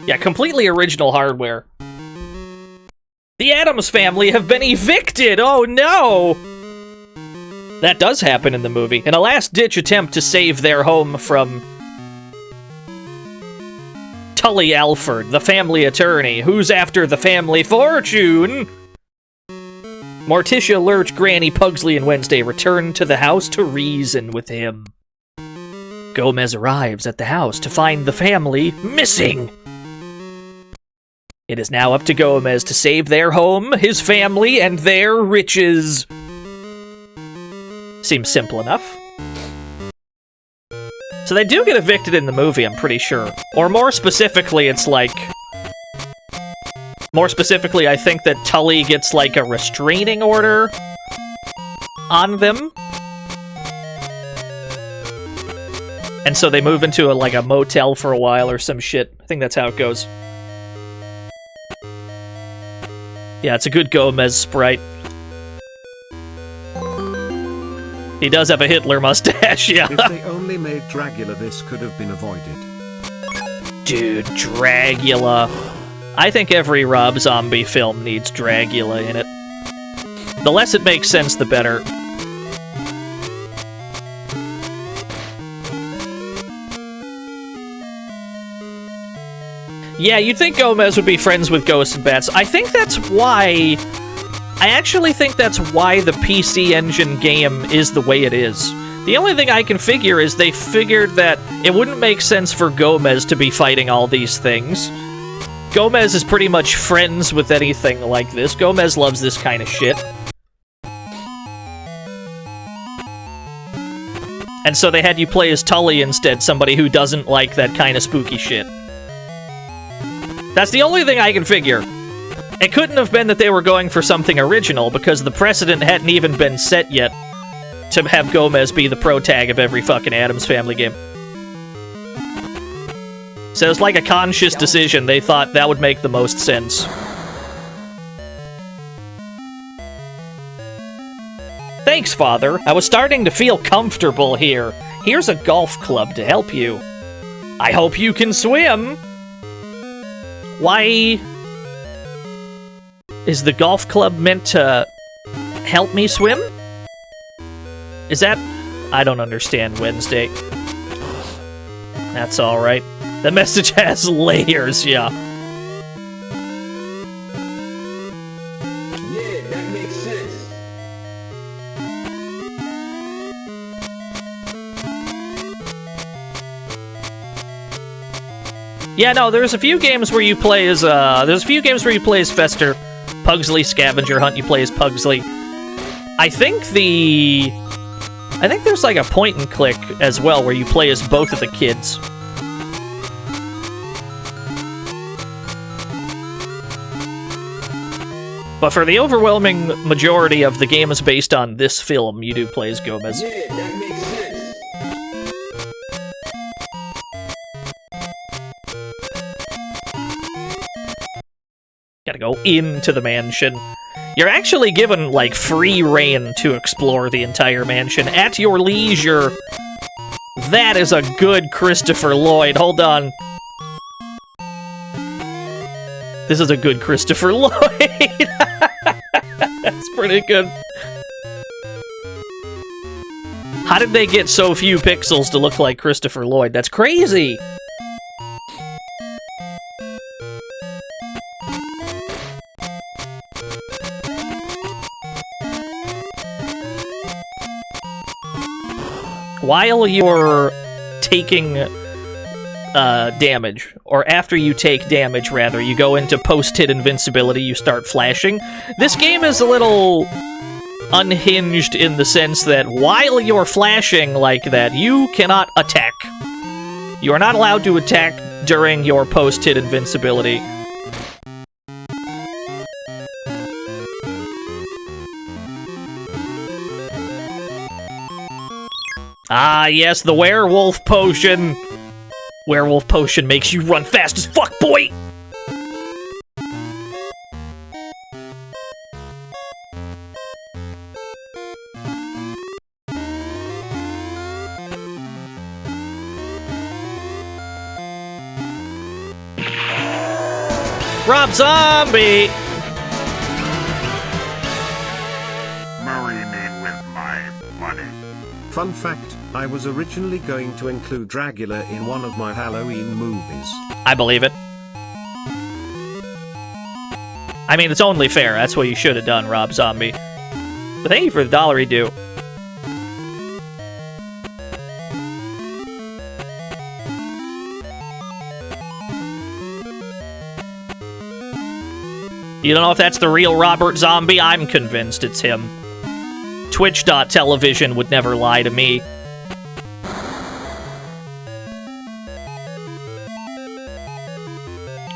Yeah, completely original hardware. The Addams Family have been evicted! Oh no! That does happen in the movie. In a last-ditch attempt to save their home from Tully Alfred, the family attorney, who's after the family fortune, Morticia, Lurch, Granny, Pugsley, and Wednesday return to the house to reason with him. Gomez arrives at the house to find the family missing. It is now up to Gomez to save their home, his family, and their riches. Seems simple enough. So they do get evicted in the movie, I'm pretty sure. Or more specifically, it's like... More specifically, I think that Tully gets, like, a restraining order on them. And so they move into, a motel for a while or some shit. I think that's how it goes. Yeah, it's a good Gomez sprite. He does have a Hitler mustache, yeah. If they only made Dragula, this could have been avoided. Dude, Dragula. I think every Rob Zombie film needs Dragula in it. The less it makes sense, the better. Yeah, you'd think Gomez would be friends with Ghosts and Bats. I think that's why... I actually think that's why the PC Engine game is the way it is. The only thing I can figure is they figured that it wouldn't make sense for Gomez to be fighting all these things. Gomez is pretty much friends with anything like this. Gomez loves this kind of shit. And so they had you play as Tully instead, somebody who doesn't like that kind of spooky shit. That's the only thing I can figure. It couldn't have been that they were going for something original, because the precedent hadn't even been set yet to have Gomez be the pro-tag of every fucking Addams Family game. So it's like a conscious decision. They thought that would make the most sense. Thanks, Father. I was starting to feel comfortable here. Here's a golf club to help you. I hope you can swim. Why is the golf club meant to help me swim? Is that... I don't understand, Wednesday. That's alright. The message has layers, yeah. Yeah, that makes sense. Yeah, no, there's a few games where you play as, Fester. Pugsley, Scavenger Hunt, you play as Pugsley. I think there's like a point and click as well where you play as both of the kids. But for the overwhelming majority of the games based on this film, you do play as Gomez. Yeah, that makes sense. Gotta go into the mansion. You're actually given, like, free reign to explore the entire mansion at your leisure. That is a good Christopher Lloyd. Hold on. This is a good Christopher Lloyd. That's pretty good. How did they get so few pixels to look like Christopher Lloyd? That's crazy. While you're taking damage, or after you take damage, rather, you go into post-hit invincibility, you start flashing. This game is a little unhinged in the sense that while you're flashing like that, you cannot attack. You are not allowed to attack during your post-hit invincibility. Ah, yes, the werewolf potion! Werewolf potion makes you run fast as fuck, boy! Rob Zombie! Marry me with my money. Fun fact, I was originally going to include Dracula in one of my Halloween movies. I believe it. I mean, it's only fair. That's what you should have done, Rob Zombie. But thank you for the $1 due. You don't know if that's the real Robert Zombie? I'm convinced it's him. Twitch.television would never lie to me.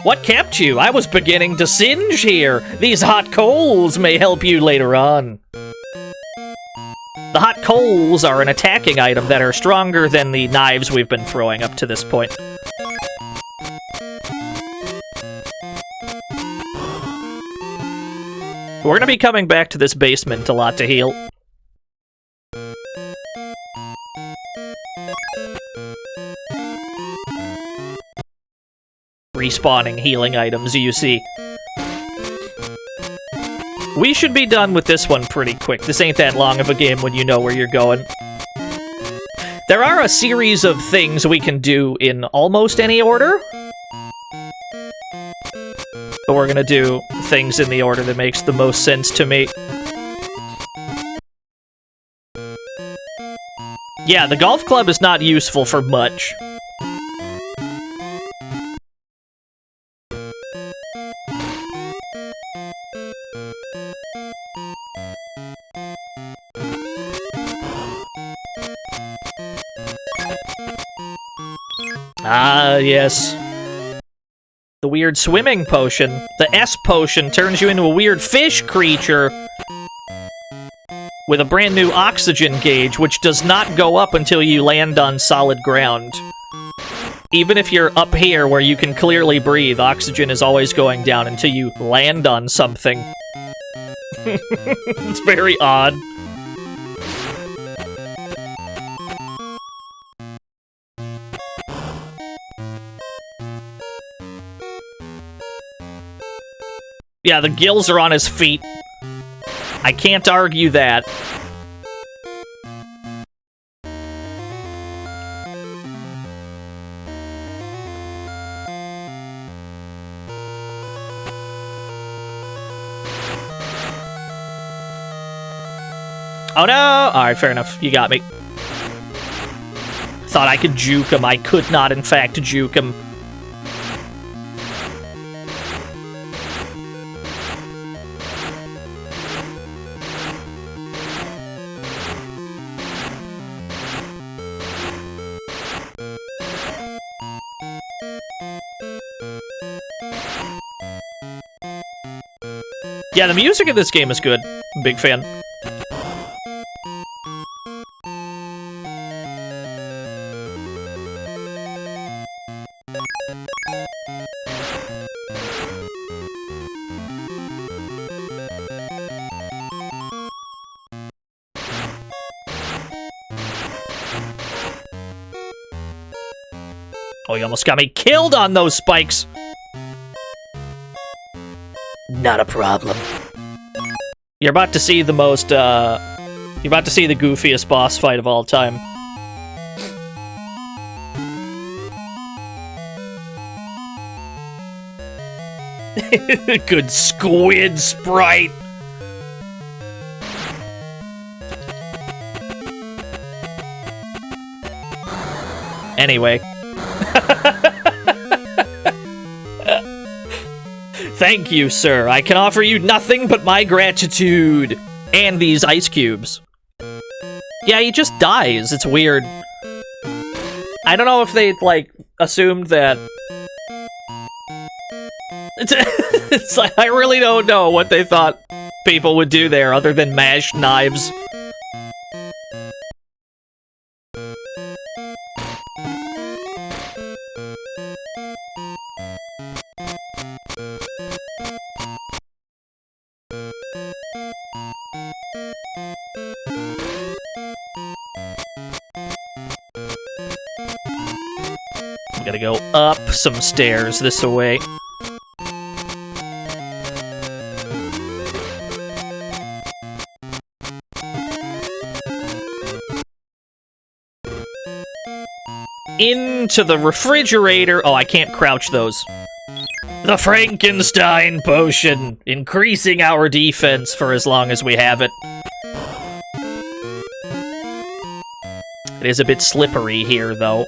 What kept you? I was beginning to singe here. These hot coals may help you later on. The hot coals are an attacking item that are stronger than the knives we've been throwing up to this point. We're gonna be coming back to this basement a lot to heal. Respawning healing items, you see. We should be done with this one pretty quick. This ain't that long of a game when you know where you're going. There are a series of things we can do in almost any order. But we're gonna do things in the order that makes the most sense to me. Yeah, the golf club is not useful for much. Ah, yes. The weird swimming potion. The S potion turns you into a weird fish creature with a brand new oxygen gauge, which does not go up until you land on solid ground. Even if you're up here where you can clearly breathe, oxygen is always going down until you land on something. It's very odd. Yeah, the gills are on his feet. I can't argue that. Oh no! Alright, fair enough. You got me. Thought I could juke him. I could not, in fact, juke him. Yeah, the music in this game is good. Big fan. Oh, you almost got me killed on those spikes. Not a problem. You're about to see the most, you're about to see the goofiest boss fight of all time. Good squid sprite. Anyway. Thank you, sir. I can offer you nothing but my gratitude. And these ice cubes. Yeah, he just dies. It's weird. I don't know if they, like, assumed that... It's like, I really don't know what they thought people would do there other than mash knives. Gotta go up some stairs this way. Into the refrigerator. Oh, I can't crouch those. The Frankenstein potion, increasing our defense for as long as we have it. It is a bit slippery here, though.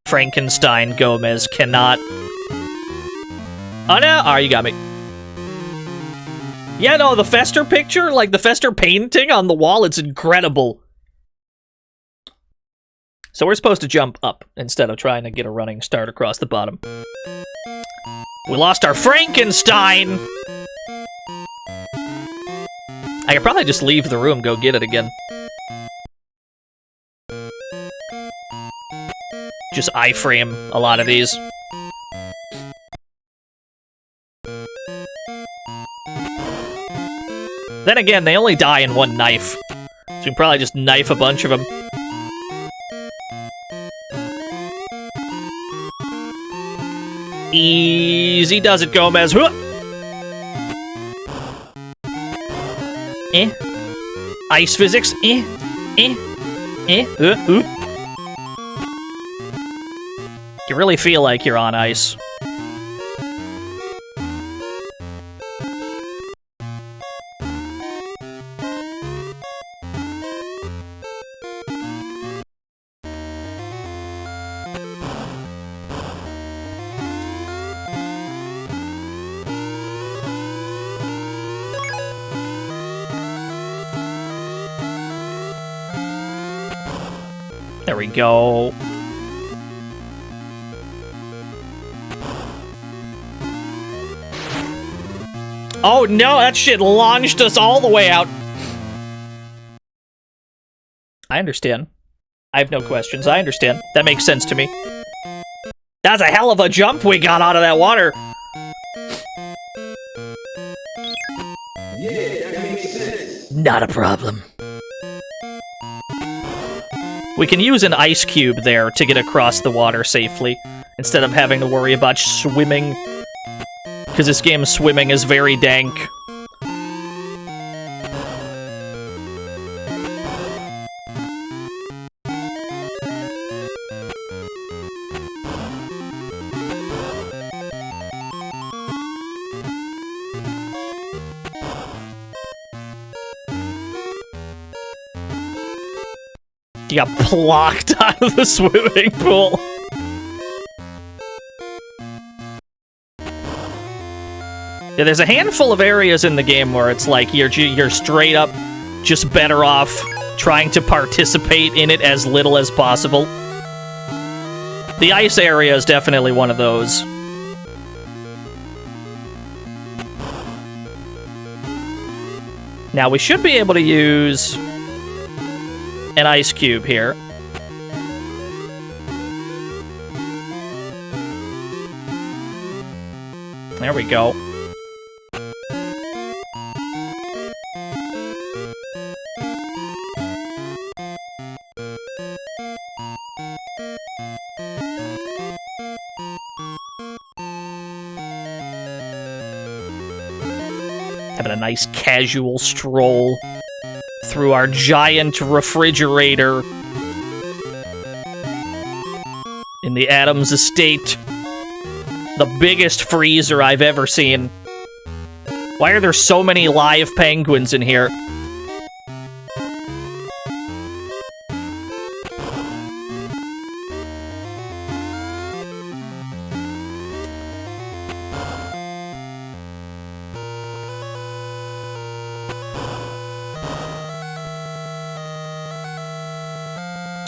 Frankenstein Gomez cannot... Oh no! Oh, you got me. Yeah, no, the Fester picture, like the Fester painting on the wall, it's incredible. So we're supposed to jump up instead of trying to get a running start across the bottom. We lost our Frankenstein! I could probably just leave the room, go get it again. Just iframe a lot of these. Then again, they only die in one knife. So we can probably just knife a bunch of them. Easy does it, Gomez. Huh! Ice physics. You really feel like you're on ice. There we go. Oh no, that shit launched us all the way out. I understand. I have no questions. I understand. That makes sense to me. That's a hell of a jump we got out of that water. Yeah, that makes sense. Not a problem. We can use an ice cube there to get across the water safely, instead of having to worry about swimming. Because this game's swimming is very dank. You got plocked out of the swimming pool. Yeah, there's a handful of areas in the game where it's like you're straight up just better off trying to participate in it as little as possible. The ice area is definitely one of those. Now we should be able to use an ice cube here. There we go. Having a nice casual stroll through our giant refrigerator in the Addams estate. The biggest freezer I've ever seen. Why are there so many live penguins in here?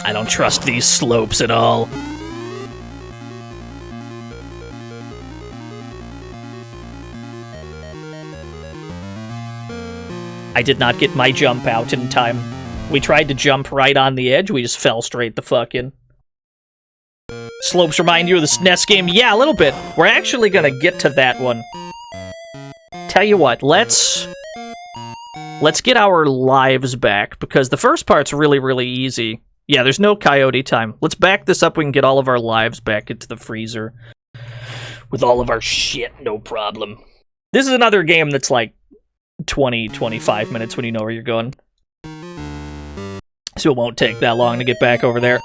I don't trust these slopes at all. I did not get my jump out in time. We tried to jump right on the edge, we just fell straight the fuck in. Slopes remind you of the SNES game? Yeah, a little bit. We're actually gonna get to that one. Tell you what, let's get our lives back, because the first part's really, really easy. Yeah, there's no coyote time. Let's back this up, we can get all of our lives back into the freezer. With all of our shit, no problem. This is another game that's like 20-25 minutes when you know where you're going. So it won't take that long to get back over there.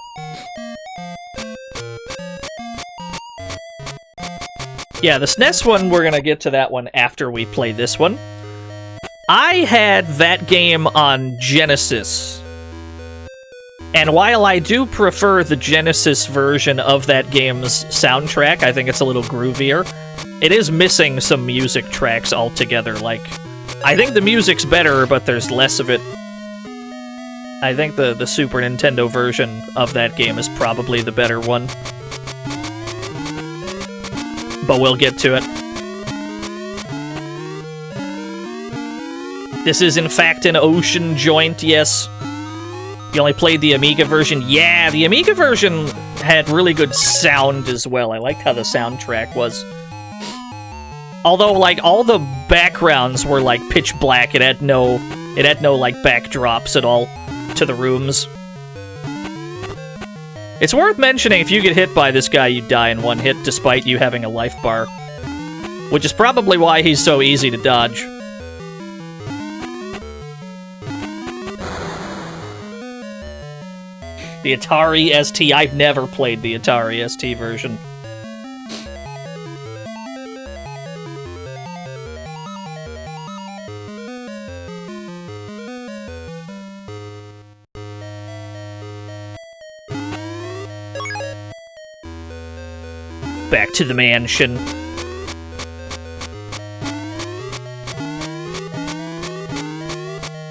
Yeah, the SNES one, we're gonna get to that one after we play this one. I had that game on Genesis. And while I do prefer the Genesis version of that game's soundtrack, I think it's a little groovier, it is missing some music tracks altogether. Like, I think the music's better, but there's less of it. I think the Super Nintendo version of that game is probably the better one. But we'll get to it. This is, in fact, an ocean joint, yes. You only played the Amiga version? Yeah, the Amiga version had really good sound as well. I liked how the soundtrack was. Although, like, all the backgrounds were, like, pitch black. It had no, like, backdrops at all to the rooms. It's worth mentioning, if you get hit by this guy, you die in one hit, despite you having a life bar. Which is probably why he's so easy to dodge. The Atari ST, I've never played the Atari ST version. Back to the mansion.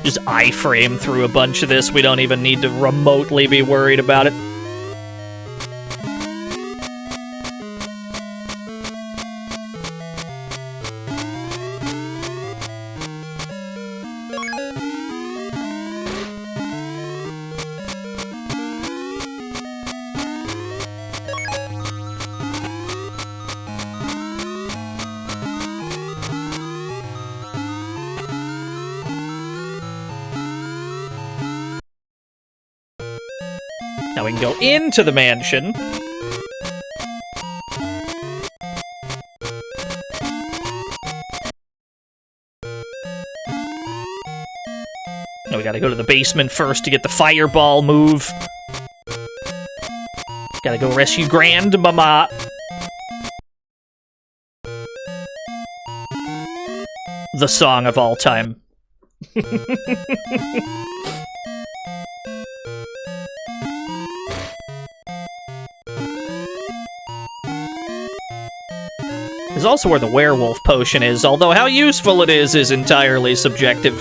Just iframe through a bunch of this. We don't even need to remotely be worried about it. Now we can go into the mansion. Now we gotta go to the basement first to get the fireball move. Gotta go rescue Grandmama. The song of all time. This is also where the werewolf potion is, although how useful it is entirely subjective.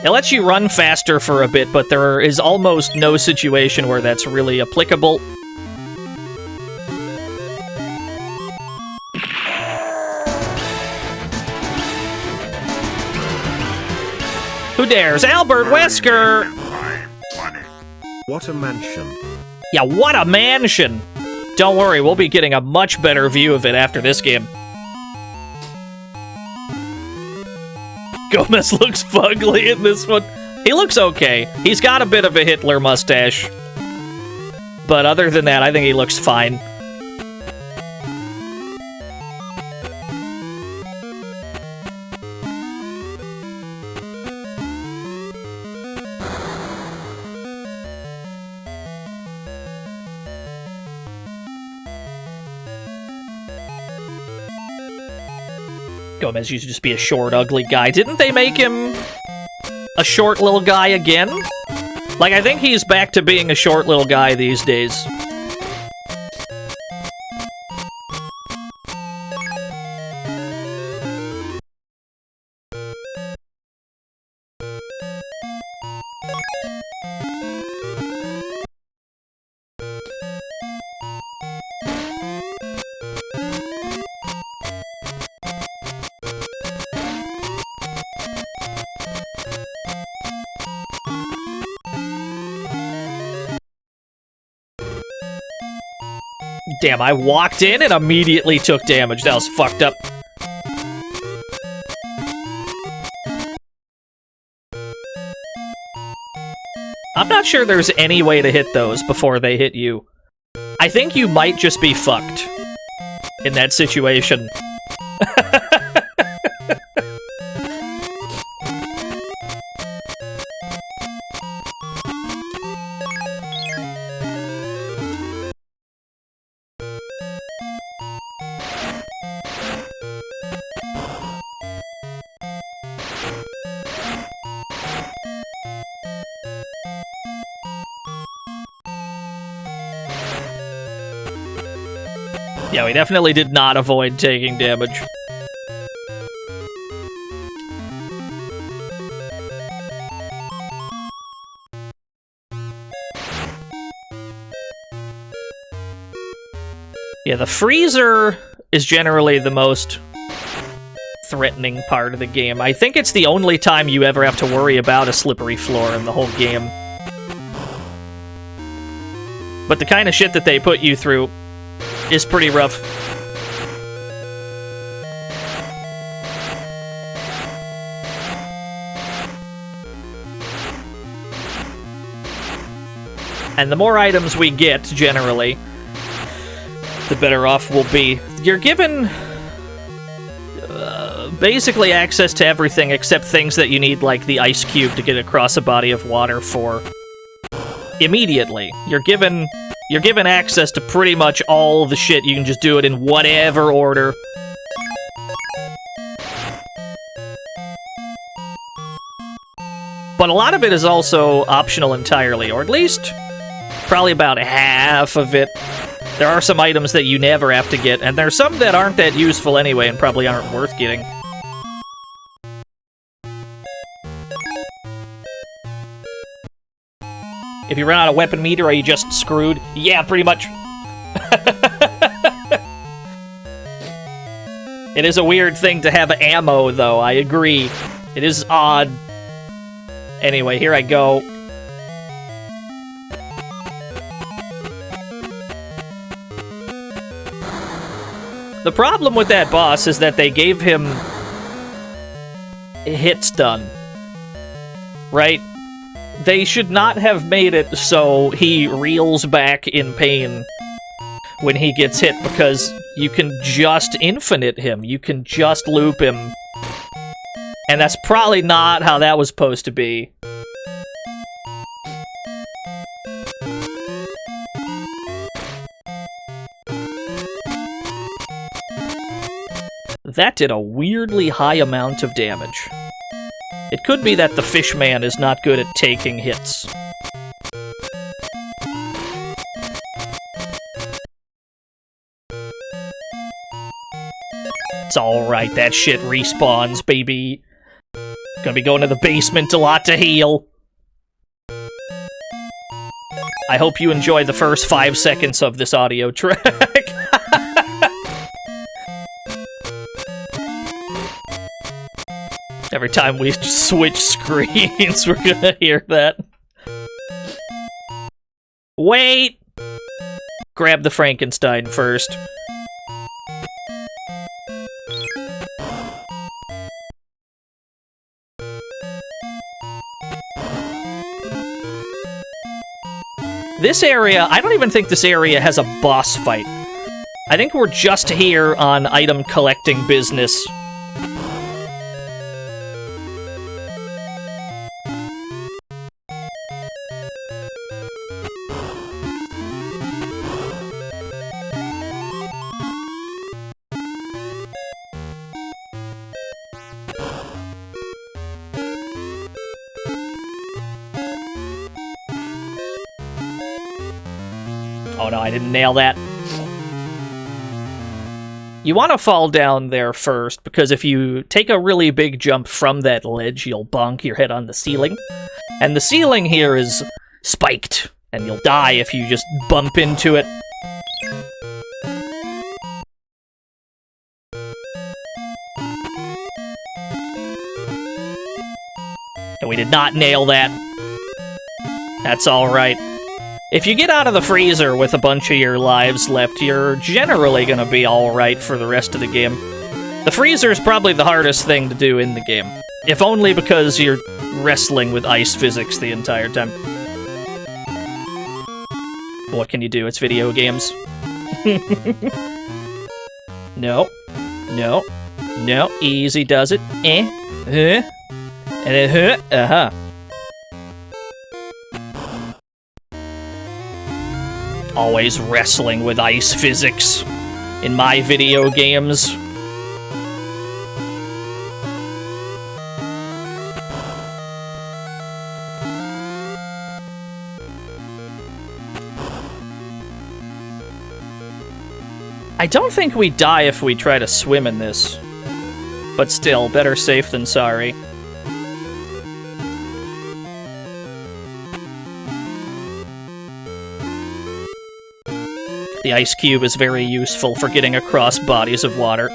It lets you run faster for a bit, but there is almost no situation where that's really applicable. Who dares? Albert Wesker! What a mansion. Yeah, what a mansion! Don't worry, we'll be getting a much better view of it after this game. Gomez looks fugly in this one. He looks okay. He's got a bit of a Hitler mustache. But other than that, I think he looks fine. Gomez used to just be a short, ugly guy. Didn't they make him a short little guy again? Like, I think he's back to being a short little guy these days. Damn, I walked in and immediately took damage. That was fucked up. I'm not sure there's any way to hit those before they hit you. I think you might just be fucked in that situation. Yeah, we definitely did not avoid taking damage. Yeah, the freezer is generally the most threatening part of the game. I think it's the only time you ever have to worry about a slippery floor in the whole game. But the kind of shit that they put you through is pretty rough. And the more items we get, generally, the better off we'll be. You're given basically access to everything except things that you need, like the ice cube to get across a body of water for immediately. You're given access to pretty much all the shit. You can just do it in whatever order. But a lot of it is also optional entirely, or at least probably about half of it. There are some items that you never have to get, and there's some that aren't that useful anyway and probably aren't worth getting. If you run out of weapon meter, are you just screwed? Yeah, pretty much. It is a weird thing to have ammo, though, I agree. It is odd. Anyway, here I go. The problem with that boss is that they gave him hit stun. Right? They should not have made it so he reels back in pain when he gets hit, because you can just infinite him. You can just loop him. And that's probably not how that was supposed to be. That did a weirdly high amount of damage. It could be that the Fishman is not good at taking hits. It's alright, that shit respawns, baby. Gonna be going to the basement a lot to heal. I hope you enjoy the first 5 seconds of this audio track. Every time we switch screens, we're gonna hear that. Wait! Grab the Frankenstein first. This area, I don't even think this area has a boss fight. I think we're just here on item collecting business. Oh no, I didn't nail that. You want to fall down there first, because if you take a really big jump from that ledge, you'll bonk your head on the ceiling. And the ceiling here is spiked, and you'll die if you just bump into it. And we did not nail that. That's alright. If you get out of the freezer with a bunch of your lives left, you're generally gonna be alright for the rest of the game. The freezer is probably the hardest thing to do in the game. If only because you're wrestling with ice physics the entire time. What can you do? It's video games. No. No. No. Easy does it. And then, uh-huh. Always wrestling with ice physics in my video games. I don't think we die if we try to swim in this. But still, better safe than sorry. The ice cube is very useful for getting across bodies of water.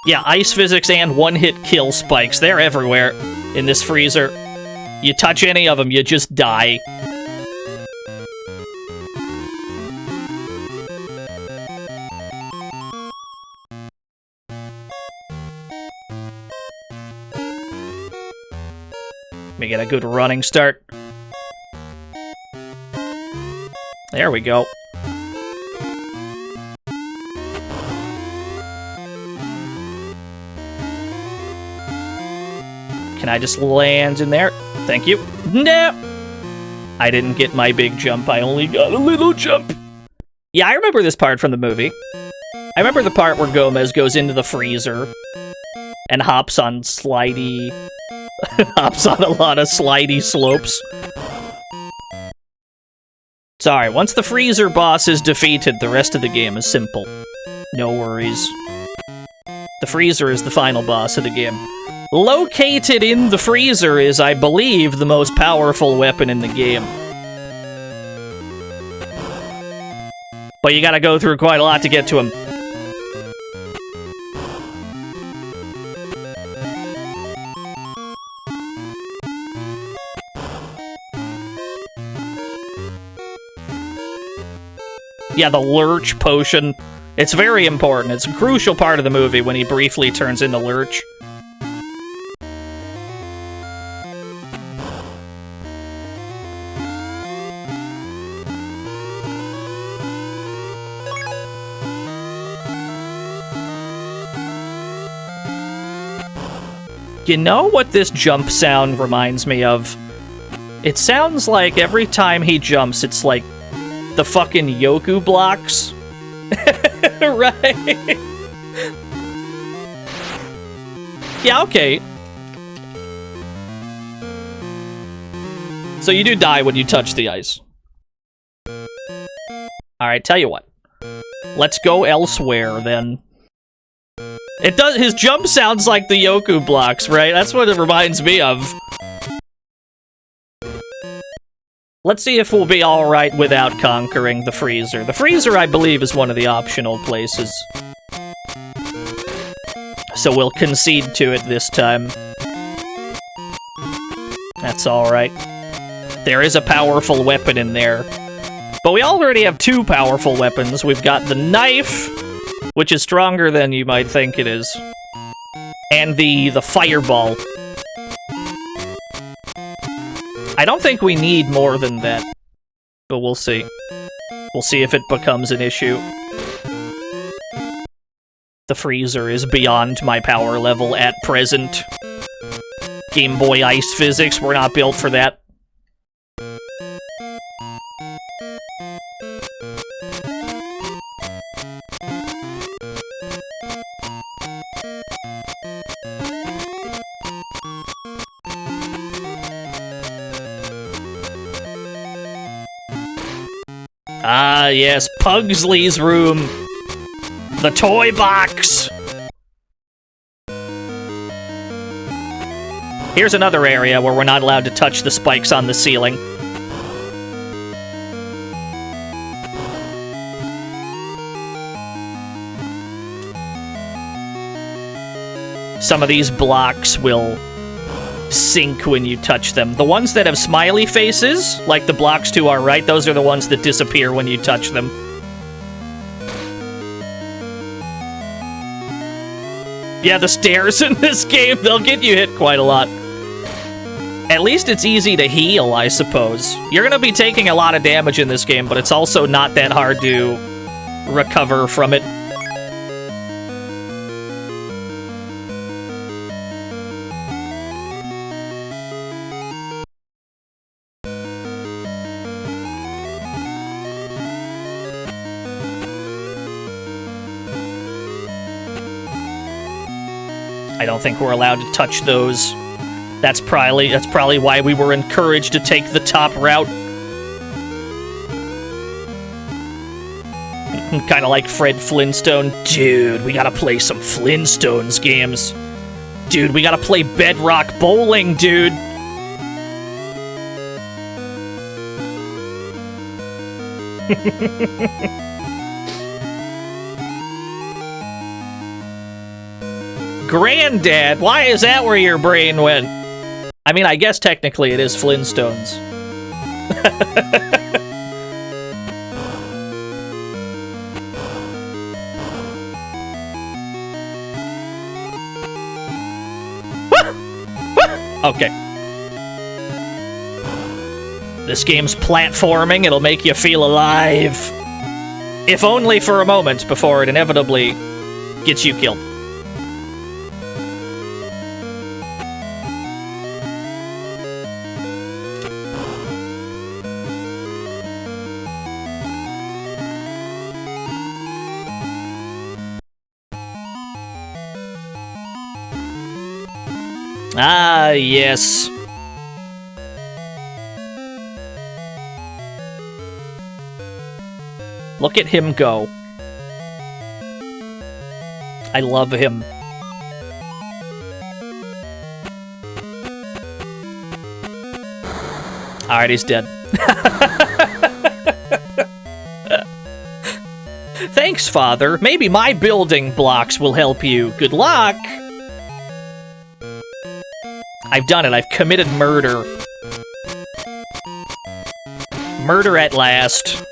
Yeah, ice physics and one-hit kill spikes. They're everywhere in this freezer. You touch any of them, you just die. Let me get a good running start. There we go. Can I just land in there? Thank you. No! I didn't get my big jump, I only got a little jump. Yeah, I remember this part from the movie. I remember the part where Gomez goes into the freezer and hops on slidey... hops on a lot of slidey slopes. Sorry, once the freezer boss is defeated, the rest of the game is simple. No worries. The freezer is the final boss of the game. Located in the freezer is, I believe, the most powerful weapon in the game. But you gotta go through quite a lot to get to him. Yeah, the lurch potion It's very important. It's a crucial part of the movie when he briefly turns into Lurch. You know what this jump sound reminds me of? It sounds like every time he jumps, it's like the fucking Yoku blocks. Right? Yeah, okay. So you do die when you touch the ice. Alright, tell you what. Let's go elsewhere, then. It does. His jump sounds like the Yoku blocks, right? That's what it reminds me of. Let's see if we'll be alright without conquering the freezer. The freezer, I believe, is one of the optional places. So we'll concede to it this time. That's alright. There is a powerful weapon in there. But we already have two powerful weapons. We've got the knife, which is stronger than you might think it is. And the fireball. I don't think we need more than that. But we'll see. We'll see if it becomes an issue. The freezer is beyond my power level at present. Game Boy ice physics, we're not built for that. Ah, yes, Pugsley's room. The toy box. Here's another area where we're not allowed to touch the spikes on the ceiling. Some of these blocks will sink when you touch them. The ones that have smiley faces, like the blocks to our right, those are the ones that disappear when you touch them. Yeah, the stairs in this game, they'll get you hit quite a lot. At least it's easy to heal, I suppose. You're gonna be taking a lot of damage in this game, but it's also not that hard to recover from it. I don't think we're allowed to touch those. That's probably why we were encouraged to take the top route. Kind of like Fred Flintstone. Dude, we gotta play some Flintstones games. Dude, we gotta play Bedrock Bowling, dude. Granddad, why is that where your brain went? I mean, I guess technically it is Flintstones. Okay. This game's platforming, it'll make you feel alive. If only for a moment before it inevitably gets you killed. Ah, yes. Look at him go. I love him. Alright, he's dead. Thanks, Father. Maybe my building blocks will help you. Good luck! I've done it. I've committed murder. Murder at last.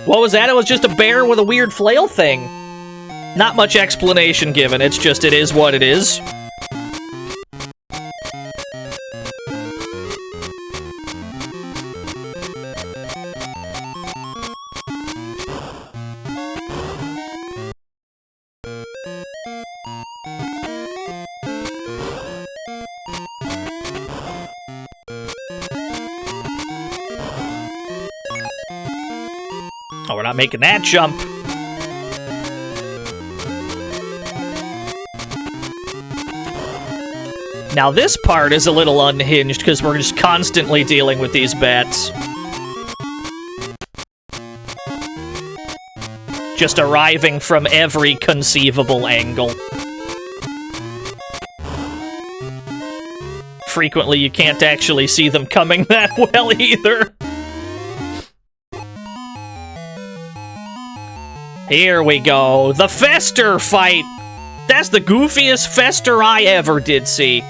What was that? It was just a bear with a weird flail thing. Not much explanation given, it's just it is what it is. Oh, we're not making that jump. Now this part is a little unhinged because we're just constantly dealing with these bats. Just arriving from every conceivable angle. Frequently you can't actually see them coming that well either. Here we go, the Fester fight! That's the goofiest Fester I ever did see.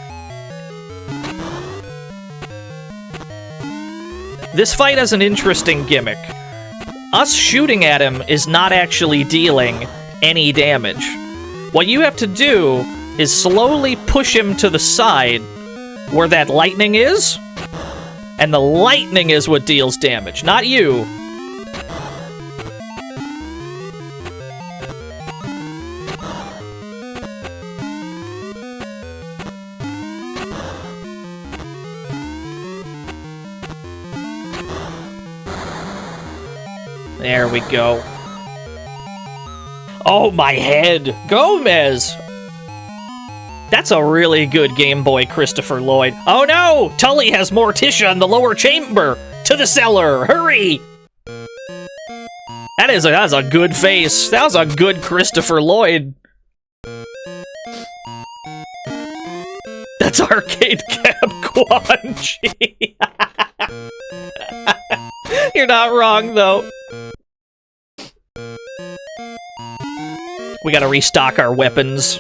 This fight has an interesting gimmick. Us shooting at him is not actually dealing any damage. What you have to do is slowly push him to the side where that lightning is, and the lightning is what deals damage, not you. There we go. Oh, my head! Gomez! That's a really good Game Boy Christopher Lloyd. Oh no! Tully has Morticia in the lower chamber! To the cellar! Hurry! That was a good face. That was a good Christopher Lloyd. That's Arcade Cab Quanchi. You're not wrong, though. We gotta restock our weapons.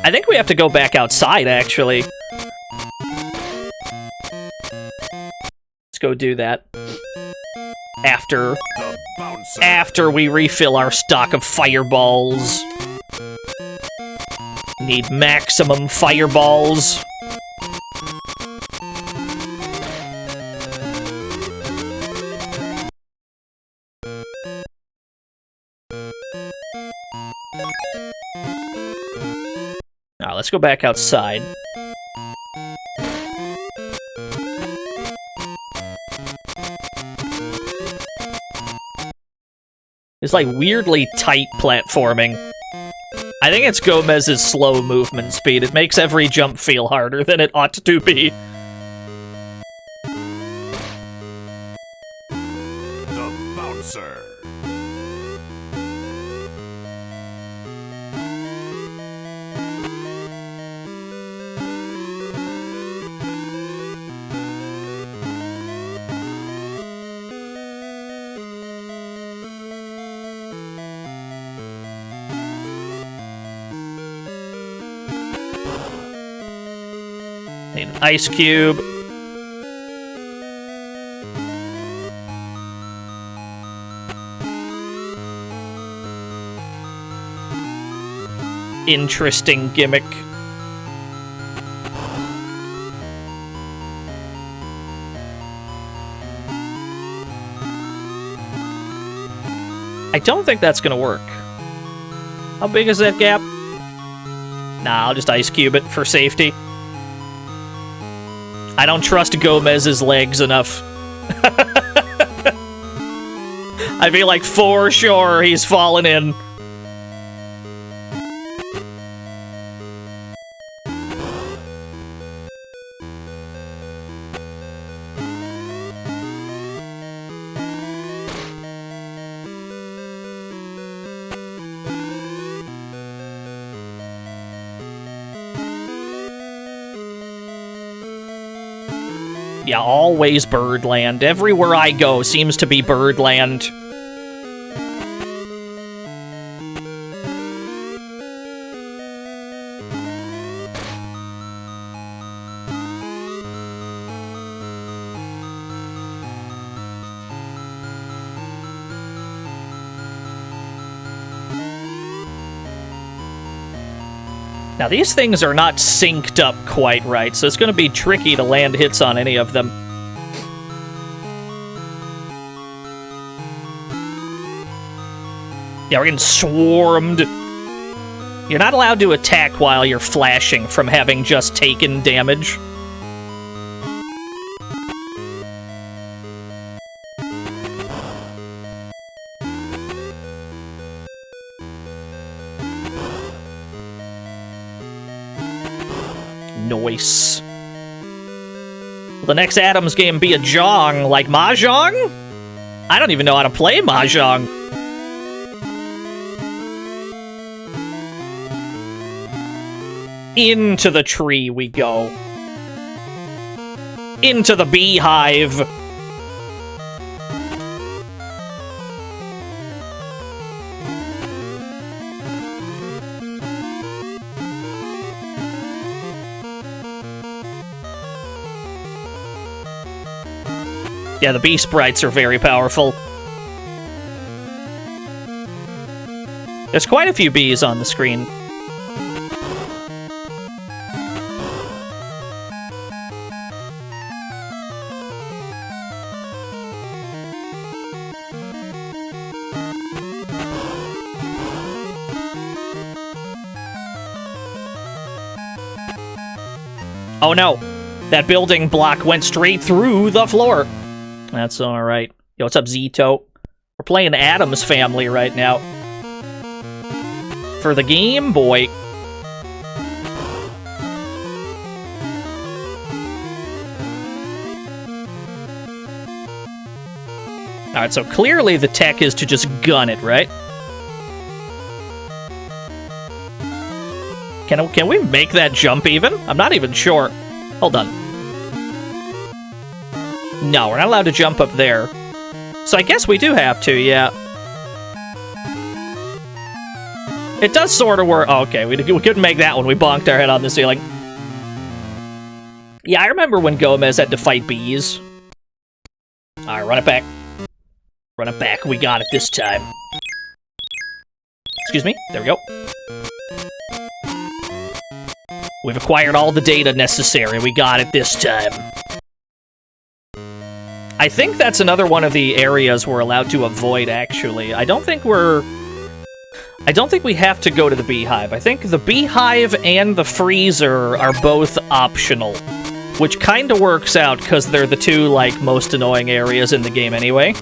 I think we have to go back outside, actually. Let's go do that. After we refill our stock of fireballs. Need maximum fireballs. Now, let's go back outside. It's like weirdly tight platforming. I think it's Gomez's slow movement speed. It makes every jump feel harder than it ought to be. The Bouncer. Need an ice cube. Interesting gimmick. I don't think that's gonna work. How big is that gap? Nah, I'll just ice cube it for safety. I don't trust Gomez's legs enough. I feel like for sure he's fallen in. Yeah, always Birdland. Everywhere I go seems to be Birdland. Now, these things are not synced up quite right, so it's going to be tricky to land hits on any of them. Yeah, we're getting swarmed. You're not allowed to attack while you're flashing from having just taken damage. Nice. Will the next Addams game be a Jong, like Mahjong? I don't even know how to play Mahjong. Into the tree we go. Into the beehive. Yeah, the bee sprites are very powerful. There's quite a few bees on the screen. Oh no, that building block went straight through the floor. That's alright. Yo, what's up, Zito? We're playing Addams Family right now. For the Game Boy. Alright, so clearly the tech is to just gun it, right? Can we make that jump even? I'm not even sure. Hold on. No, we're not allowed to jump up there. So I guess we do have to, yeah. It does sort of work. Oh, okay, we couldn't make that one. We bonked our head on the ceiling. Yeah, I remember when Gomez had to fight bees. Alright, run it back. Run it back. We got it this time. Excuse me. There we go. We've acquired all the data necessary. We got it this time. I think that's another one of the areas we're allowed to avoid, actually. I don't think we have to go to the beehive. I think the beehive and the freezer are both optional. Which kind of works out, because they're the two, like, most annoying areas in the game anyway.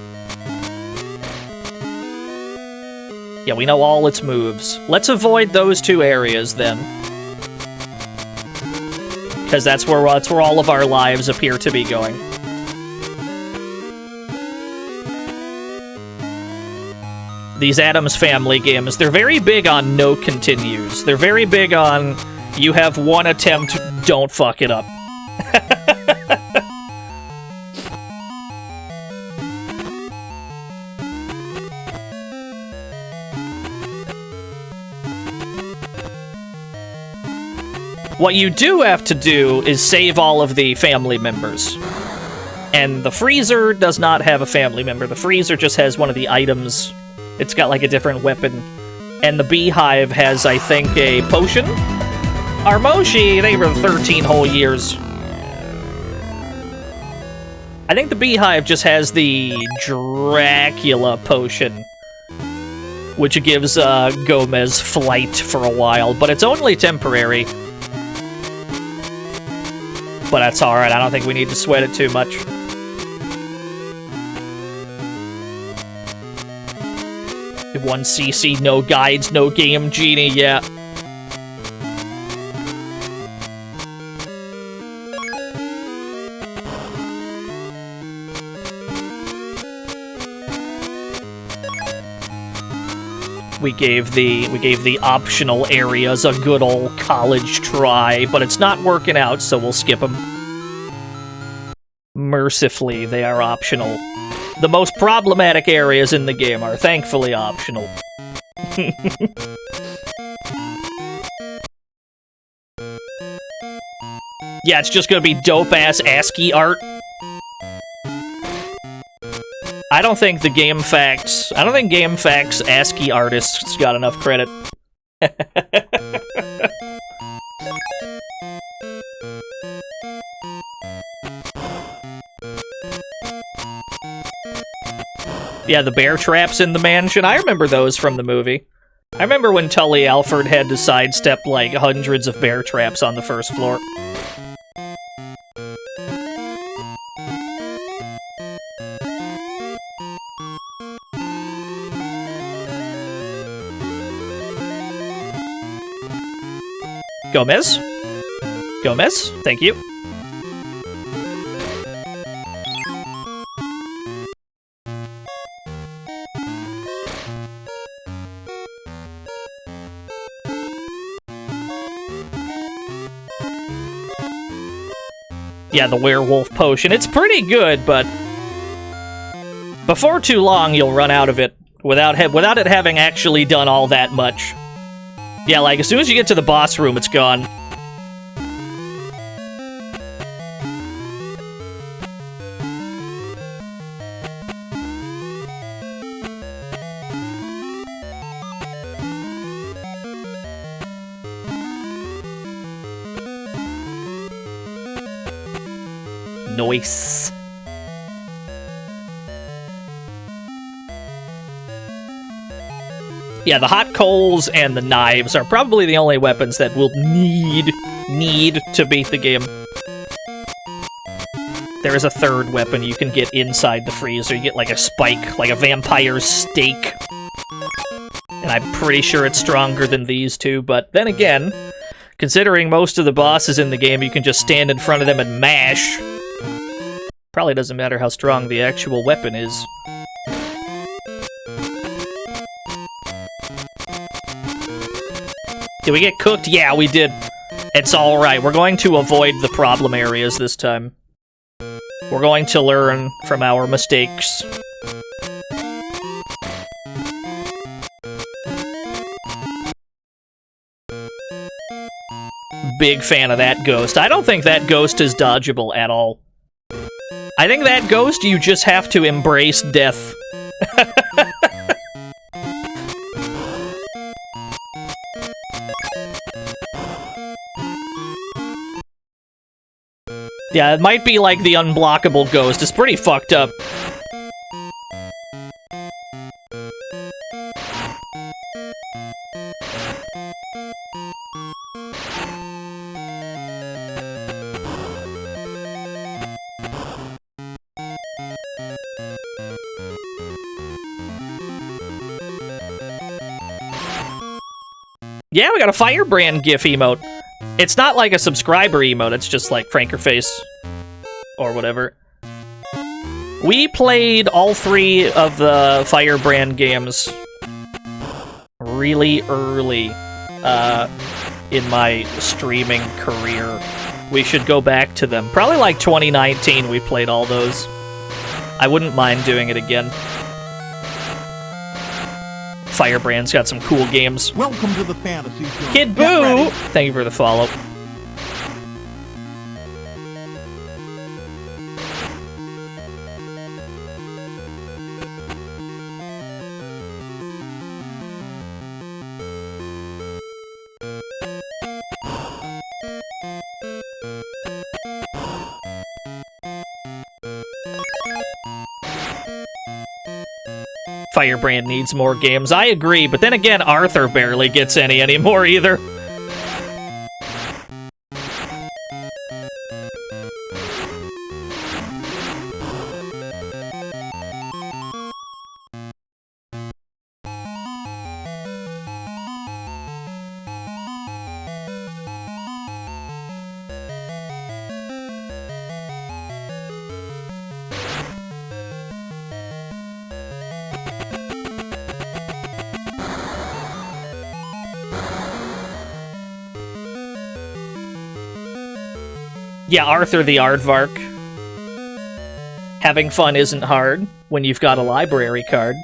Yeah, we know all its moves. Let's avoid those two areas, then. Because that's where all of our lives appear to be going. These Addams Family games, they're very big on no continues. They're very big on, you have one attempt, don't fuck it up. What you do have to do is save all of the family members. And the freezer does not have a family member. The freezer just has one of the items. It's got like a different weapon. And the beehive has, I think, a potion? Armoshi, they were 13 whole years. I think the beehive just has the Dracula potion, which gives Gomez flight for a while, but it's only temporary. But that's alright, I don't think we need to sweat it too much. One CC, no guides, no game genie, yeah. We gave the optional areas a good old college try, but it's not working out, so we'll skip them. Mercifully, they are optional. The most problematic areas in the game are thankfully optional. Yeah, it's just gonna be dope-ass ASCII art. I don't think GameFAQs ASCII artists got enough credit. Yeah, the bear traps in the mansion. I remember those from the movie. I remember when Tully Alfred had to sidestep like hundreds of bear traps on the first floor. Gomez? Gomez? Thank you. Yeah, the werewolf potion. It's pretty good, but before too long, you'll run out of it without it having actually done all that much. Yeah, like, as soon as you get to the boss room, it's gone. Nice. Yeah, the hot coals and the knives are probably the only weapons that will need to beat the game. There is a third weapon you can get inside the freezer. You get like a spike, like a vampire's stake. And I'm pretty sure it's stronger than these two, but then again, considering most of the bosses in the game, you can just stand in front of them and mash. Probably doesn't matter how strong the actual weapon is. Did we get cooked? Yeah, we did. It's alright. We're going to avoid the problem areas this time. We're going to learn from our mistakes. Big fan of that ghost. I don't think that ghost is dodgeable at all. I think that ghost, you just have to embrace death. Yeah, it might be like the unblockable ghost. It's pretty fucked up. Yeah, we got a Firebrand GIF emote. It's not like a subscriber emote, it's just like Frankerface or whatever. We played all 3 of the Firebrand games really early in my streaming career. We should go back to them. Probably like 2019 we played all those. I wouldn't mind doing it again. Firebrand's got some cool games. Welcome to the fantasy zone. Kid Boo! Thank you for the follow. Firebrand needs more games. I agree, but then again, Arthur barely gets any anymore either. Yeah, Arthur the Aardvark. Having fun isn't hard when you've got a library card.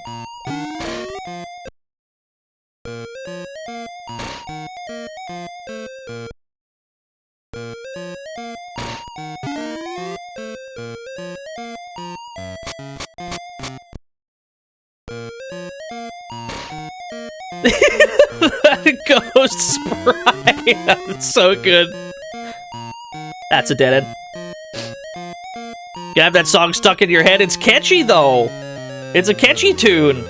That ghost spray! That's so good. That's a dead end. You have that song stuck in your head. It's catchy, though. It's a catchy tune.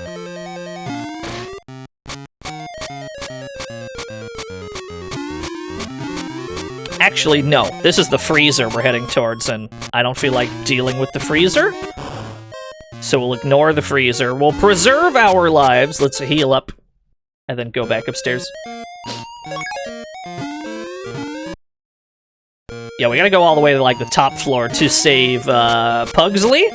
Actually, no. This is the freezer we're heading towards, and I don't feel like dealing with the freezer. So we'll ignore the freezer. We'll preserve our lives. Let's heal up, and then go back upstairs. Yeah, we gotta go all the way to, like, the top floor to save, Pugsley.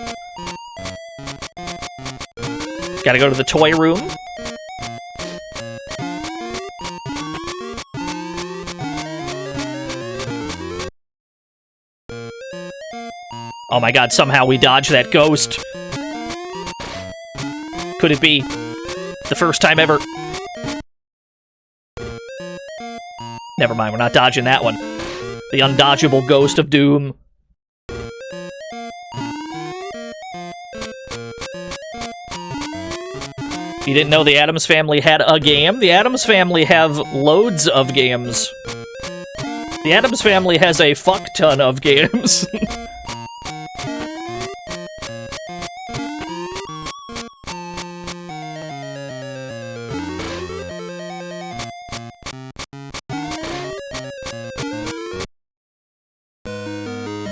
Gotta go to the toy room. Oh my god, somehow we dodged that ghost. Could it be the first time ever? Never mind, we're not dodging that one. The undodgeable ghost of doom. You didn't know the Addams Family had a game? The Addams Family have loads of games. The Addams Family has a fuck ton of games.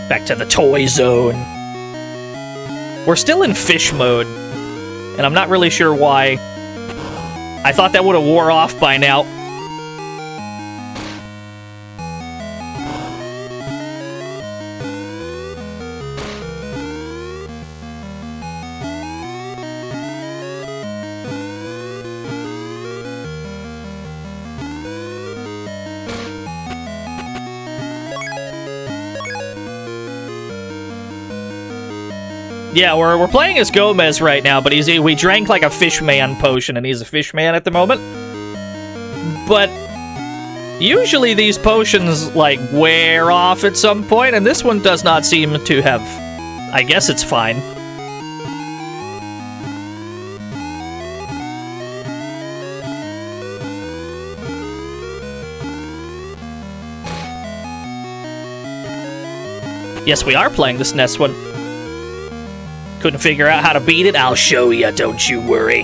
Back to the toy zone. We're still in fish mode, and I'm not really sure why. I thought that would have wore off by now. Yeah, we're playing as Gomez right now, but we drank like a fishman potion, and he's a fishman at the moment. But usually these potions, like, wear off at some point, and this one does not seem to have. I guess it's fine. Yes, we are playing the SNES one. Couldn't figure out how to beat it? I'll show ya, don't you worry.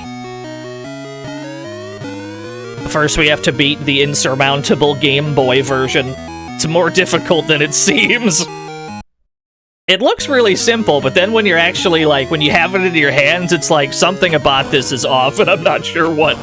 First, we have to beat the insurmountable Game Boy version. It's more difficult than it seems. It looks really simple, but then when you're actually, like, when you have it in your hands, it's like, something about this is off, and I'm not sure what.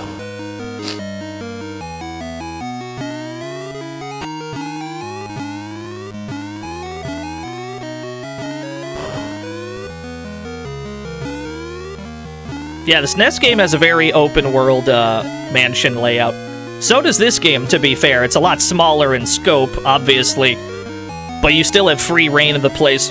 Yeah, the SNES game has a very open-world mansion layout. So does this game, to be fair. It's a lot smaller in scope, obviously, but you still have free reign of the place.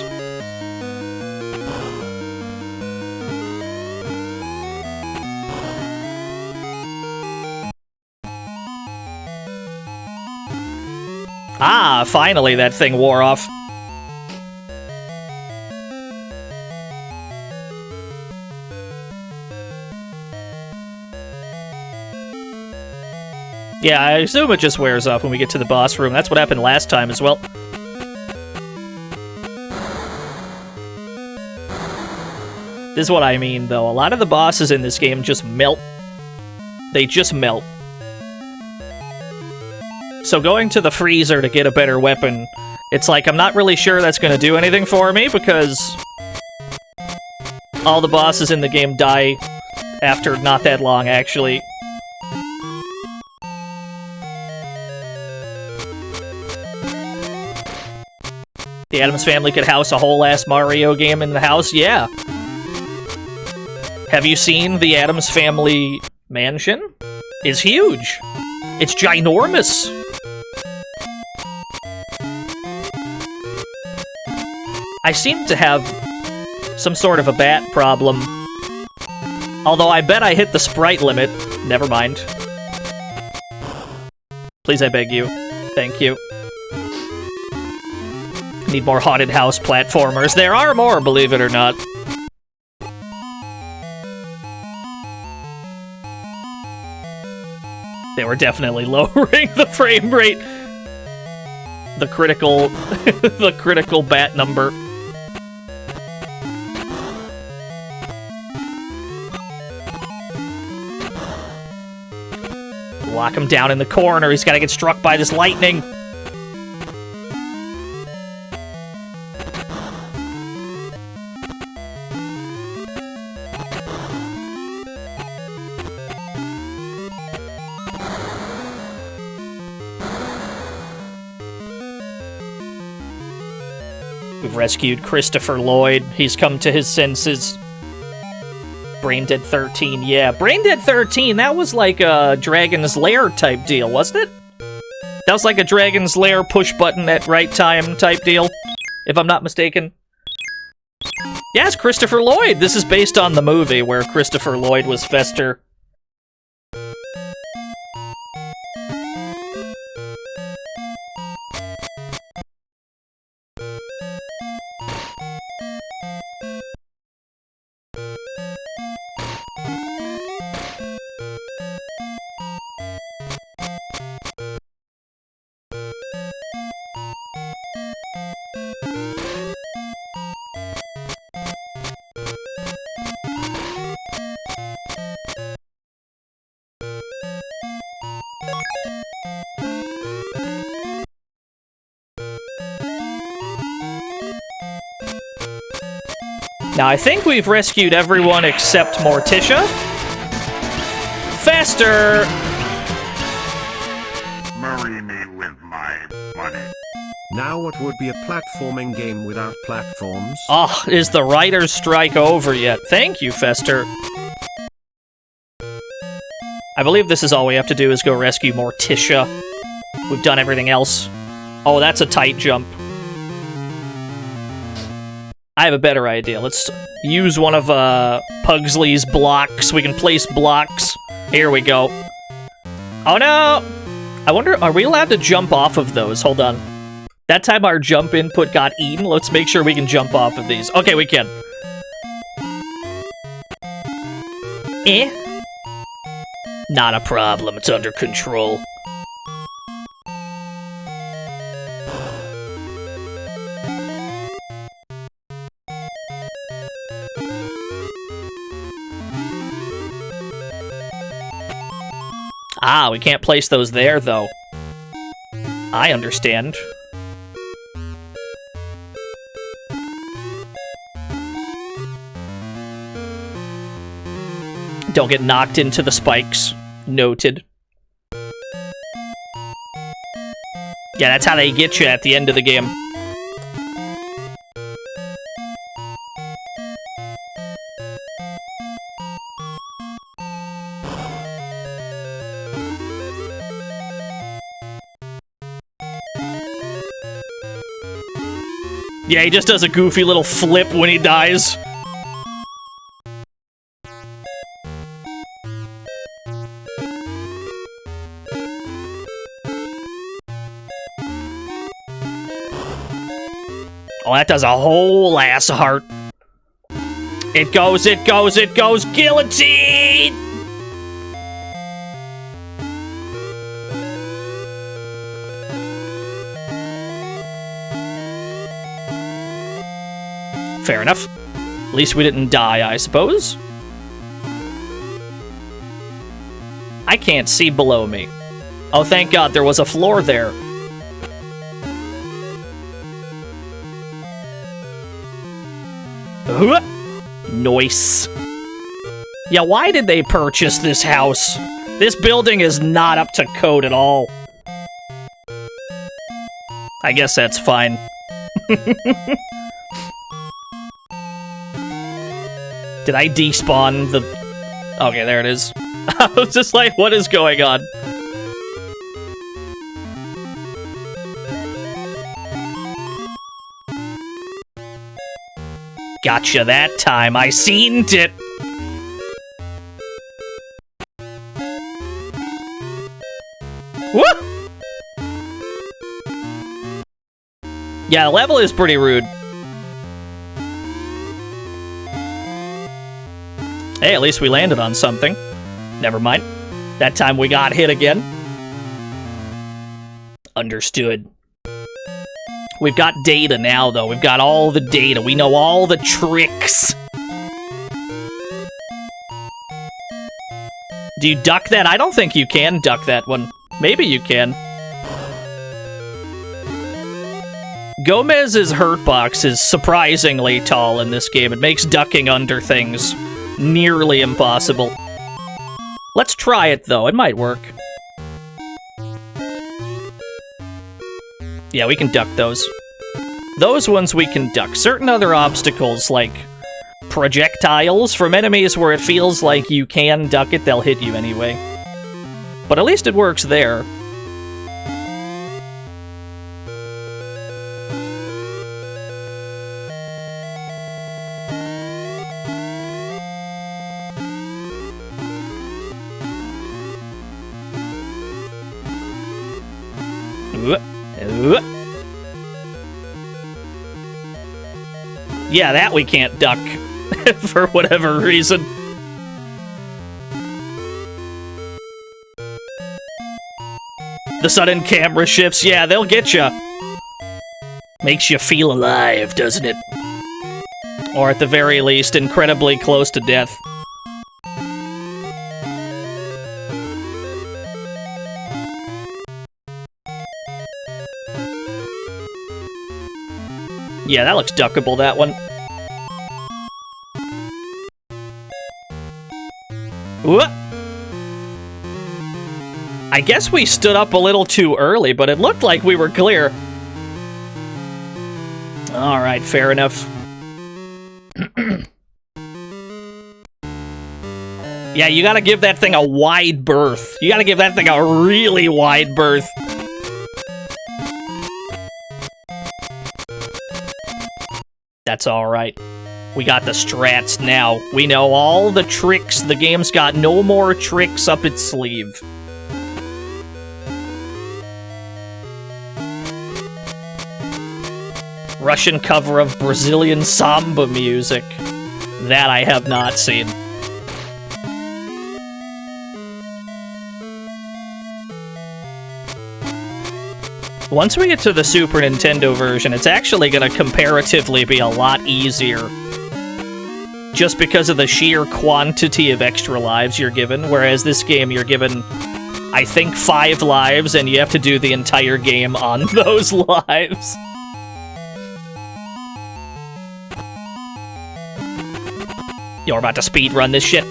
Ah, finally that thing wore off. Yeah, I assume it just wears off when we get to the boss room. That's what happened last time as well. This is what I mean, though. A lot of the bosses in this game just melt. They just melt. So going to the freezer to get a better weapon, it's like, I'm not really sure that's going to do anything for me, because all the bosses in the game die after not that long, actually. The Addams Family could house a whole-ass Mario game in the house? Yeah. Have you seen the Addams Family mansion? It's huge. It's ginormous. I seem to have some sort of a bat problem. Although I bet I hit the sprite limit. Never mind. Please, I beg you. Thank you. Need more haunted house platformers. There are more, believe it or not. They were definitely lowering the frame rate. The critical bat number. Lock him down in the corner. He's gotta get struck by this lightning. We've rescued Christopher Lloyd. He's come to his senses. Braindead 13, yeah. Braindead 13, that was like a Dragon's Lair type deal, wasn't it? That was like a Dragon's Lair push button at right time type deal, if I'm not mistaken. Yeah, it's Christopher Lloyd. This is based on the movie where Christopher Lloyd was Fester. Now, I think we've rescued everyone except Morticia. Faster! Marry me with my money. Now what would be a platforming game without platforms? Ah, is the writer's strike over yet? Thank you, Fester. I believe this is all we have to do is go rescue Morticia. We've done everything else. Oh, that's a tight jump. I have a better idea. Let's use one of Pugsley's blocks. We can place blocks. Here we go. Oh no! I wonder, are we allowed to jump off of those? Hold on. That time our jump input got eaten. Let's make sure we can jump off of these. Okay, we can. Not a problem. It's under control. Ah, we can't place those there, though. I understand. Don't get knocked into the spikes. Noted. Yeah, that's how they get you at the end of the game. Yeah, he just does a goofy little flip when he dies. Oh, that does a whole ass heart. It goes, it goes, it goes. Guillotine! Fair enough. At least we didn't die, I suppose. I can't see below me. Oh, thank God, there was a floor there. Nice. Yeah, why did they purchase this house? This building is not up to code at all. I guess that's fine. Did I despawn the... Okay, there it is. I was just like, what is going on? Gotcha that time. I seen it. Woo! Yeah, the level is pretty rude. Hey, at least we landed on something. Never mind. That time we got hit again. Understood. We've got data now, though. We've got all the data. We know all the tricks. Do you duck that? I don't think you can duck that one. Maybe you can. Gomez's hurt box is surprisingly tall in this game. It makes ducking under things nearly impossible. Let's try it, though. It might work. Yeah, we can duck those. Those ones we can duck. Certain other obstacles, like projectiles from enemies where it feels like you can duck it, they'll hit you anyway. But at least it works there. Yeah, that we can't duck for whatever reason. The sudden camera shifts, yeah, they'll get you. Makes you feel alive, doesn't it? Or at the very least, incredibly close to death. Yeah, that looks duckable, that one. Whoop. I guess we stood up a little too early, but it looked like we were clear. Alright, fair enough. Yeah, you gotta give that thing a wide berth. You gotta give that thing a really wide berth. That's alright. We got the strats now. We know all the tricks. The game's got no more tricks up its sleeve. Russian cover of Brazilian samba music. That I have not seen. Once we get to the Super Nintendo version, it's actually going to comparatively be a lot easier. Just because of the sheer quantity of extra lives you're given, whereas this game you're given, I think, 5 lives, and you have to do the entire game on those lives. Yo, we're about to speedrun this shit.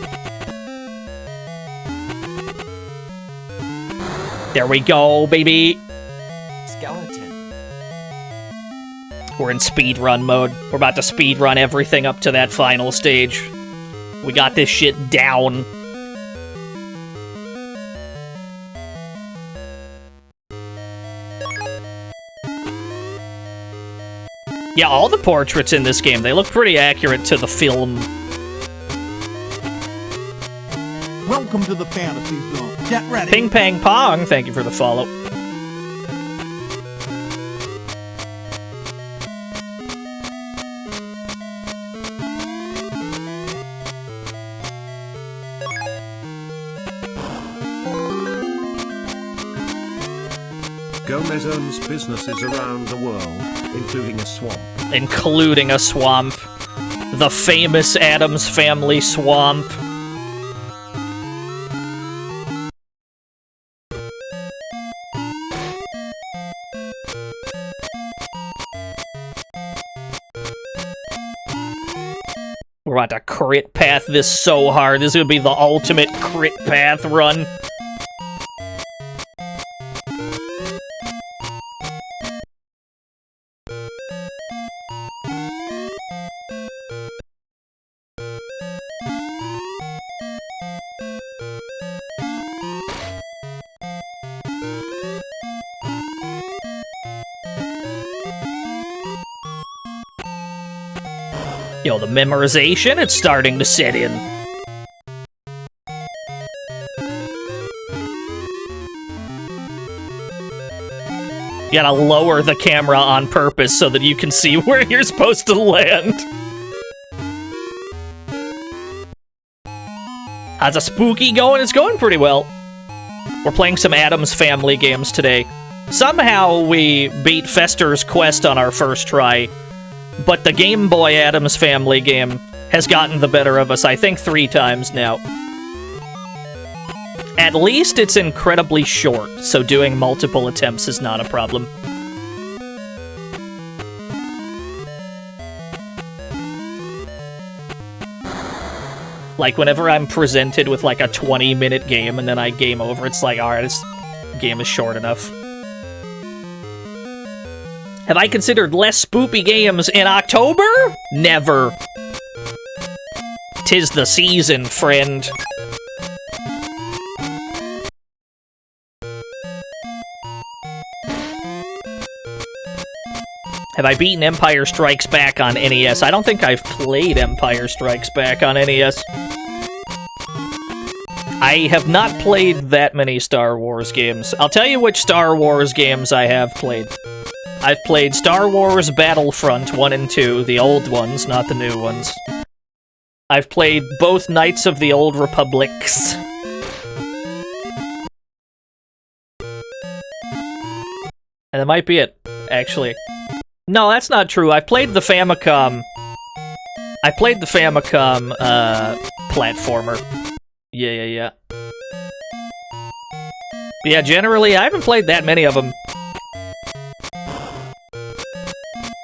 There we go, baby! Skeleton. We're in speedrun mode. We're about to speedrun everything up to that final stage. We got this shit down. Yeah, all the portraits in this game, they look pretty accurate to the film. Welcome to the fantasy zone. Get ready. Ping Pang Pong, thank you for the follow. Gomez owns businesses around the world, including a swamp. Including a swamp. The famous Addams Family swamp. We're about to crit path this so hard. This is gonna be the ultimate crit path run. Yo, the memorization, it's starting to set in. You gotta lower the camera on purpose so that you can see where you're supposed to land. How's a spooky going? It's going pretty well. We're playing some Addams Family games today. Somehow we beat Fester's Quest on our first try. But the Game Boy Addams Family game has gotten the better of us, I think, 3 times now. At least it's incredibly short, so doing multiple attempts is not a problem. Like, whenever I'm presented with, like, a 20-minute game and then I game over, it's like, alright, this game is short enough. Have I considered less spoopy games in October? Never. 'Tis the season, friend. Have I beaten Empire Strikes Back on NES? I don't think I've played Empire Strikes Back on NES. I have not played that many Star Wars games. I'll tell you which Star Wars games I have played. I've played Star Wars Battlefront 1 and 2, the old ones, not the new ones. I've played both Knights of the Old Republics. And that might be it, actually. No, that's not true. I played the Famicom. I played the Famicom, platformer. Yeah. But yeah, generally, I haven't played that many of them.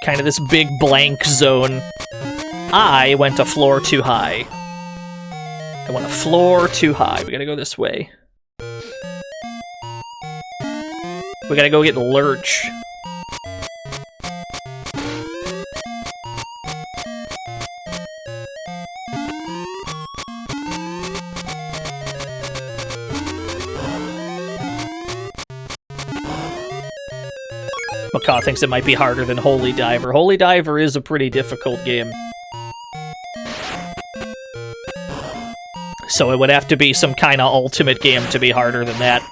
Kind of this big blank zone. I went a floor too high. I went a floor too high. We gotta go this way. We gotta go get Lurch. Macaw thinks it might be harder than Holy Diver. Holy Diver is a pretty difficult game. So it would have to be some kind of ultimate game to be harder than that.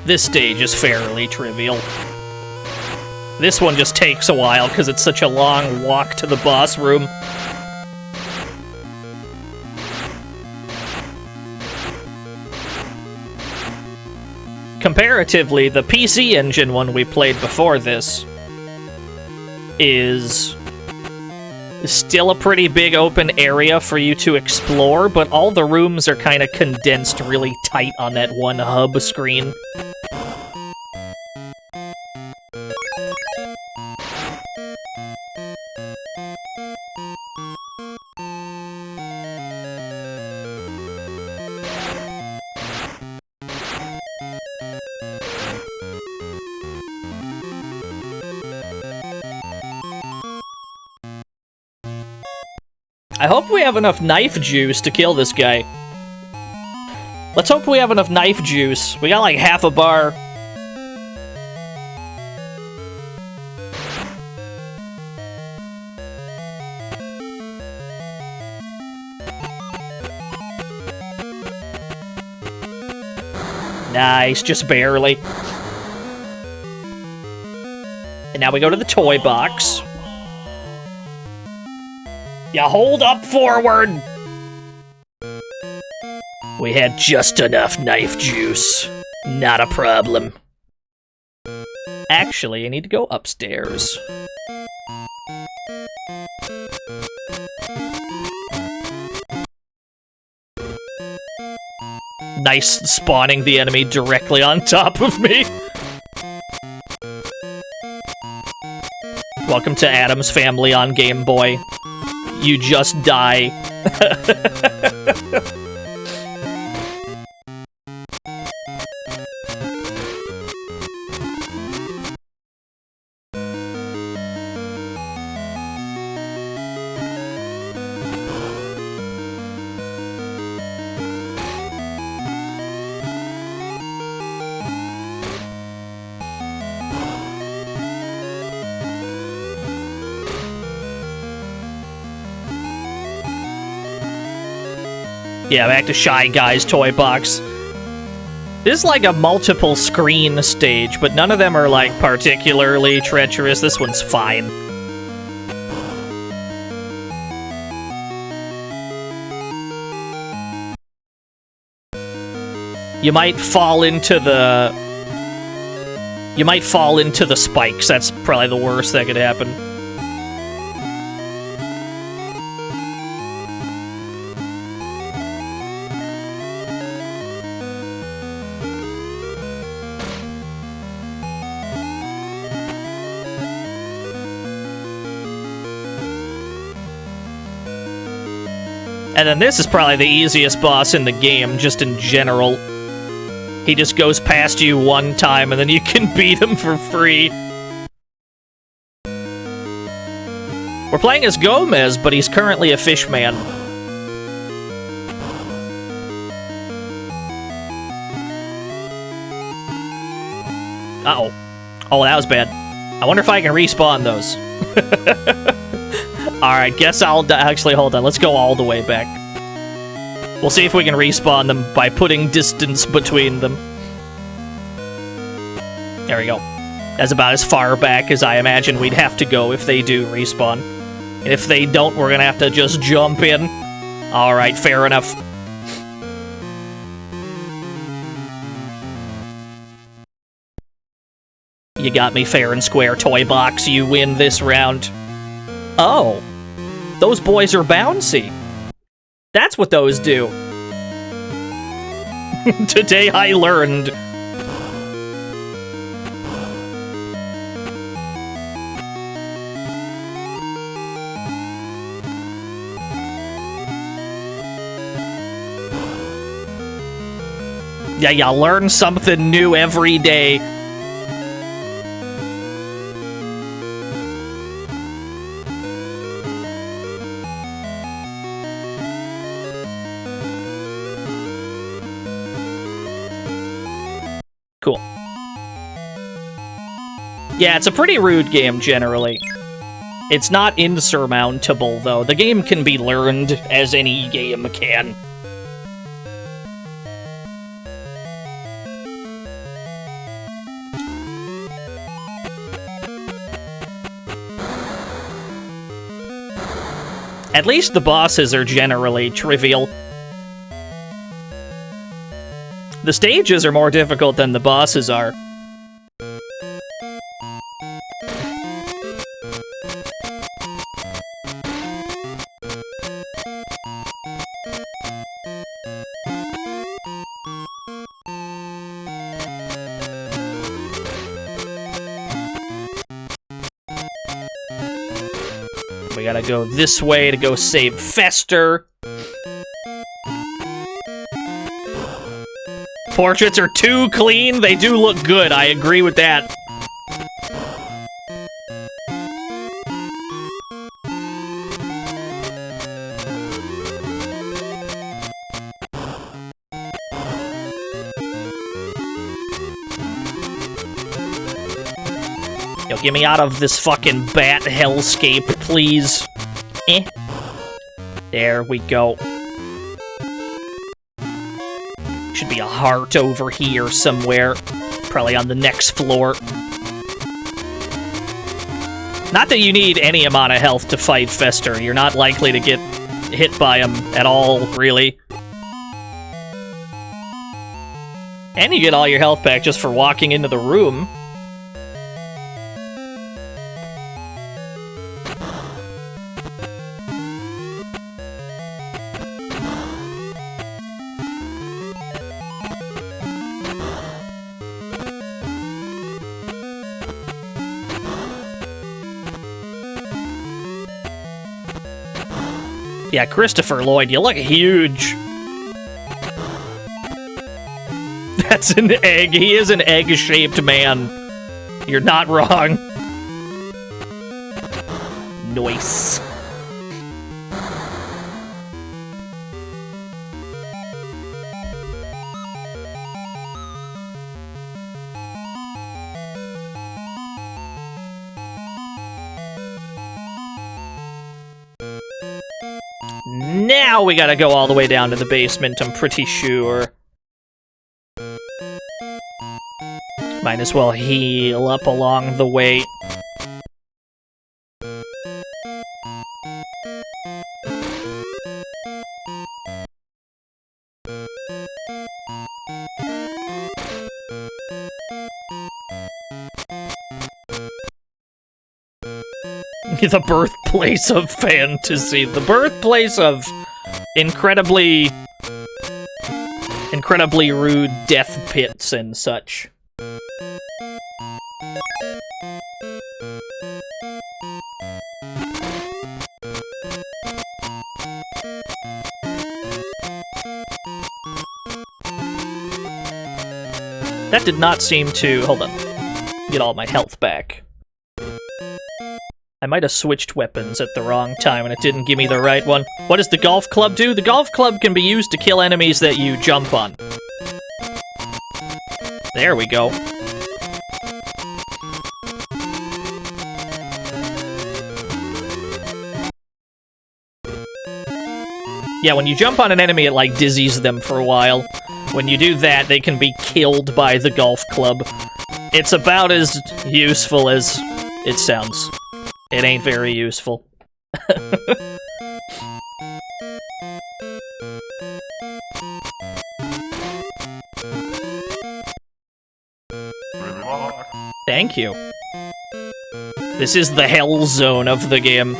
This stage is fairly trivial. This one just takes a while because it's such a long walk to the boss room. Comparatively, the PC Engine one we played before this is still a pretty big open area for you to explore, but all the rooms are kind of condensed really tight on that one hub screen. I hope we have enough knife juice to kill this guy. Let's hope we have enough knife juice. We got like half a bar. Nice, just barely. And now we go to the toy box. Yeah, hold up forward! We had just enough knife juice. Not a problem. Actually, I need to go upstairs. Nice spawning the enemy directly on top of me. Welcome to Addams Family on Game Boy. You just die. Yeah, back to Shy Guy's toy box. This is like a multiple screen stage, but none of them are like particularly treacherous. This one's fine. You might fall into the... You might fall into the spikes. That's probably the worst that could happen. And then this is probably the easiest boss in the game, just in general. He just goes past you one time, and then you can beat him for free. We're playing as Gomez, but he's currently a fish man. Uh-oh. Oh, that was bad. I wonder if I can respawn those. Alright, guess I'll... Actually, hold on. Let's go all the way back. We'll see if we can respawn them by putting distance between them. There we go. That's about as far back as I imagine we'd have to go if they do respawn. And if they don't, we're gonna have to just jump in. Alright, fair enough. You got me fair and square, toy box. You win this round. Oh. Those boys are bouncy. That's what those do. Today I learned. Yeah, you learn something new every day. Cool. Yeah, it's a pretty rude game, generally. It's not insurmountable, though. The game can be learned, as any game can. At least the bosses are generally trivial. The stages are more difficult than the bosses are. We gotta go this way to go save Fester. Portraits are too clean. They do look good. I agree with that. Yo, get me out of this fucking bat hellscape, please. Eh. There we go. Should be a heart over here somewhere. Probably on the next floor. Not that you need any amount of health to fight Fester. You're not likely to get hit by him at all, really. And you get all your health back just for walking into the room. Yeah, Christopher Lloyd, you look huge. That's an egg. He is an egg-shaped man. You're not wrong. Nice. Now we gotta go all the way down to the basement, I'm pretty sure. Might as well heal up along the way. The birthplace of fantasy. The birthplace of incredibly rude death pits and such. That did not seem to... Hold on. Get all my health back. I might have switched weapons at the wrong time and it didn't give me the right one. What does the golf club do? The golf club can be used to kill enemies that you jump on. There we go. Yeah, when you jump on an enemy, it, like, dizzies them for a while. When you do that, they can be killed by the golf club. It's about as useful as it sounds. It ain't very useful. Thank you. This is the hell zone of the game.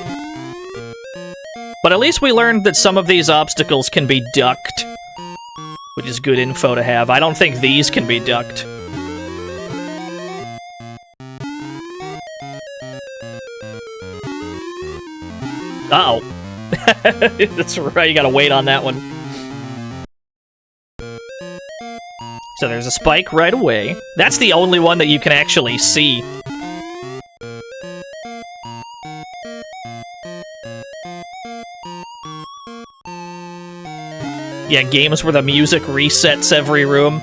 But at least we learned that some of these obstacles can be ducked. Which is good info to have. I don't think these can be ducked. Uh-oh. That's right, you gotta wait on that one. So there's a spike right away. That's the only one that you can actually see. Yeah, games where the music resets every room.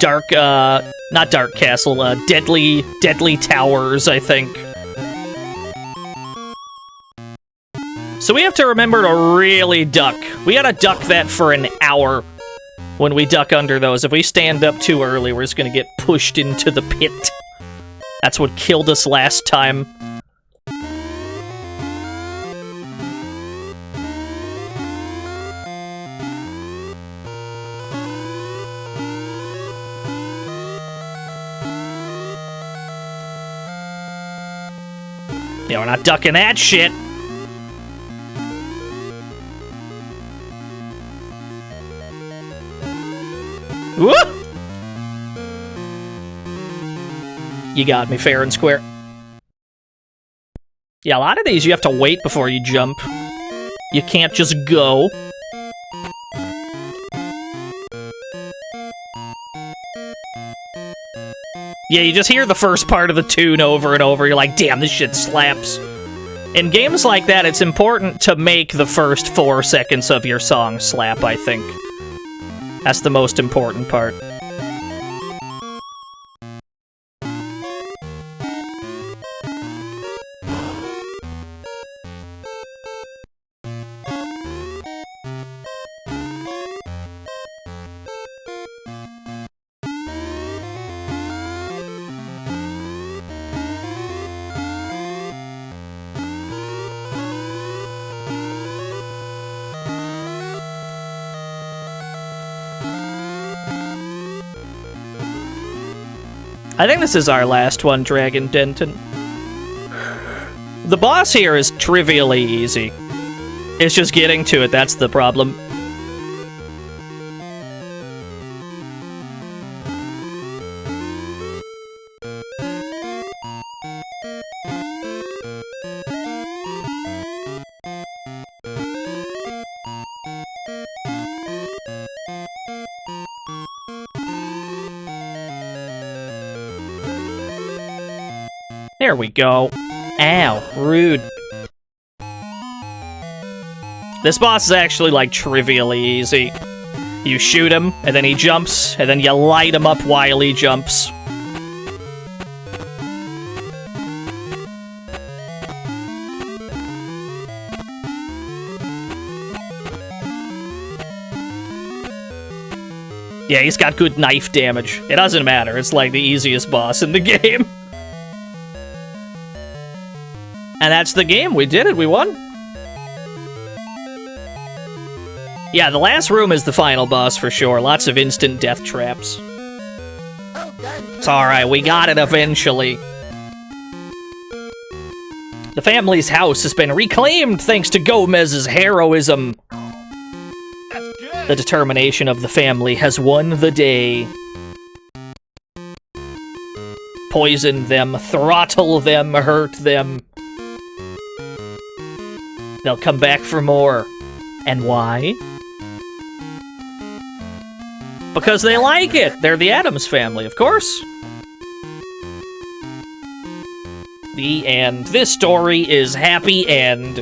Not Dark Castle, Deadly Towers, I think. So we have to remember to really duck. We gotta duck that for an hour when we duck under those. If we stand up too early, we're just gonna get pushed into the pit. That's what killed us last time. Yeah, we're not ducking that shit. Whoop! You got me fair and square. Yeah, a lot of these you have to wait before you jump. You can't just go. Yeah, you just hear the first part of the tune over and over. You're like, damn, this shit slaps. In games like that, it's important to make the first 4 seconds of your song slap, I think. That's the most important part. I think this is our last one, Dragon Denton. The boss here is trivially easy. It's just getting to it, that's the problem. There we go. Ow, rude. This boss is actually, like, trivially easy. You shoot him, and then he jumps, and then you light him up while he jumps. Yeah, he's got good knife damage. It doesn't matter. It's like the easiest boss in the game. And that's the game. We did it. We won. Yeah, the last room is the final boss for sure. Lots of instant death traps. It's alright. We got it eventually. The family's house has been reclaimed thanks to Gomez's heroism. The determination of the family has won the day. Poison them, throttle them, hurt them. They'll come back for more. And why? Because they like it! They're the Addams family, of course. The end. This story is happy end.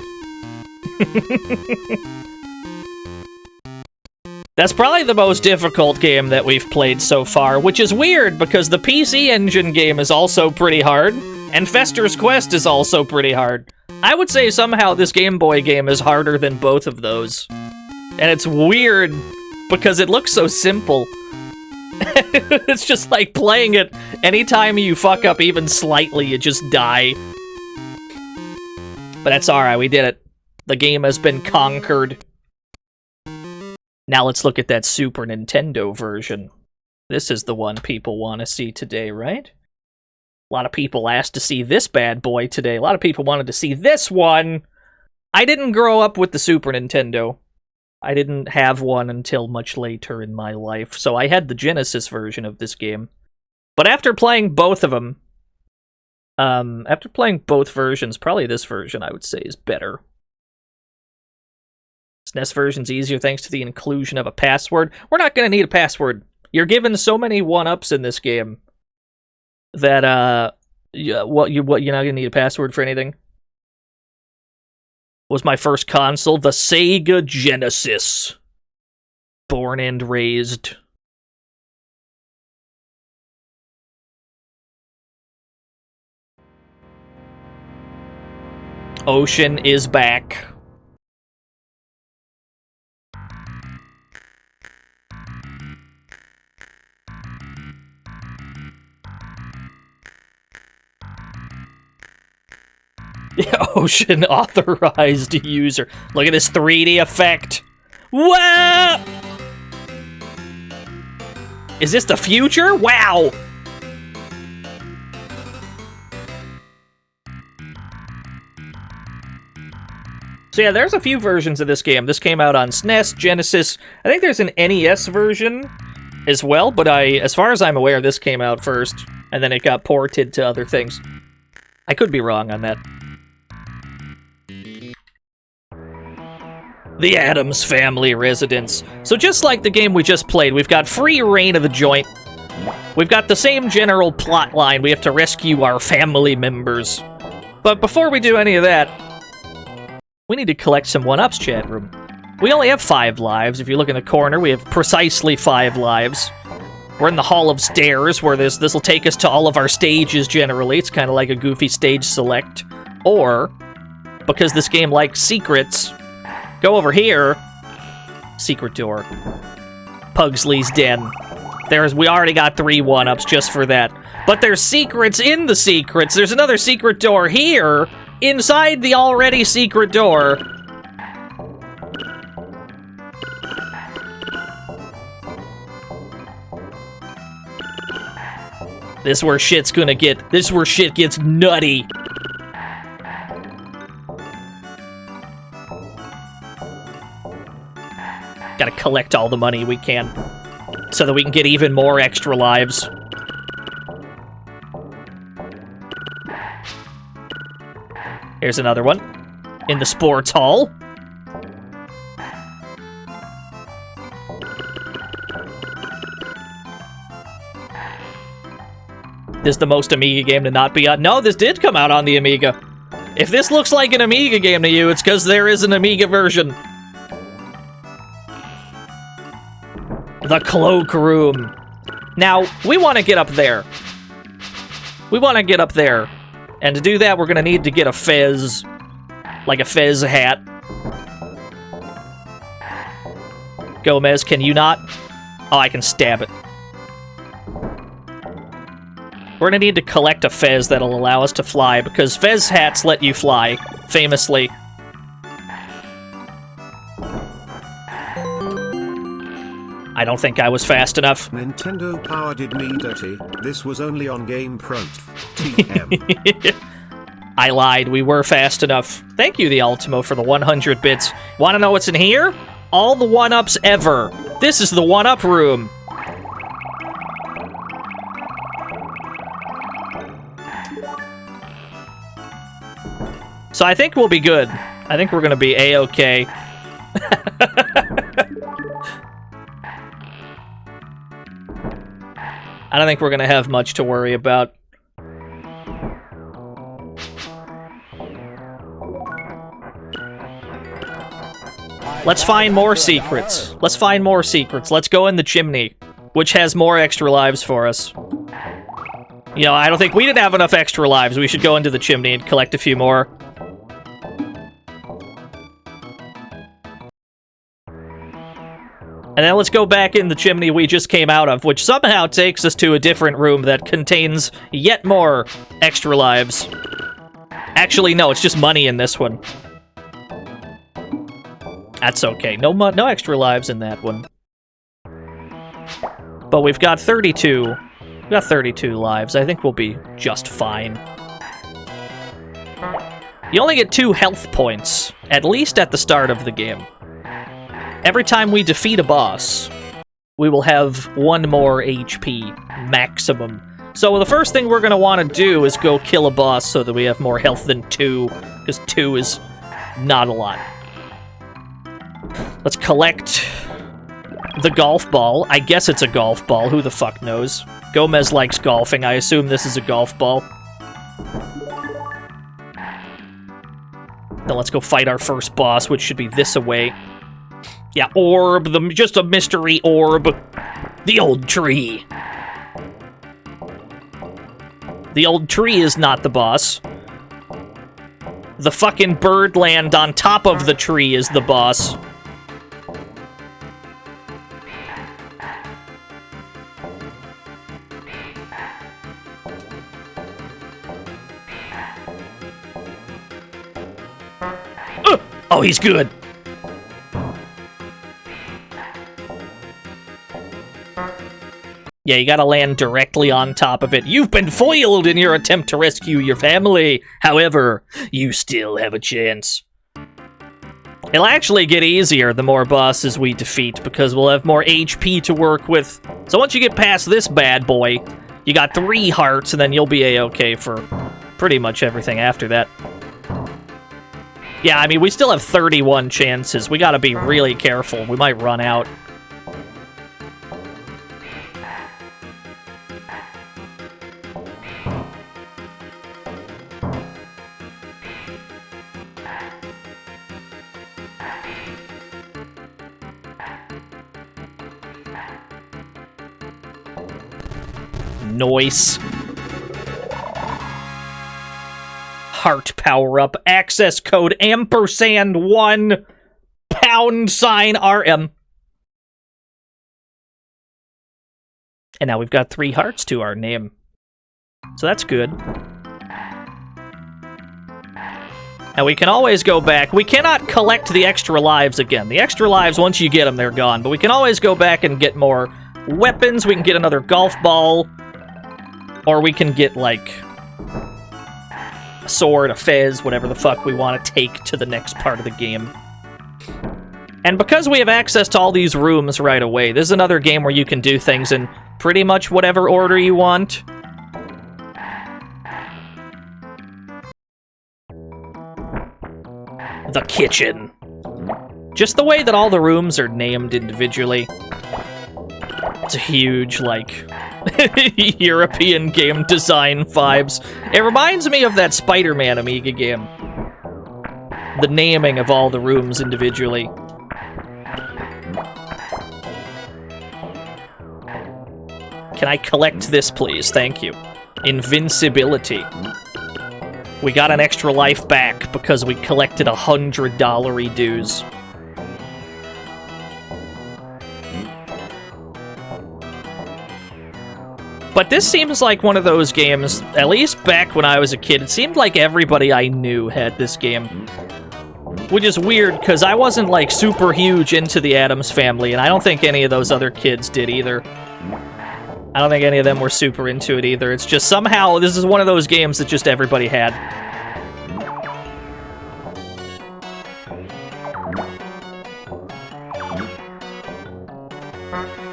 That's probably the most difficult game that we've played so far, which is weird because the PC Engine game is also pretty hard, and Fester's Quest is also pretty hard. I would say somehow this Game Boy game is harder than both of those. And it's weird because it looks so simple. It's just like playing it, anytime you fuck up even slightly, you just die. But that's alright, we did it. The game has been conquered. Now let's look at that Super Nintendo version. This is the one people want to see today, right? A lot of people asked to see this bad boy today. A lot of people wanted to see this one. I didn't grow up with the Super Nintendo. I didn't have one until much later in my life, so I had the Genesis version of this game. But after playing both of them, after playing both versions, probably this version, I would say, is better. SNES version's easier thanks to the inclusion of a password. We're not going to need a password. You're given so many one-ups in this game that, you're not going to need a password for anything. Was my first console, the Sega Genesis. Born and raised. Ocean is back. Ocean authorized user. Look at this 3D effect. Wow! Is this the future? Wow! So yeah, there's a few versions of this game. This came out on SNES, Genesis. I think there's an NES version as well, but as far as I'm aware, this came out first, and then it got ported to other things. I could be wrong on that. The Addams family residence. So just like the game we just played, we've got free reign of the joint. We've got the same general plot line. We have to rescue our family members. But before we do any of that, we need to collect some 1-ups, chat room. We only have 5 lives. If you look in the corner, we have precisely 5 lives. We're in the Hall of Stairs, where this will take us to all of our stages generally. It's kind of like a goofy stage select. Or, because this game likes secrets, go over here. Secret door. Pugsley's Den. We already got 3 1-ups just for that. But there's secrets in the secrets. There's another secret door here, inside the already secret door. This is where shit's gonna get. This is where shit gets nutty. Gotta collect all the money we can, so that we can get even more extra lives. Here's another one. In the sports hall. This is the most Amiga game to not be on. No, this did come out on the Amiga. If this looks like an Amiga game to you, it's because there is an Amiga version. The cloakroom. Now, we want to get up there. We want to get up there. And to do that, we're going to need to get a fez. Like a fez hat. Gomez, can you not? Oh, I can stab it. We're gonna need to collect a fez that'll allow us to fly, because fez hats let you fly, famously. I don't think I was fast enough. Nintendo Power did me dirty. This was only on Game Pro. TM. I lied, we were fast enough. Thank you, the Ultimo, for the 100 bits. Wanna know what's in here? All the 1-ups ever. This is the 1-up room. So I think we'll be good. I think we're gonna be A-okay. I don't think we're gonna have much to worry about. Let's find more secrets. Let's find more secrets. Let's go in the chimney, which has more extra lives for us. You know, I don't think we didn't have enough extra lives. We should go into the chimney and collect a few more. And then let's go back in the chimney we just came out of, which somehow takes us to a different room that contains yet more extra lives. Actually, no, it's just money in this one. That's okay. No extra lives in that one. But we've got 32. We've got 32 lives. I think we'll be just fine. You only get 2 health points, at least at the start of the game. Every time we defeat a boss, we will have 1 more HP maximum. So the first thing we're going to want to do is go kill a boss so that we have more health than 2, because 2 is not a lot. Let's collect the golf ball. I guess it's a golf ball. Who the fuck knows? Gomez likes golfing. I assume this is a golf ball. Then let's go fight our first boss, which should be this away. Yeah, orb, just a mystery orb. The old tree. The old tree is not the boss. The fucking birdland on top of the tree is the boss. Oh, he's good. Yeah, you gotta land directly on top of it. You've been foiled in your attempt to rescue your family. However, you still have a chance. It'll actually get easier the more bosses we defeat, because we'll have more HP to work with. So once you get past this bad boy, you got 3 hearts, and then you'll be A-okay for pretty much everything after that. Yeah, I mean, we still have 31 chances. We gotta be really careful. We might run out. Noise. Heart power-up. Access code &1 #RM. And now we've got 3 hearts to our name. So that's good. Now we can always go back. We cannot collect the extra lives again. The extra lives, once you get them, they're gone. But we can always go back and get more weapons. We can get another golf ball. Or we can get, like, a sword, a fez, whatever the fuck we want to take to the next part of the game. And because we have access to all these rooms right away, this is another game where you can do things in pretty much whatever order you want. The kitchen. Just the way that all the rooms are named individually. It's a huge, like, European game design vibes. It reminds me of that Spider-Man Amiga game. The naming of all the rooms individually. Can I collect this, please? Thank you. Invincibility. We got an extra life back because we collected $100 dues. But this seems like one of those games, at least back when I was a kid, it seemed like everybody I knew had this game. Which is weird, because I wasn't, like, super huge into the Addams Family, and I don't think any of those other kids did either. I don't think any of them were super into it either. It's just somehow, this is one of those games that just everybody had.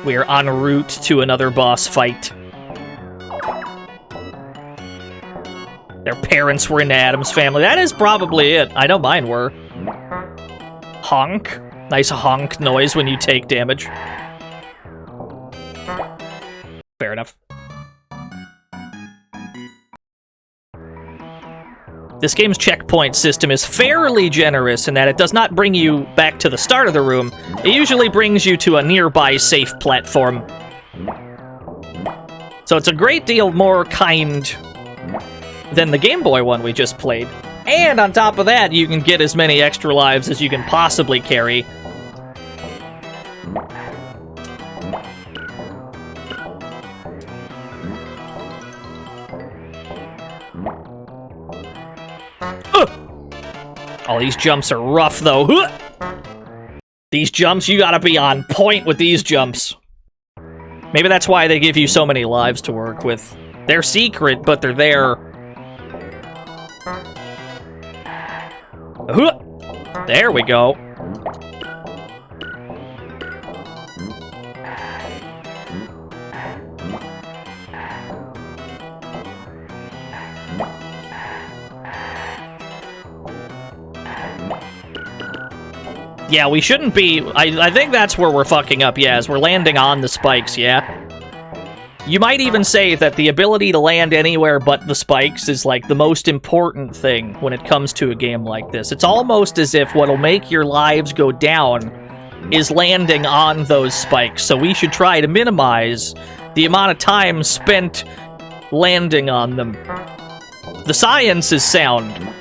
We're en route to another boss fight. Their parents were in the Addams Family. That is probably it. I know mine were. Honk. Nice honk noise when you take damage. Fair enough. This game's checkpoint system is fairly generous in that it does not bring you back to the start of the room. It usually brings you to a nearby safe platform. So it's a great deal more kind than the Game Boy one we just played. And on top of that, you can get as many extra lives as you can possibly carry. All these jumps are rough, though. These jumps, you gotta be on point with these jumps. Maybe that's why they give you so many lives to work with. They're secret, but they're there. There we go. Yeah, we shouldn't be... I think that's where we're fucking up, yeah, as we're landing on the spikes, yeah? You might even say that the ability to land anywhere but the spikes is, like, the most important thing when it comes to a game like this. It's almost as if what'll make your lives go down is landing on those spikes, so we should try to minimize the amount of time spent landing on them. The science is sound.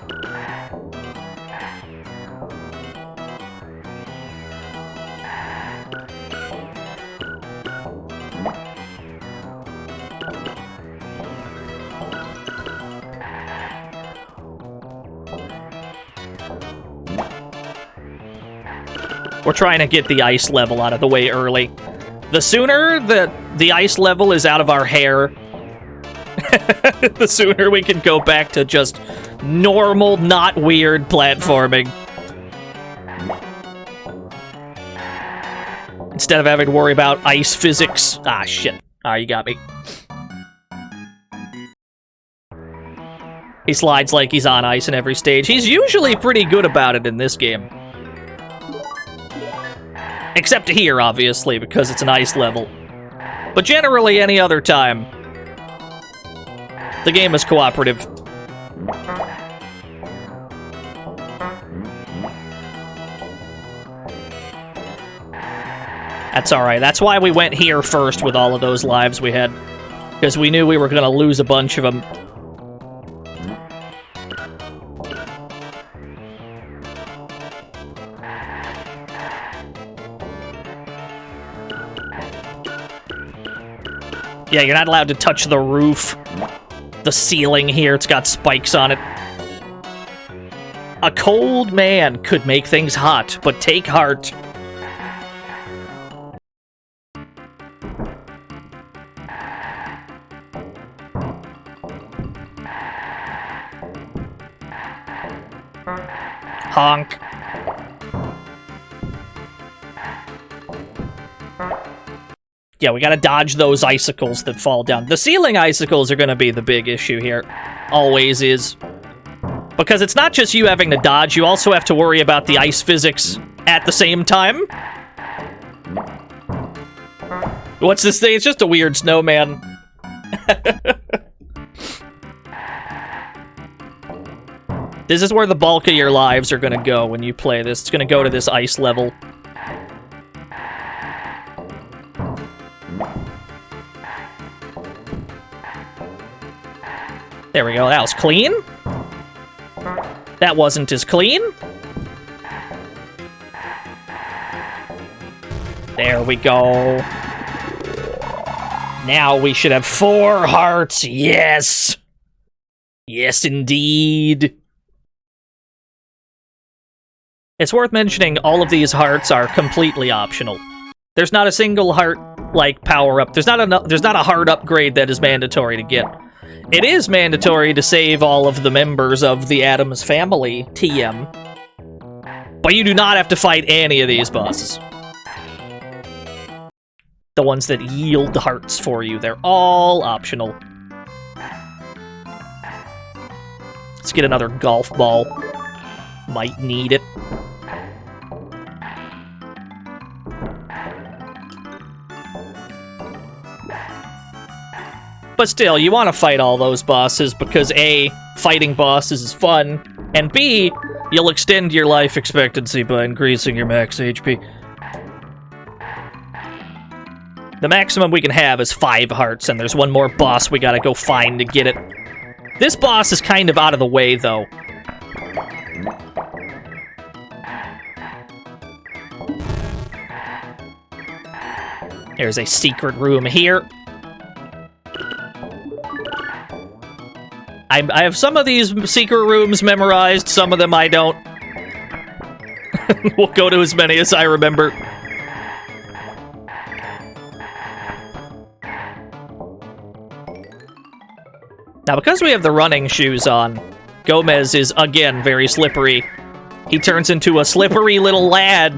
We're trying to get the ice level out of the way early. The sooner the ice level is out of our hair, the sooner we can go back to just normal, not weird platforming. Instead of having to worry about ice physics. Ah, shit. Ah, you got me. He slides like he's on ice in every stage. He's usually pretty good about it in this game. Except here, obviously, because it's an ice level. But generally, any other time, the game is cooperative. That's alright. That's why we went here first with all of those lives we had. Because we knew we were going to lose a bunch of them. Yeah, you're not allowed to touch the roof. The ceiling here, it's got spikes on it. A cold man could make things hot, but take heart. Honk. Yeah, we gotta dodge those icicles that fall down. The ceiling icicles are gonna be the big issue here. Always is. Because it's not just you having to dodge, you also have to worry about the ice physics at the same time. What's this thing? It's just a weird snowman. This is where the bulk of your lives are gonna go when you play this. It's gonna go to this ice level. There we go. That was clean. That wasn't as clean. There we go. Now we should have 4 hearts. Yes! Yes, indeed. It's worth mentioning all of these hearts are completely optional. There's not a single heart, like, power-up. There's not a heart upgrade that is mandatory to get. It is mandatory to save all of the members of the Addams family, TM. But you do not have to fight any of these bosses. The ones that yield hearts for you, they're all optional. Let's get another golf ball. Might need it. But still, you want to fight all those bosses because A, fighting bosses is fun, and B, you'll extend your life expectancy by increasing your max HP. The maximum we can have is 5 hearts, and there's one more boss we gotta go find to get it. This boss is kind of out of the way, though. There's a secret room here. I have some of these secret rooms memorized, some of them I don't. We'll go to as many as I remember. Now, because we have the running shoes on, Gomez is, again, very slippery. He turns into a slippery little lad.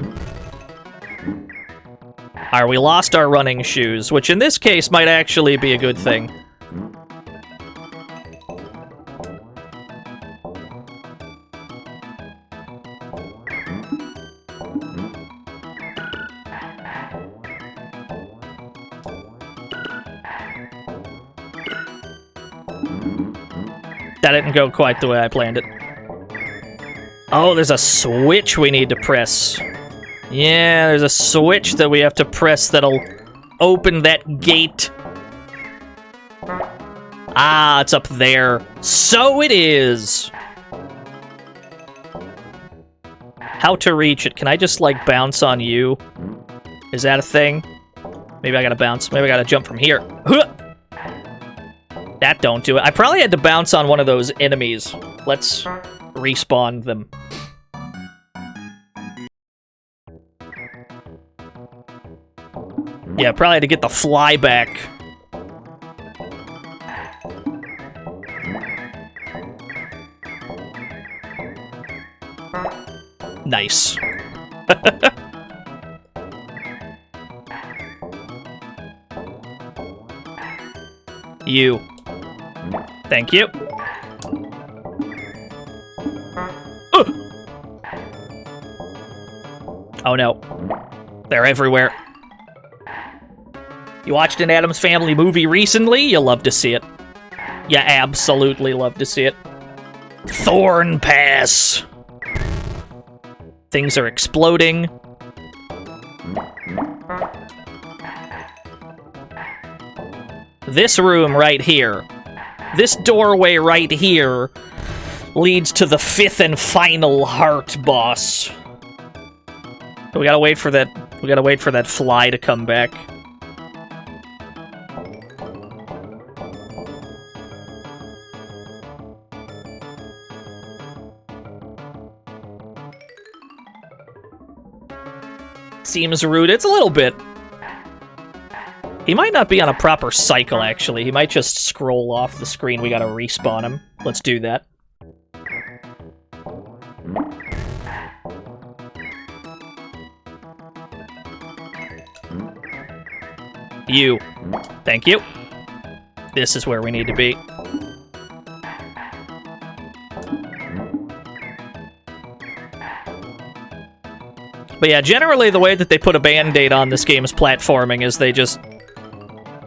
Alright, we lost our running shoes, which in this case might actually be a good thing. That didn't go quite the way I planned it. Oh, there's a switch we need to press. Yeah, there's a switch that we have to press that'll open that gate. Ah, it's up there. So it is. How to reach it? Can I just, like, bounce on you? Is that a thing? Maybe I gotta bounce. Maybe I gotta jump from here. That don't do it. I probably had to bounce on one of those enemies. Let's respawn them. Yeah, probably had to get the flyback. Nice. You. Thank you. Oh no. They're everywhere. You watched an Addams Family movie recently? You'll love to see it. You absolutely love to see it. Thorn Pass. Things are exploding. This room right here, this doorway right here, leads to the 5th and final heart boss. We gotta wait for that. We gotta wait for that fly to come back. Seems rude. It's a little bit. He might not be on a proper cycle, actually. He might just scroll off the screen. We gotta respawn him. Let's do that. You. Thank you. This is where we need to be. But yeah, generally the way that they put a band-aid on this game's platforming is they just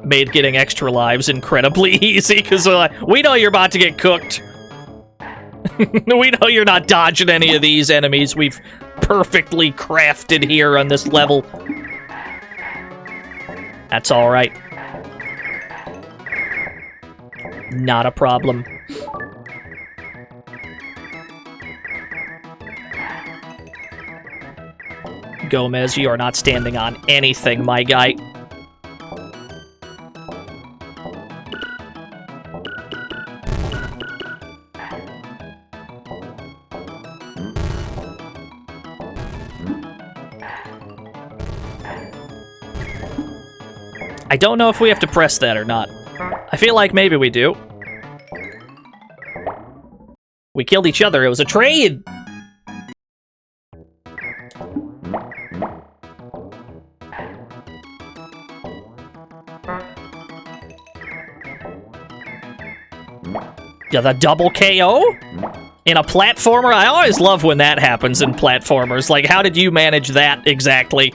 made getting extra lives incredibly easy, because we know you're about to get cooked. We know you're not dodging any of these enemies we've perfectly crafted here on this level. That's alright. Not a problem. Gomez, you are not standing on anything, my guy. I don't know if we have to press that or not. I feel like maybe we do. We killed each other. It was a trade! Yeah, the double KO? In a platformer? I always love when that happens in platformers. Like, how did you manage that exactly?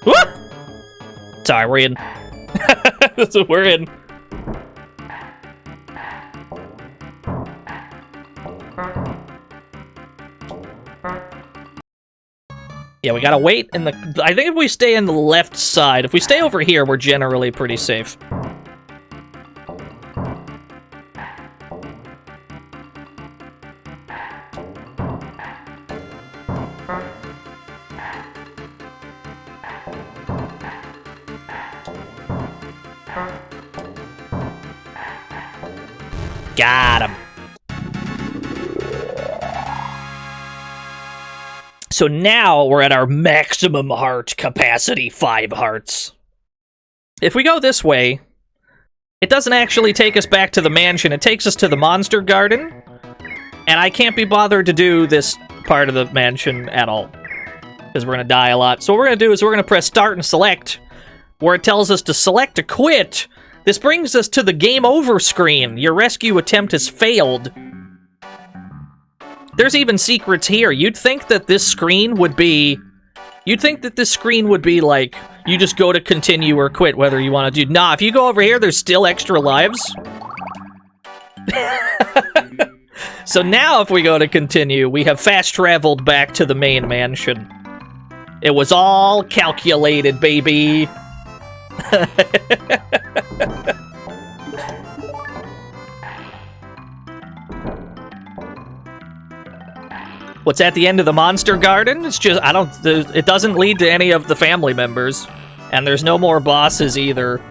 Woo! Sorry, we're in. We're in. Yeah, we gotta wait in the... I think if we stay in the left side, if we stay over here, we're generally pretty safe. Got him. So now we're at our maximum heart capacity, 5 hearts. If we go this way, it doesn't actually take us back to the mansion. It takes us to the monster garden. And I can't be bothered to do this part of the mansion at all, because we're going to die a lot. So what we're going to do is we're going to press start and select, where it tells us to select to quit. This brings us to the game over screen. Your rescue attempt has failed. There's even secrets here. You'd think that this screen would be... You'd think that this screen would be like, you just go to continue or quit, whether you want to do... Nah, if you go over here, there's still extra lives. So now if we go to continue, we have fast-traveled back to the main mansion. It was all calculated, baby. What's at the end of the monster garden? It's just, it doesn't lead to any of the family members. And there's no more bosses either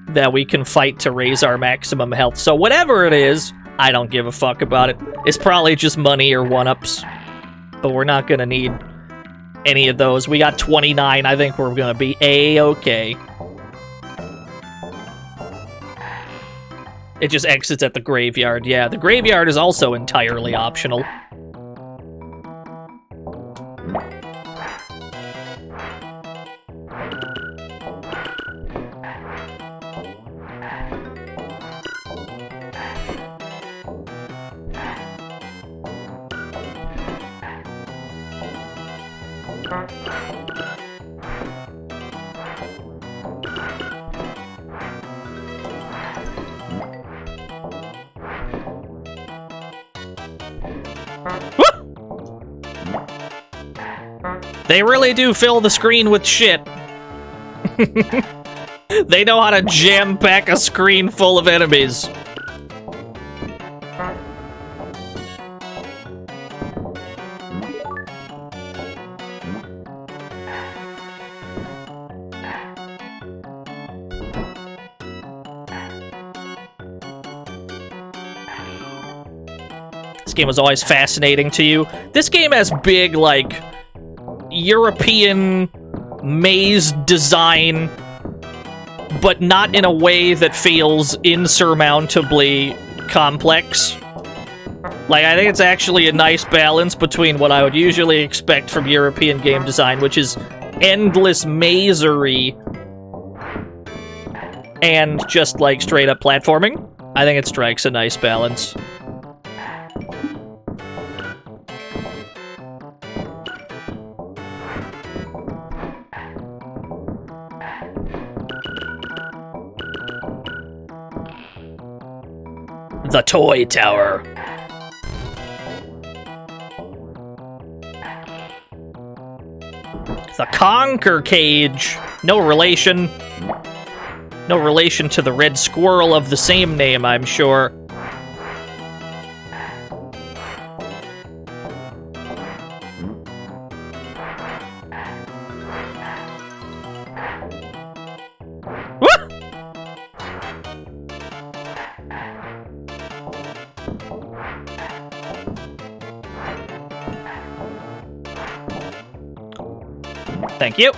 that we can fight to raise our maximum health. So whatever it is, I don't give a fuck about it. It's probably just money or one-ups. But we're not gonna need any of those. We got 29, I think we're gonna be A-okay. It just exits at the graveyard. Yeah, the graveyard is also entirely optional. They really do fill the screen with shit. They know how to jam-pack a screen full of enemies. This game was always fascinating to you. This game has big, like, European maze design, but not in a way that feels insurmountably complex. Like, I think it's actually a nice balance between what I would usually expect from European game design, which is endless mazery, and just, like, straight-up platforming. I think it strikes a nice balance. The Toy Tower. The Conquer Cage. No relation. No relation to the red squirrel of the same name, I'm sure. Thank you.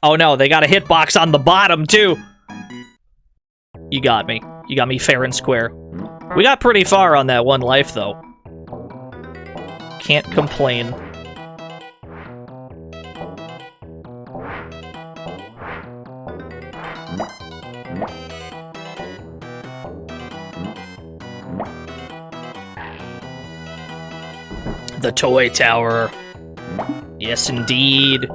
Oh no, they got a hitbox on the bottom, too. You got me. You got me fair and square. We got pretty far on that one life, though. Can't complain. The toy tower. Yes, indeed.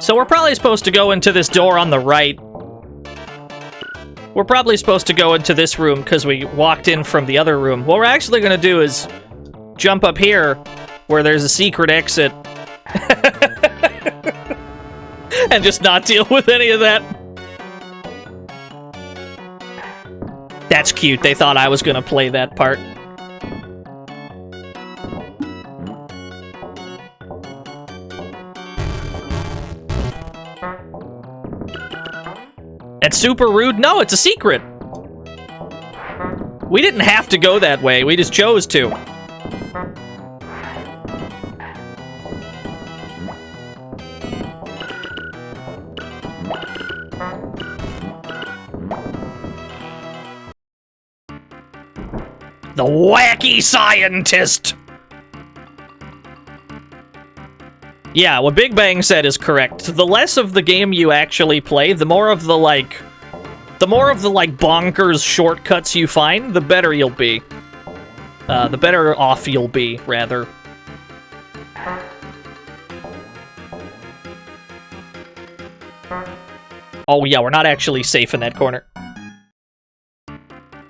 So we're probably supposed to go into this door on the right. We're probably supposed to go into this room because we walked in from the other room. What we're actually going to do is jump up here where there's a secret exit. And just not deal with any of that. That's cute. They thought I was going to play that part. It's super rude. No, it's a secret. We didn't have to go that way. We just chose to. The wacky scientist! Yeah, what Big Bang said is correct. The less of the game you actually play, the more of the, like, bonkers shortcuts you find, the better you'll be. The better off you'll be, rather. Oh yeah, we're not actually safe in that corner.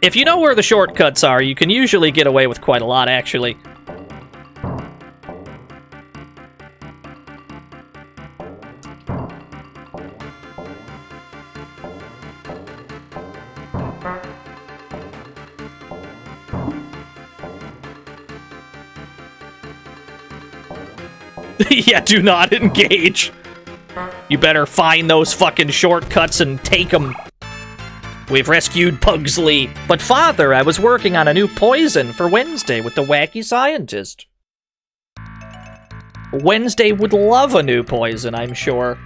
If you know where the shortcuts are, you can usually get away with quite a lot, actually. Yeah, do not engage. You better find those fucking shortcuts and take them. We've rescued Pugsley. But father, I was working on a new poison for Wednesday with the wacky scientist. Wednesday would love a new poison, I'm sure.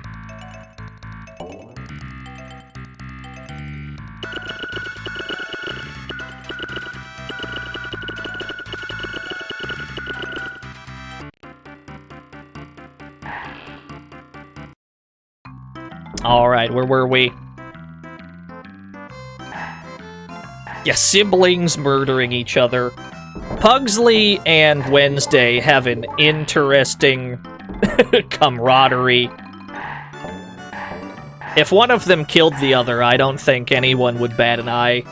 Alright, where were we? Yeah, siblings murdering each other. Pugsley and Wednesday have an interesting camaraderie. If one of them killed the other, I don't think anyone would bat an eye.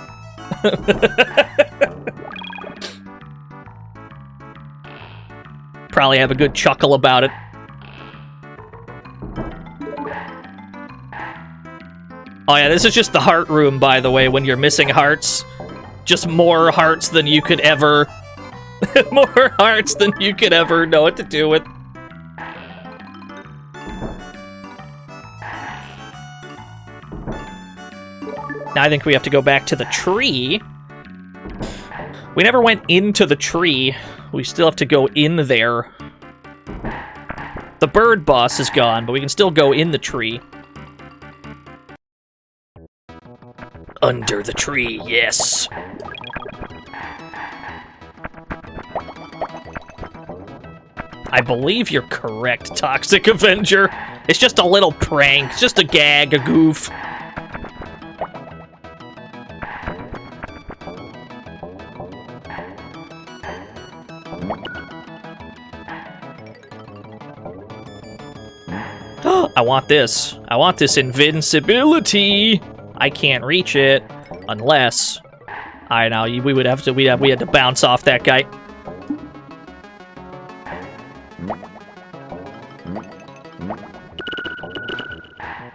Probably have a good chuckle about it. Oh yeah, this is just the heart room, by the way, when you're missing hearts. Just more hearts than you could ever... more hearts than you could ever know what to do with. Now I think we have to go back to the tree. We never went into the tree. We still have to go in there. The bird boss is gone, but we can still go in the tree. Under the tree, yes. I believe you're correct, Toxic Avenger. It's just a little prank, it's just a gag, a goof. I want this. I want this invincibility. I can't reach it unless I know we had to bounce off that guy.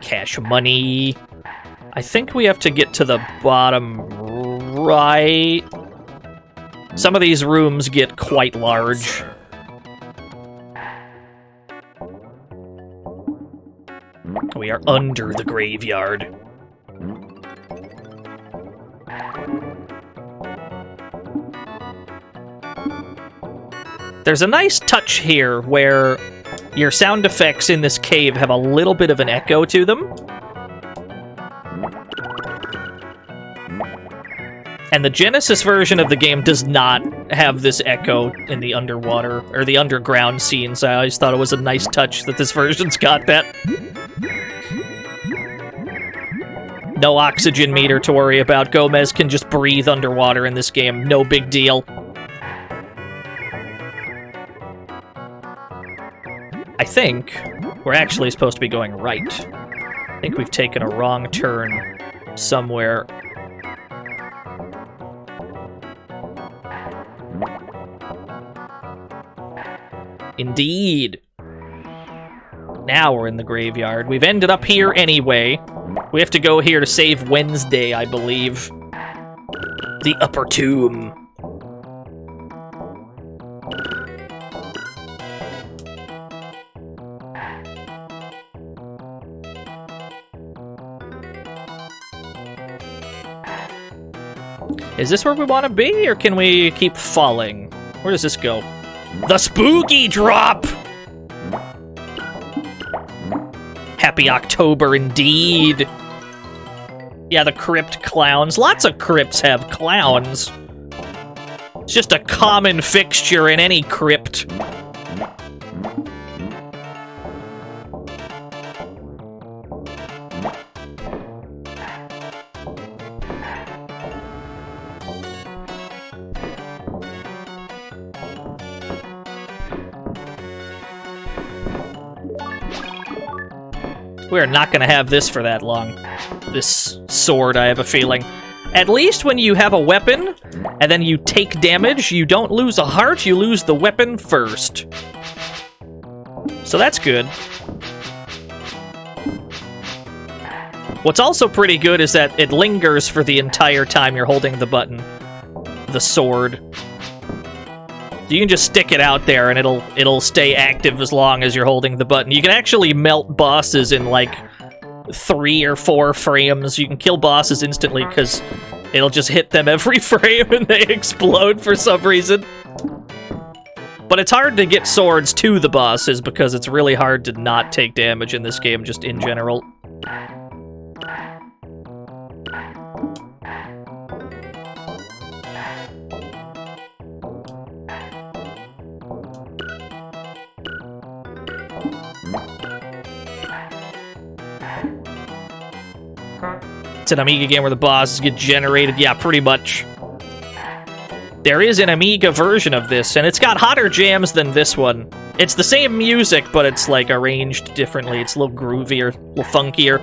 Cash money. I think we have to get to the bottom right. Some of these rooms get quite large. We We are under the graveyard. There's a nice touch here where your sound effects in this cave have a little bit of an echo to them. And the Genesis version of the game does not have this echo in the underwater, or the underground scenes. I always thought it was a nice touch that this version's got that. No oxygen meter to worry about. Gomez can just breathe underwater in this game. No big deal. I think we're actually supposed to be going right. I think we've taken a wrong turn somewhere. Indeed. Now we're in the graveyard. We've ended up here anyway. We have to go here to save Wednesday, I believe. The upper tomb. Is this where we want to be, or can we keep falling? Where does this go? The spooky drop! Happy October indeed. Yeah, the crypt clowns. Lots of crypts have clowns. It's just a common fixture in any crypt. We're not gonna have this for that long. This sword, I have a feeling. At least when you have a weapon, and then you take damage, you don't lose a heart, you lose the weapon first. So that's good. What's also pretty good is that it lingers for the entire time you're holding the button. The sword. You can just stick it out there and it'll stay active as long as you're holding the button. You can actually melt bosses in like 3 or 4 frames. You can kill bosses instantly because it'll just hit them every frame and they explode for some reason. But it's hard to get swords to the bosses because it's really hard to not take damage in this game just in general. It's an Amiga game where the bosses get generated. Yeah, pretty much. There is an Amiga version of this, and it's got hotter jams than this one. It's the same music, but it's like arranged differently. It's a little groovier, a little funkier.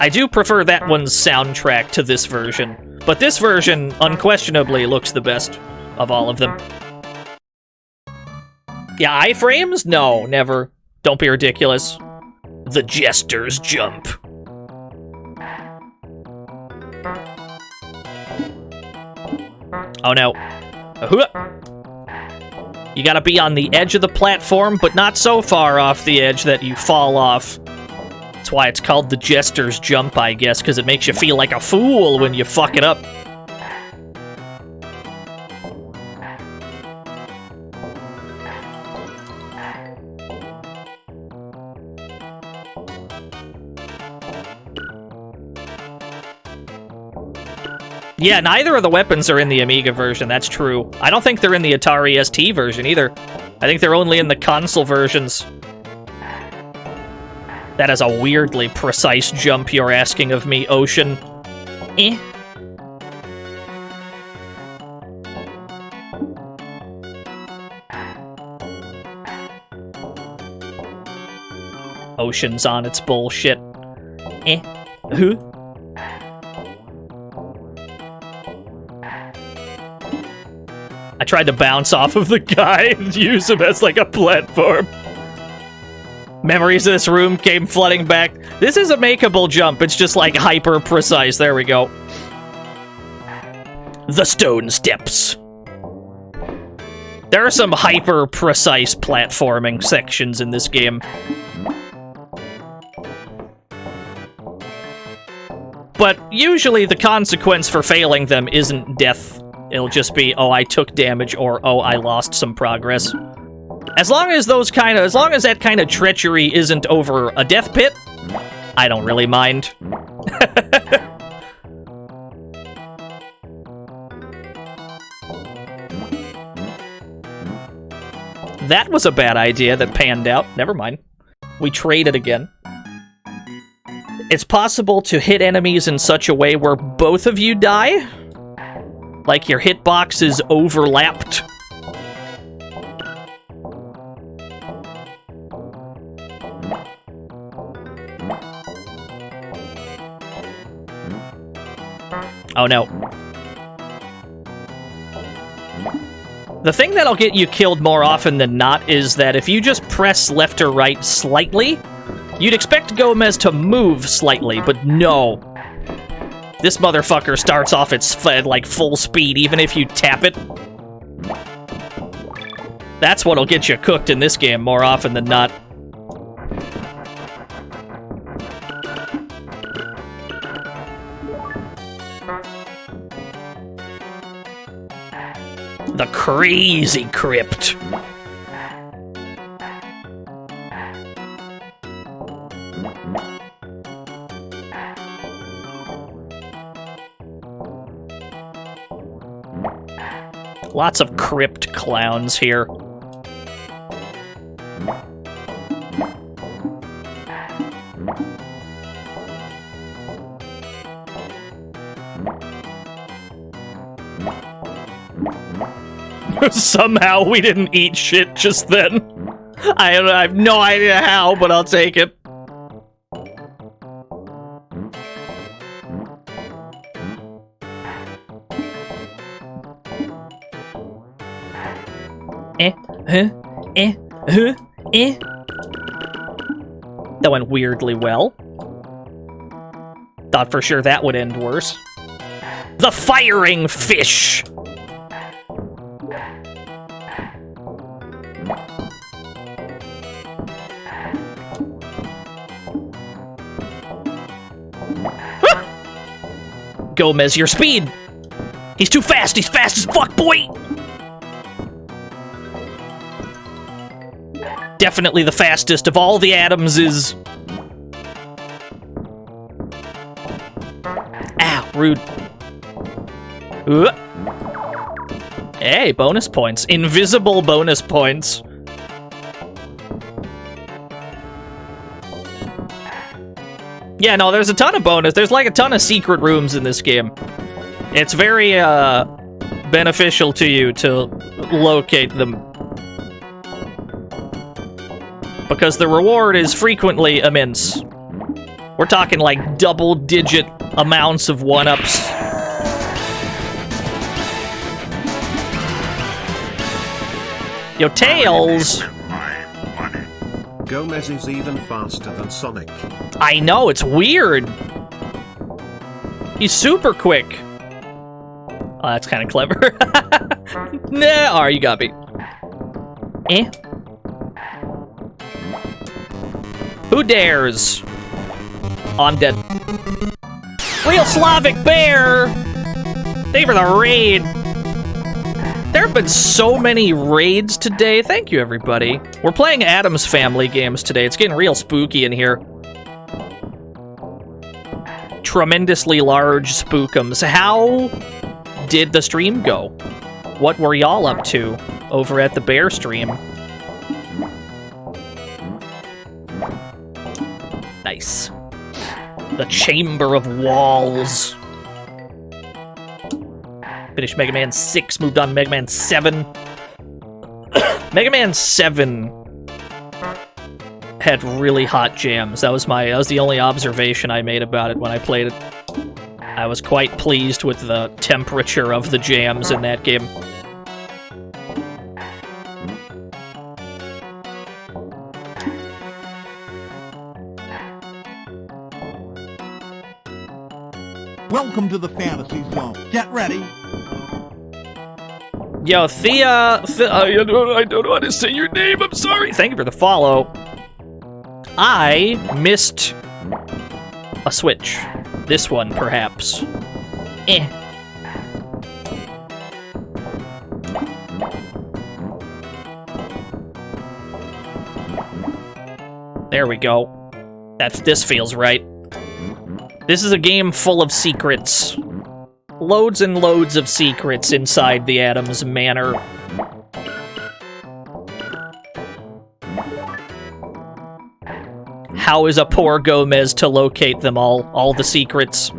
I do prefer that one's soundtrack to this version, but this version unquestionably looks the best of all of them. Yeah, iframes? No, never. Don't be ridiculous. The Jester's Jump. Oh no. You gotta be on the edge of the platform, but not so far off the edge that you fall off. That's why it's called the Jester's Jump, I guess, because it makes you feel like a fool when you fuck it up. Yeah, neither of the weapons are in the Amiga version, that's true. I don't think they're in the Atari ST version either. I think they're only in the console versions. That is a weirdly precise jump you're asking of me, Ocean. Eh. Ocean's on its bullshit. Eh. Who? I tried to bounce off of the guy and use him as like a platform. Memories of this room came flooding back. This is a makeable jump. It's just like hyper precise. There we go. The stone steps. There are some hyper precise platforming sections in this game. But usually the consequence for failing them isn't death. It'll just be, oh, I took damage, or oh, I lost some progress. As long as that kind of treachery isn't over a death pit, I don't really mind. That was a bad idea that panned out. Never mind. We traded again. It's possible to hit enemies in such a way where both of you die? Like your hitbox is overlapped? Oh no. The thing that'll get you killed more often than not is that if you just press left or right slightly, you'd expect Gomez to move slightly, but no. This motherfucker starts off its like full speed, even if you tap it. That's what'll get you cooked in this game more often than not. The crazy crypt. Lots of crypt clowns here. Somehow we didn't eat shit just then. I have no idea how, but I'll take it. That went weirdly well. Thought for sure that would end worse. The firing fish! Gomez, your speed! He's too fast! He's fast as fuck, boy! Definitely the fastest of all the Addamses. Ah, rude. Hey, bonus points. Invisible bonus points. Yeah, no, there's a ton of bonus. There's like a ton of secret rooms in this game. It's very, beneficial to you to locate them. Because the reward is frequently immense. We're talking like double-digit amounts of one-ups. Yo, Tails! Gomez is even faster than Sonic. I know, it's weird. He's super quick. Oh, that's kind of clever. Nah, you got me. Who dares? Oh, I'm dead. Real Slavic Bear! Thank you for the raid. There have been so many raids today. Thank you, everybody. We're playing Addams Family games today. It's getting real spooky in here. Tremendously large spookums. How did the stream go? What were y'all up to over at the Bear stream? Nice. The Chamber of Walls. Finished Mega Man 6, moved on to Mega Man 7. Mega Man 7 had really hot jams. That was the only observation I made about it when I played it. I was quite pleased with the temperature of the jams in that game. Welcome to the fantasy zone. Get ready. Yo, Thea, I don't know how to say your name, I'm sorry. Thank you for the follow. I missed A switch. This one, perhaps. Eh. There we go. This feels right. This is a game full of secrets. Loads and loads of secrets inside the Addams Manor. How is a poor Gomez to locate them all the secrets?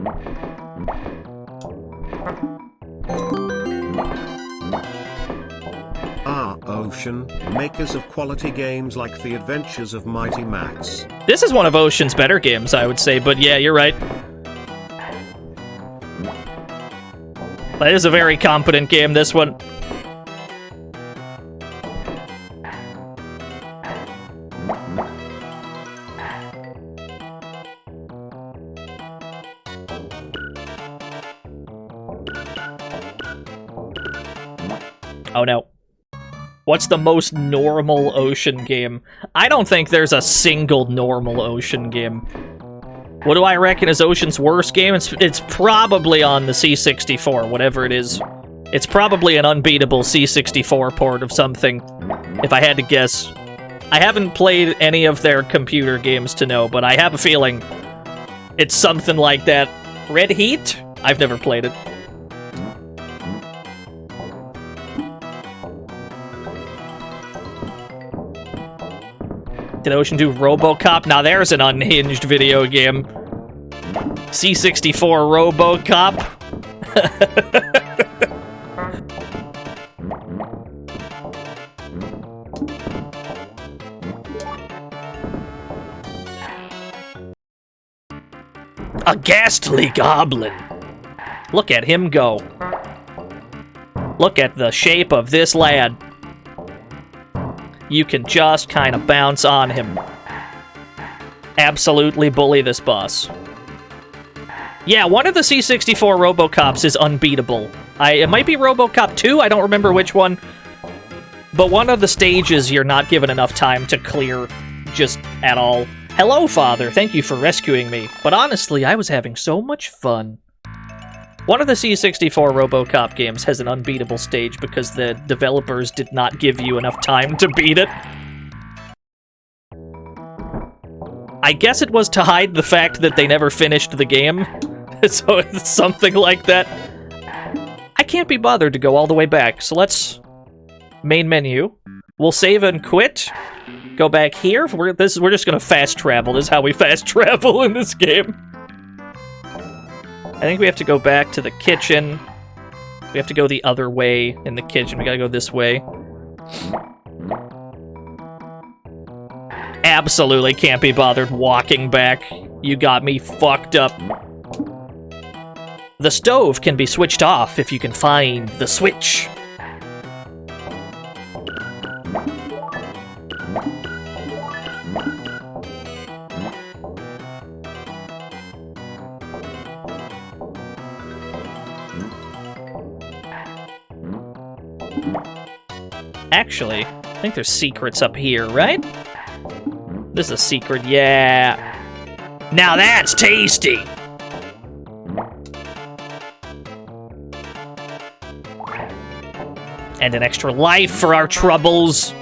Ocean, makers of quality games like The Adventures of Mighty Max. This is one of Ocean's better games, I would say, but yeah, you're right. That is a very competent game, this one. Oh no. What's the most normal Ocean game? I don't think there's a single normal Ocean game. What do I reckon is Ocean's worst game? It's probably on the C64, whatever it is. It's probably an unbeatable C64 port of something, if I had to guess. I haven't played any of their computer games to know, but I have a feeling it's something like that. Red Heat? I've never played it. Did Ocean do RoboCop? Now there's an unhinged video game. C64 RoboCop? A ghastly goblin. Look at him go. Look at the shape of this lad. You can just kind of bounce on him. Absolutely bully this boss. Yeah, one of the C64 RoboCops is unbeatable. It might be RoboCop 2, I don't remember which one. But one of the stages you're not given enough time to clear just at all. Hello, Father, thank you for rescuing me. But honestly, I was having so much fun. One of the C64 RoboCop games has an unbeatable stage because the developers did not give you enough time to beat it. I guess it was to hide the fact that they never finished the game. So it's something like that. I can't be bothered to go all the way back, so let's... Main menu. We'll save and quit. Go back here. We're just gonna fast travel. This is how we fast travel in this game. I think we have to go back to the kitchen. We have to go the other way in the kitchen. We gotta go this way. Absolutely can't be bothered walking back. You got me fucked up. The stove can be switched off if you can find the switch. Actually, I think there's secrets up here, right? This is a secret, yeah. Now that's tasty! And an extra life for our troubles.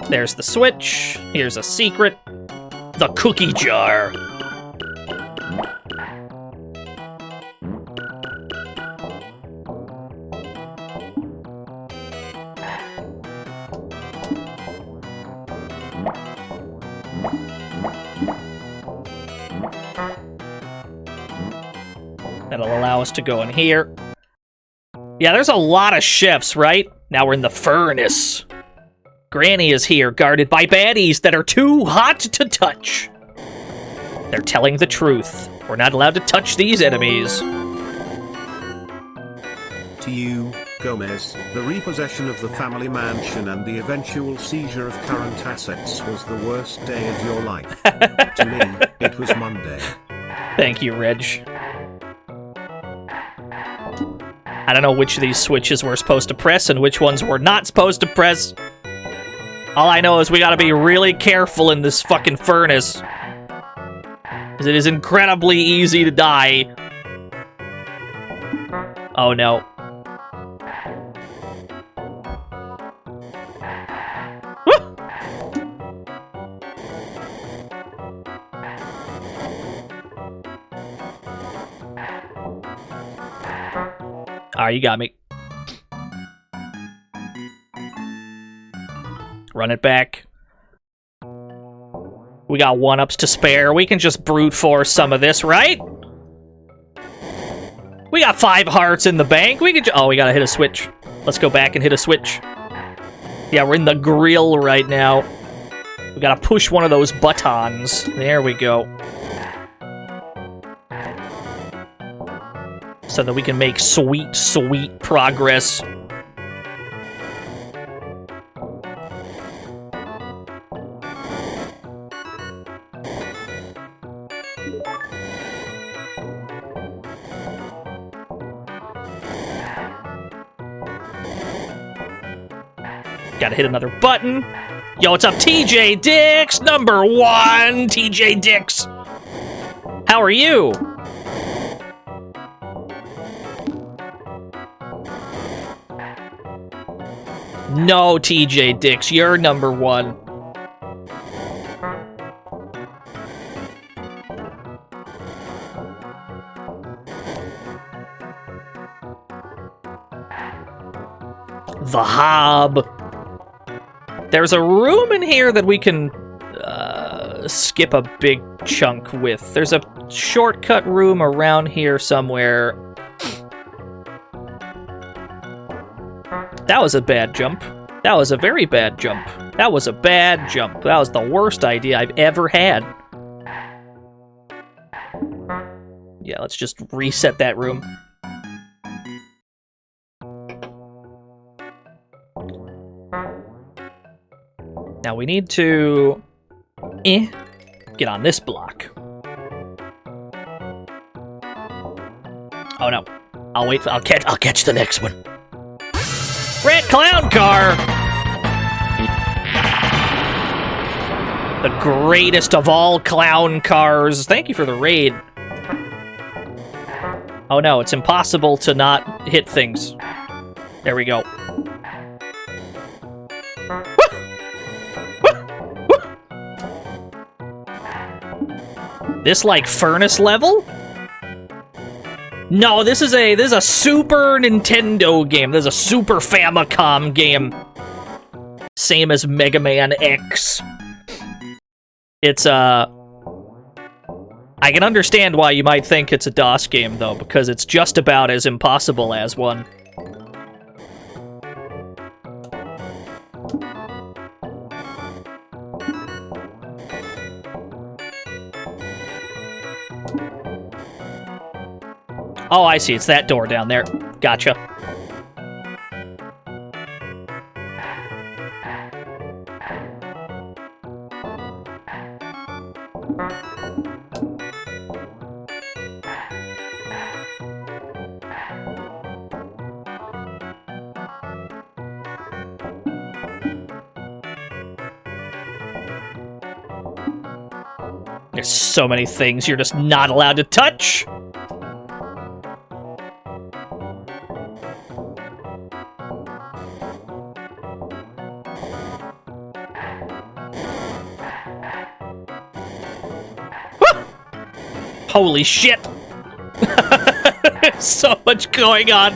There's the switch. Here's a secret. The cookie jar. That'll allow us to go in here. Yeah, there's a lot of chefs, right? Now we're in the furnace. Granny is here, guarded by baddies that are too hot to touch. They're telling the truth. We're not allowed to touch these enemies. To you, Gomez, the repossession of the family mansion and the eventual seizure of current assets was the worst day of your life. To me, it was Monday. Thank you, Reg. I don't know which of these switches we're supposed to press and which ones we're not supposed to press. All I know is we gotta be really careful in this fucking furnace. Because it is incredibly easy to die. Oh no. Alright, you got me. Run it back. We got 1-ups to spare. We can just brute force some of this, right? We got 5 hearts in the bank. We could. Oh, we gotta hit a switch. Let's go back and hit a switch. Yeah, we're in the grill right now. We gotta push one of those buttons. There we go. So that we can make sweet, sweet progress. Gotta hit another button. Yo, what's up, TJ Dix? Number 1, TJ Dix. How are you? No, TJ Dix, you're number 1. The Hob. There's a room in here that we can skip a big chunk with. There's a shortcut room around here somewhere. That was a bad jump. That was a very bad jump. That was a bad jump. That was the worst idea I've ever had. Yeah, let's just reset that room. Now we need to get on this block. Oh no. I'll wait for I'll catch the next one. Red clown car! The greatest of all clown cars. Thank you for the raid. Oh no, it's impossible to not hit things. There we go. This like furnace level? No, this is a Super Nintendo game. This is a Super Famicom game. Same as Mega Man X. It's I can understand why you might think it's a DOS game though, because it's just about as impossible as one. Oh, I see. It's that door down there. Gotcha. There's so many things you're just not allowed to touch. Holy shit! There's so much going on.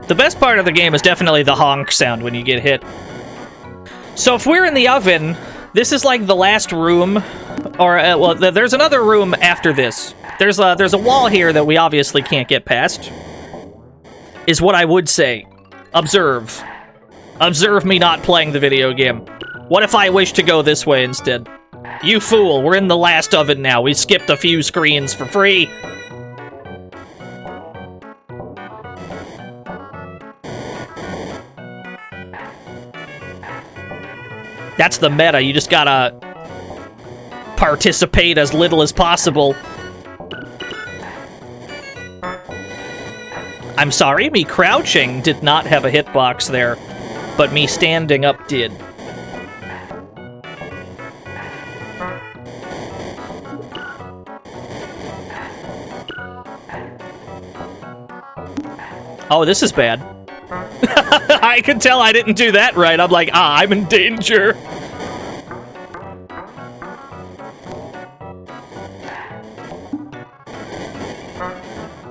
The best part of the game is definitely the honk sound when you get hit. So if we're in the oven, this is like the last room. Or, well, there's another room after this. There's a wall here that we obviously can't get past. Is what I would say. Observe. Observe me not playing the video game. What if I wish to go this way instead? You fool, we're in the last oven now. We skipped a few screens for free. That's the meta. You just gotta participate as little as possible. I'm sorry, me crouching did not have a hitbox there, but me standing up did. Oh, this is bad. I could tell I didn't do that right. I'm like, I'm in danger.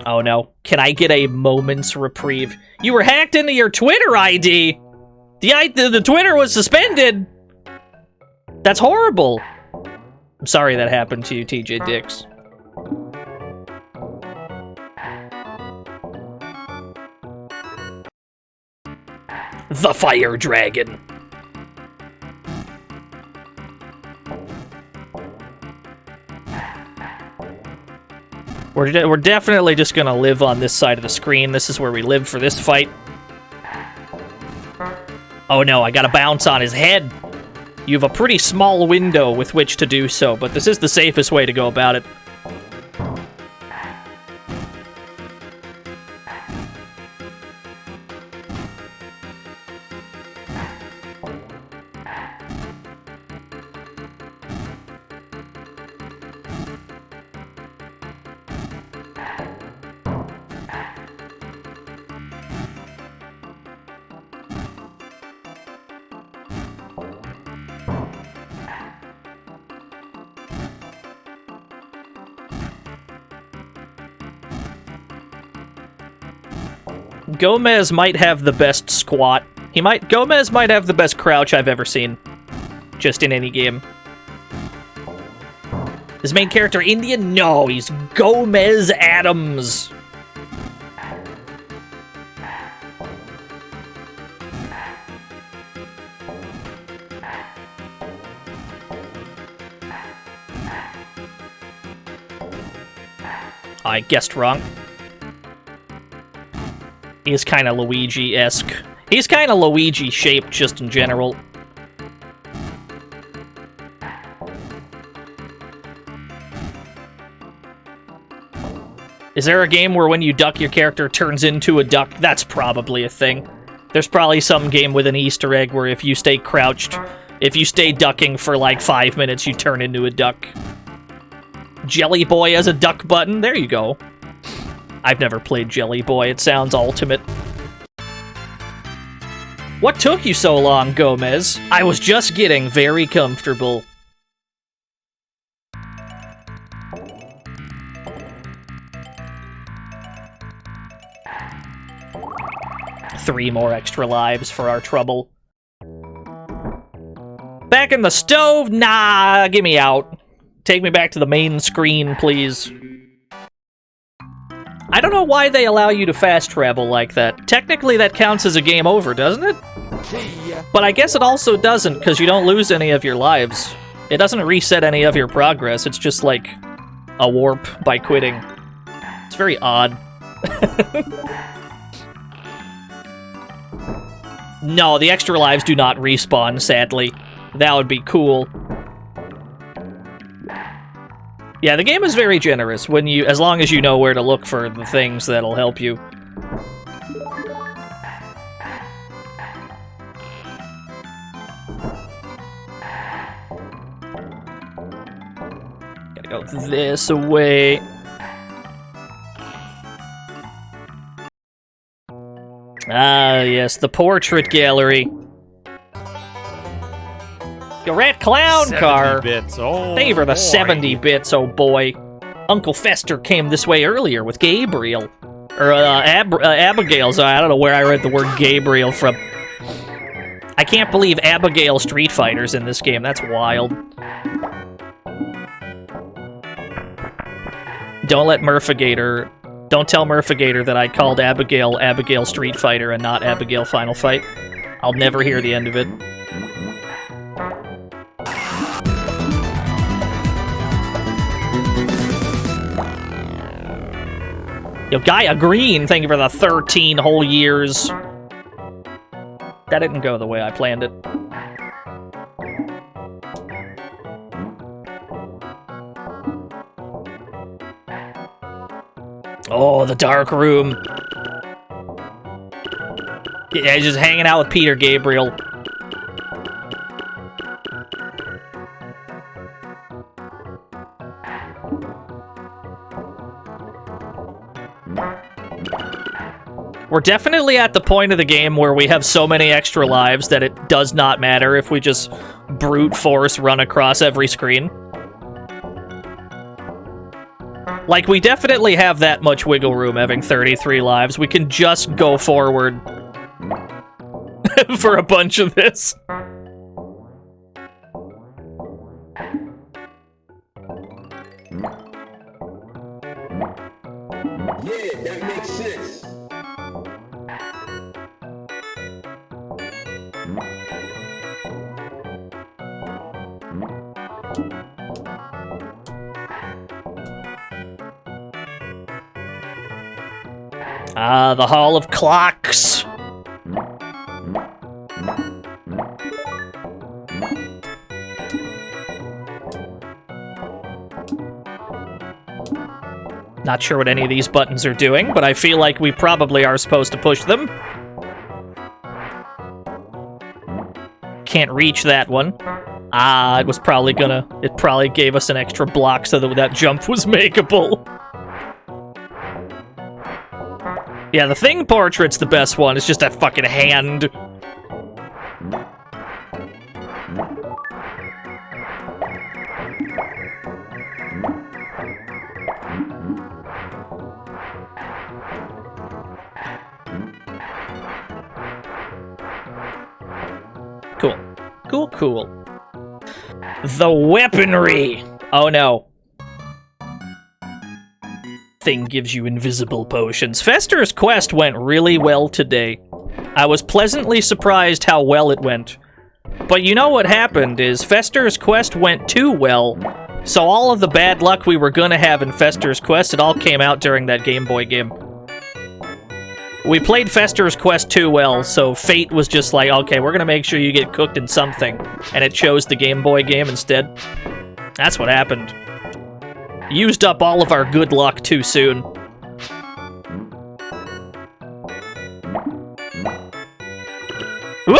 Oh no. Can I get a moment's reprieve? You were hacked into your Twitter ID! The Twitter was suspended! That's horrible! I'm sorry that happened to you, TJ Dix. The Fire Dragon. We're definitely just gonna live on this side of the screen. This is where we live for this fight. Oh no, I gotta bounce on his head. You have a pretty small window with which to do so, but this is the safest way to go about it. Gomez might have the best squat. Gomez might have the best crouch I've ever seen. Just in any game. His main character Indian? No, he's Gomez Addams. I guessed wrong. He's kind of Luigi-esque. He's kind of Luigi-shaped just in general. Is there a game where when you duck, your character turns into a duck? That's probably a thing. There's probably some game with an Easter egg where if you stay crouched, if you stay ducking for like 5 minutes, you turn into a duck. Jelly Boy has a duck button. There you go. I've never played Jelly Boy. It sounds ultimate. What took you so long, Gomez? I was just getting very comfortable. Three more extra lives for our trouble. Back in the stove? Nah, get me out. Take me back to the main screen, please. I don't know why they allow you to fast travel like that. Technically, that counts as a game over, doesn't it? But I guess it also doesn't, because you don't lose any of your lives. It doesn't reset any of your progress. It's just like a warp by quitting. It's very odd. No, the extra lives do not respawn, sadly. That would be cool. Yeah, the game is very generous when you, as long as you know where to look for the things that'll help you. Gotta go this way. Ah, yes, the portrait gallery. Your rat clown car. 70 bits. Oh, Favor the boy. 70 bits, oh boy. Uncle Fester came this way earlier with Gabriel. Or, Abigail, so I don't know where I read the word Gabriel from. I can't believe Abigail Street Fighter's in this game. That's wild. Don't let Murphigator... Don't tell Murphigator that I called Abigail Street Fighter and not Abigail Final Fight. I'll never hear the end of it. Yo, Gaia Green, thank you for the 13 whole years. That didn't go the way I planned it. Oh, the dark room. Yeah, he's just hanging out with Peter Gabriel. We're definitely at the point of the game where we have so many extra lives that it does not matter if we just brute force run across every screen. Like, we definitely have that much wiggle room having 33 lives. We can just go forward for a bunch of this. Yeah, that makes sense. Ah, the Hall of Clocks. Not sure what any of these buttons are doing, but I feel like we probably are supposed to push them. Can't reach that one. Ah, it was probably gonna... It probably gave us an extra block so that that jump was makeable. Yeah, the Thing portrait's the best one. It's just a fucking hand. Cool. Cool, cool. The weaponry! Oh no. Thing gives you invisible potions. Fester's quest went really well today. I was pleasantly surprised how well it went. But you know what happened is Fester's quest went too well, so all of the bad luck we were gonna have in Fester's quest, it all came out during that Game Boy game. We played Fester's quest too well, so fate was just like, okay, we're gonna make sure you get cooked in something, and it chose the Game Boy game instead. That's what happened. Used up all of our good luck too soon. Woo!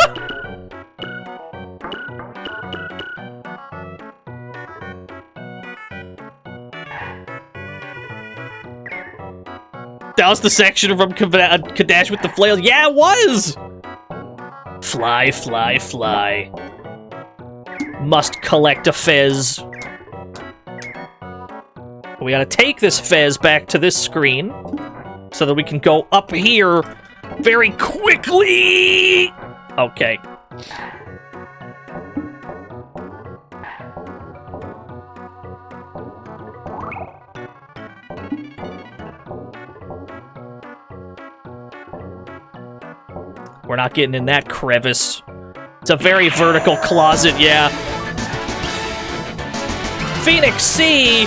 That was the section from Kadash with the flail. Yeah, it was! Fly, fly, fly. Must collect a fez. We gotta take this fez back to this screen so that we can go up here very quickly! Okay. We're not getting in that crevice. It's a very vertical closet, yeah. Phoenix C!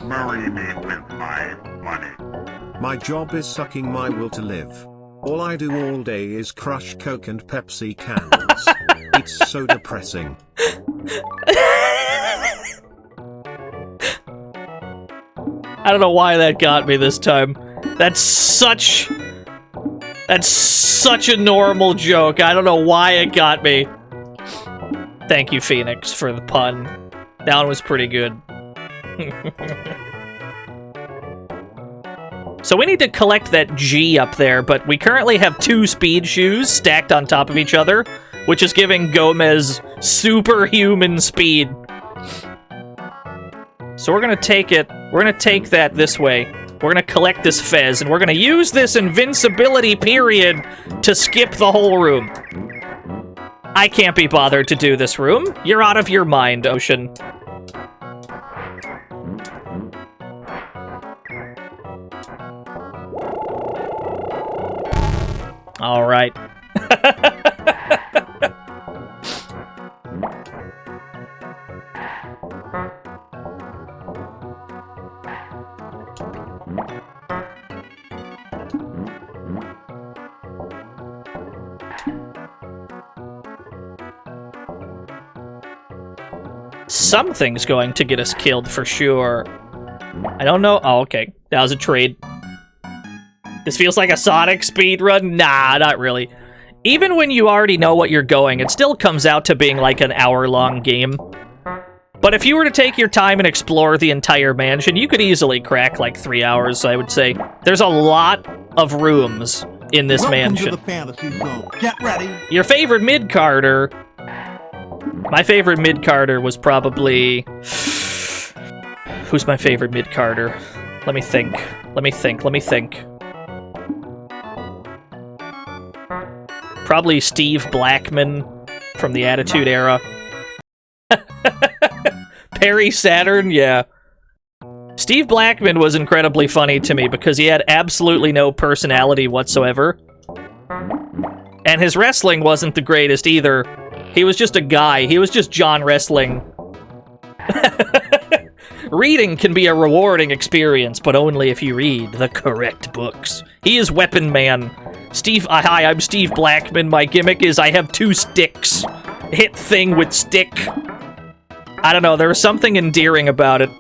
Marry me with my money. My job is sucking my will to live. All I do all day is crush Coke and Pepsi cans. It's so depressing. I don't know why that got me this time. That's such a normal joke. I don't know why it got me. Thank you, Phoenix, for the pun. That one was pretty good. So we need to collect that G up there, but we currently have 2 speed shoes stacked on top of each other, which is giving Gomez superhuman speed. So we're gonna take it, we're gonna take that this way. We're gonna collect this fez, and we're gonna use this invincibility period to skip the whole room. I can't be bothered to do this room. You're out of your mind, Ocean. All right. Something's going to get us killed for sure. I don't know. Oh, okay. That was a trade. This feels like a Sonic speedrun? Nah, not really. Even when you already know what you're going, it still comes out to being like an hour-long game. But if you were to take your time and explore the entire mansion, you could easily crack like 3 hours, I would say. There's a lot of rooms in this mansion. Welcome to the fantasy zone. Get ready. Your favorite mid-carder... My favorite mid-carder was probably... Who's my favorite mid-carder? Let me think. Probably Steve Blackman from the Attitude Era. Perry Saturn, yeah. Steve Blackman was incredibly funny to me because he had absolutely no personality whatsoever. And his wrestling wasn't the greatest either. He was just a guy. He was just John Wrestling. Reading can be a rewarding experience, but only if you read the correct books. He is Weapon Man. Hi, I'm Steve Blackman. My gimmick is I have 2 sticks. Hit thing with stick. I don't know, there was something endearing about it.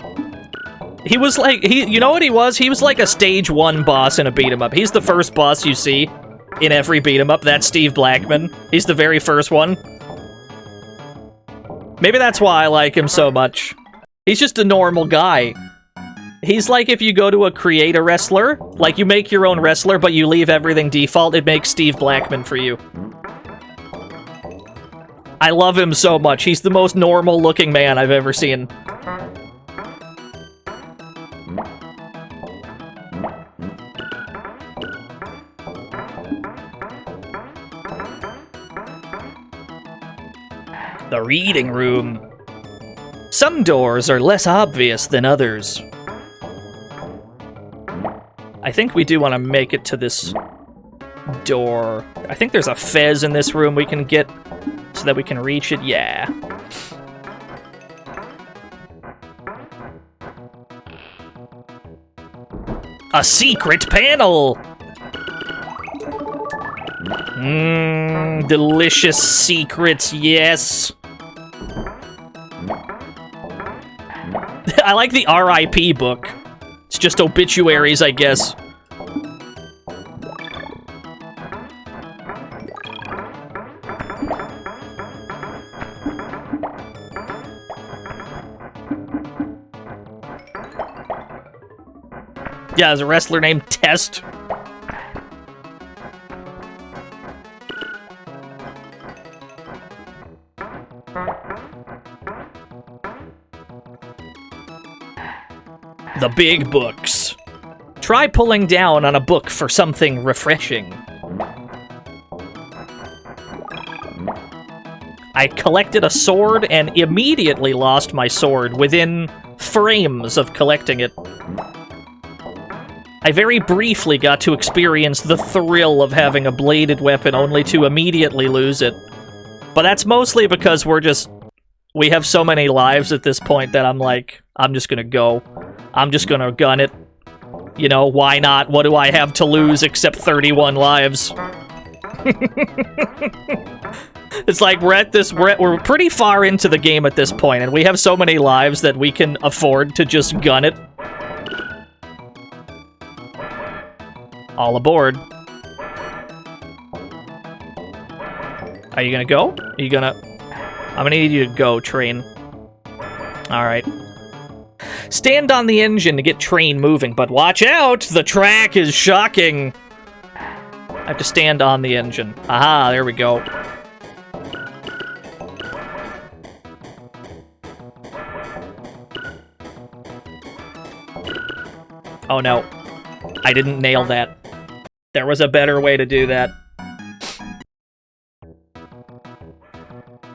He was like, you know what he was? He was like a stage 1 boss in a beat-em-up. He's the first boss you see in every beat-em-up. That's Steve Blackman. He's the very first one. Maybe that's why I like him so much. He's just a normal guy. He's like if you go to create a wrestler, like you make your own wrestler, but you leave everything default, it makes Steve Blackman for you. I love him so much. He's the most normal-looking man I've ever seen. The reading room. Some doors are less obvious than others. I think we do want to make it to this door. I think there's a fez in this room we can get so that we can reach it. Yeah. A secret panel! Delicious secrets, yes. I like the R.I.P. book. It's just obituaries, I guess. Yeah, there's a wrestler named Test. The big books. Try pulling down on a book for something refreshing. I collected a sword and immediately lost my sword within frames of collecting it. I very briefly got to experience the thrill of having a bladed weapon only to immediately lose it. But that's mostly because we have so many lives at this point that I'm like, I'm just gonna go. I'm just gonna gun it. You know, why not? What do I have to lose except 31 lives? It's like we're pretty far into the game at this point, and we have so many lives that we can afford to just gun it. All aboard. Are you gonna go? Are you gonna... I'm gonna need you to go, train. Alright. Stand on the engine to get train moving, but watch out! The track is shocking! I have to stand on the engine. Aha, there we go. Oh no. I didn't nail that. There was a better way to do that.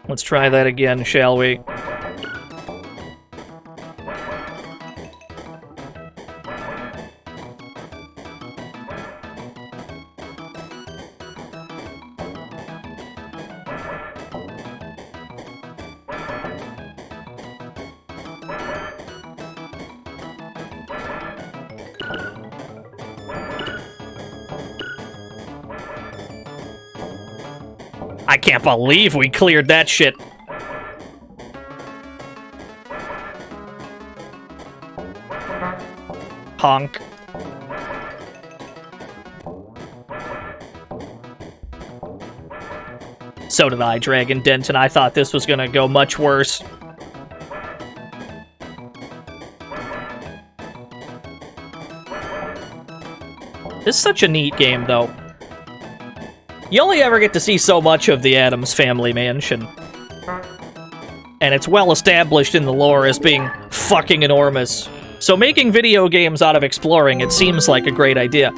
Let's try that again, shall we? I can't believe we cleared that shit. Honk. So did I, Dragon Denton. I thought this was gonna go much worse. This is such a neat game, though. You only ever get to see so much of the Addams Family Mansion. And it's well established in the lore as being fucking enormous. So making video games out of exploring, it seems like a great idea.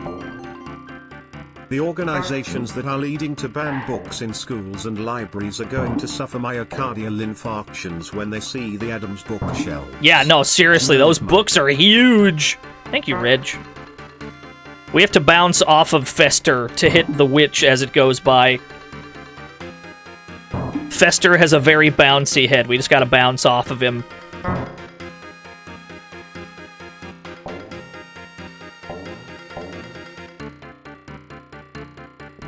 The organizations that are leading to ban books in schools and libraries are going to suffer myocardial infarctions when they see the Addams bookshelves. Yeah, no, seriously, those books are huge! Thank you, Reg. We have to bounce off of Fester to hit the witch as it goes by. Fester has a very bouncy head. We just gotta bounce off of him.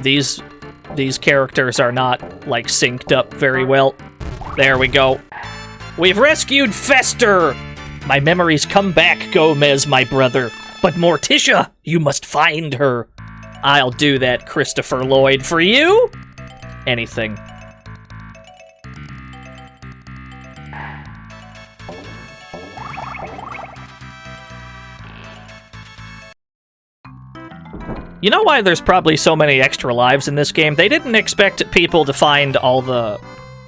These characters are not, like, synced up very well. There we go. We've rescued Fester! My memories come back, Gomez, my brother. But Morticia, you must find her. I'll do that, Christopher Lloyd. For you? Anything. You know why there's probably so many extra lives in this game? They didn't expect people to find all the,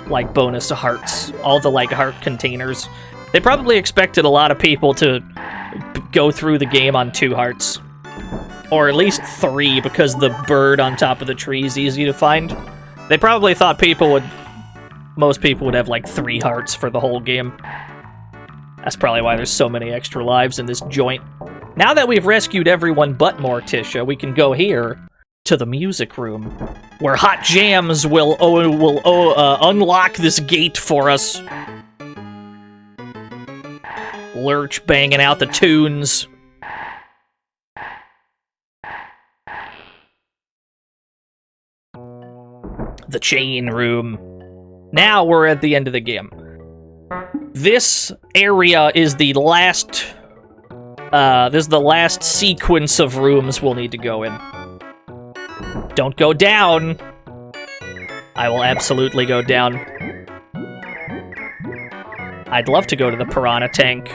like, bonus hearts. All the, like, heart containers. They probably expected a lot of people to go through the game on 2 hearts. Or at least 3, because the bird on top of the tree is easy to find. They probably thought most people would have, like, 3 hearts for the whole game. That's probably why there's so many extra lives in this joint. Now that we've rescued everyone but Morticia, we can go here to the music room, where Hot Jams will unlock this gate for us. Lurch banging out the tunes. The chain room. Now we're at the end of the game. This area is the last... this is the last sequence of rooms we'll need to go in. Don't go down! I will absolutely go down. I'd love to go to the piranha tank.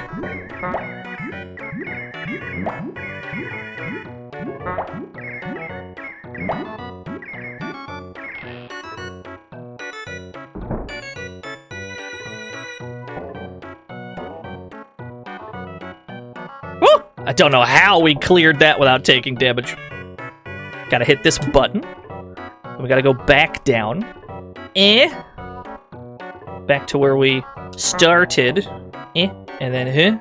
Woo! I don't know how we cleared that without taking damage. Gotta hit this button. We gotta go back down. Back to where we started. And then,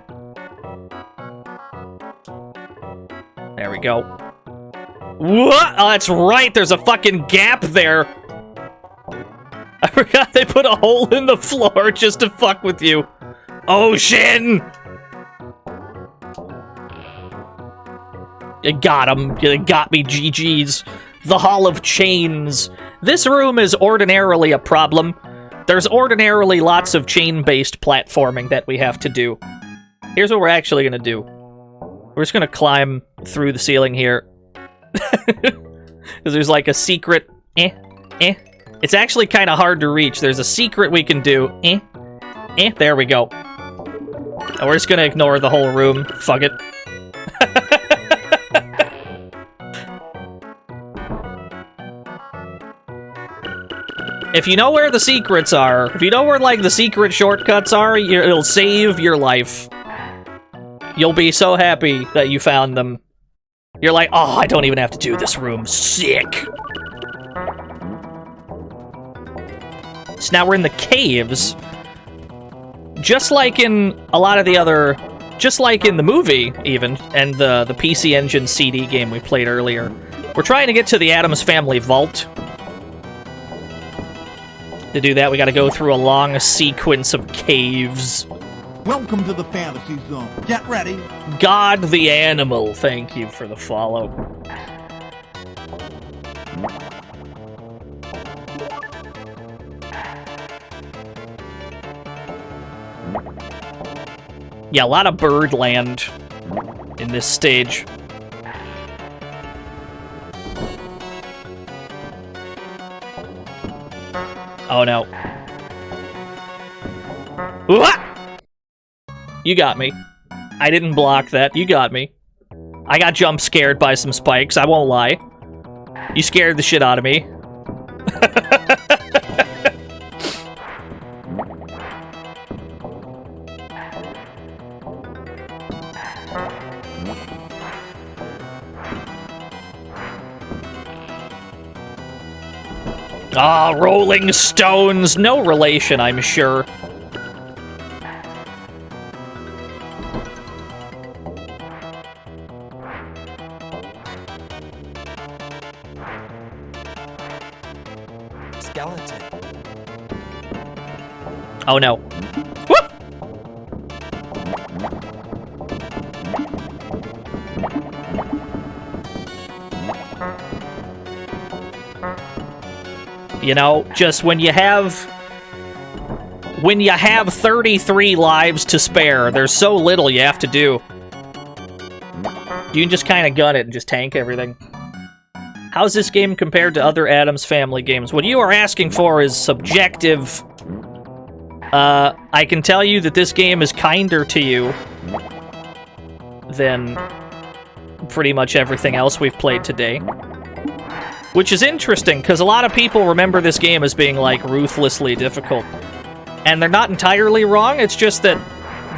There we go. What? Oh, that's right, there's a fucking gap there. I forgot they put a hole in the floor just to fuck with you. Ocean! You got him. You got me, GG's. The Hall of Chains. This room is ordinarily a problem. There's ordinarily lots of chain-based platforming that we have to do. Here's what we're actually gonna do. We're just gonna climb through the ceiling here. Because there's like a secret... It's actually kind of hard to reach. There's a secret we can do. There we go. And we're just gonna ignore the whole room. Fuck it. If you know where the secrets are, if you know where, like, the secret shortcuts are, it'll save your life. You'll be so happy that you found them. You're like, oh, I don't even have to do this room. Sick! So now we're in the caves. Just like in a lot of the other... Just like in the movie, even, and the PC Engine CD game we played earlier. We're trying to get to the Addams Family Vault. To do that, we gotta go through a long sequence of caves. Welcome to the fantasy zone. Get ready. God the Animal, thank you for the follow. Yeah, a lot of Birdland in this stage. Oh no. Ooh-ah! You got me. I didn't block that. You got me. I got jump scared by some spikes, I won't lie. You scared the shit out of me. Ah, Rolling Stones! No relation, I'm sure. Skeleton. Oh no. Whoop! You know, just when you have 33 lives to spare, there's so little you have to do. You can just kind of gun it and just tank everything. How's this game compared to other Addams Family games? What you are asking for is subjective. I can tell you that this game is kinder to you than pretty much everything else we've played today. Which is interesting, because a lot of people remember this game as being, like, ruthlessly difficult. And they're not entirely wrong, it's just that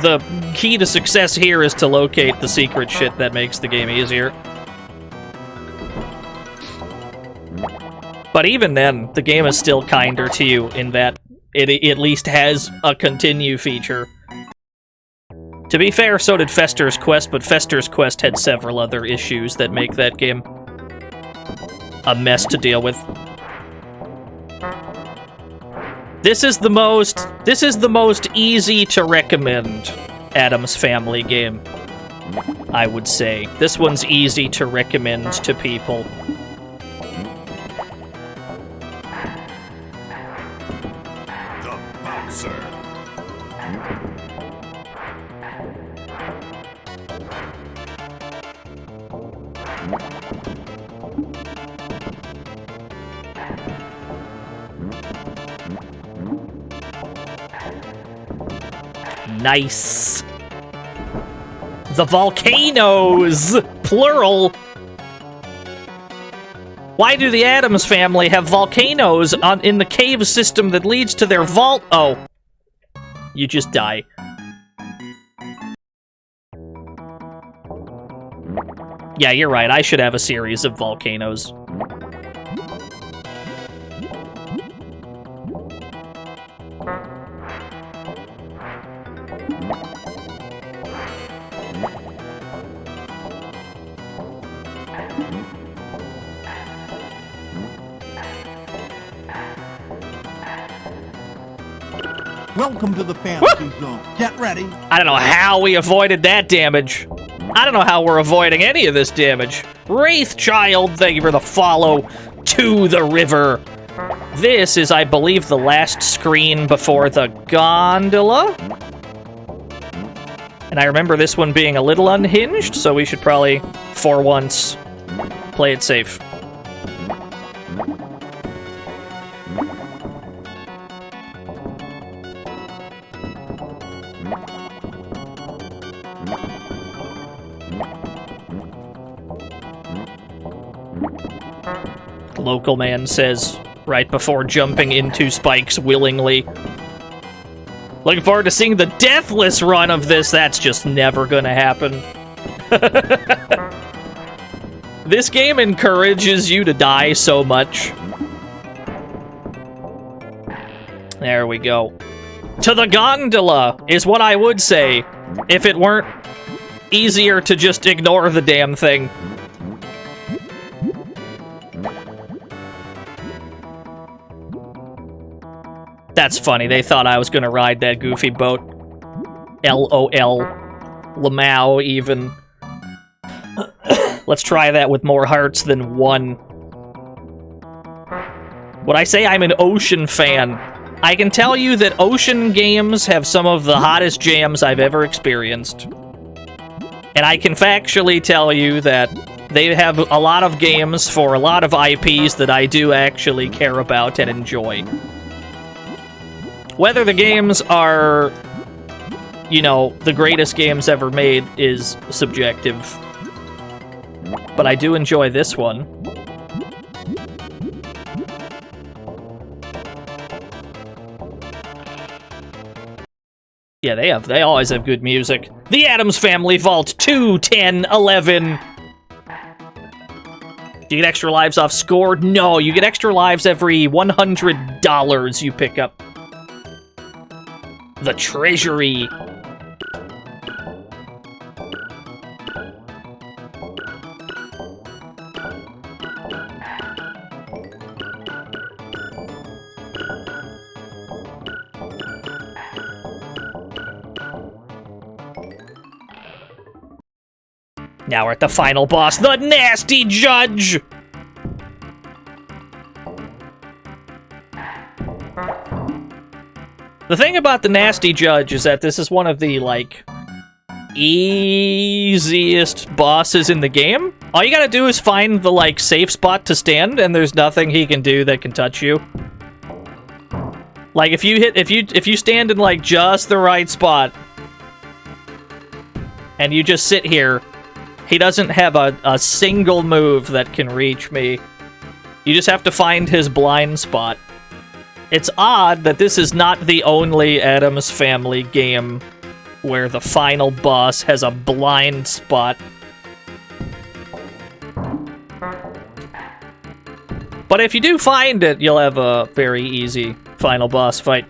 the key to success here is to locate the secret shit that makes the game easier. But even then, the game is still kinder to you in that it at least has a continue feature. To be fair, so did Fester's Quest, but Fester's Quest had several other issues that make that game a mess to deal with. This is the most easy to recommend Addams Family game, I would say. This one's easy to recommend to people. The Bouncer. Nice. The volcanoes! Plural! Why do the Addams Family have volcanoes in the cave system that leads to their vault? Oh. You just die. Yeah, you're right. I should have a series of volcanoes. Welcome to the fantasy zone. Get ready. I don't know how we avoided that damage. I don't know how we're avoiding any of this damage. Wraithchild, thank you for the follow to the river. This is, I believe, the last screen before the gondola. And I remember this one being a little unhinged, so we should probably, for once, play it safe. Local man says, right before jumping into spikes willingly. Looking forward to seeing the deathless run of this. That's just never gonna happen. This game encourages you to die so much. There we go. To the gondola is what I would say if it weren't easier to just ignore the damn thing. That's funny. They thought I was gonna ride that goofy boat. LOL. Lamau, even. Let's try that with more hearts than one. When I say I'm an ocean fan, I can tell you that ocean games have some of the hottest jams I've ever experienced. And I can factually tell you that they have a lot of games for a lot of IPs that I do actually care about and enjoy. Whether the games are, you know, the greatest games ever made is subjective. But I do enjoy this one. Yeah, they always have good music. The Addams Family Vault 2, 10, 11. Do you get extra lives off score? No, you get extra lives every $100 you pick up. The Treasury. Now we're at the final boss, the Nasty Judge! The thing about the Nasty Judge is that this is one of the, like, easiest bosses in the game. All you gotta do is find the, like, safe spot to stand, and there's nothing he can do that can touch you. Like, if you stand in, like, just the right spot, and you just sit here, he doesn't have a single move that can reach me. You just have to find his blind spot. It's odd that this is not the only Addams Family game where the final boss has a blind spot. But if you do find it, you'll have a very easy final boss fight.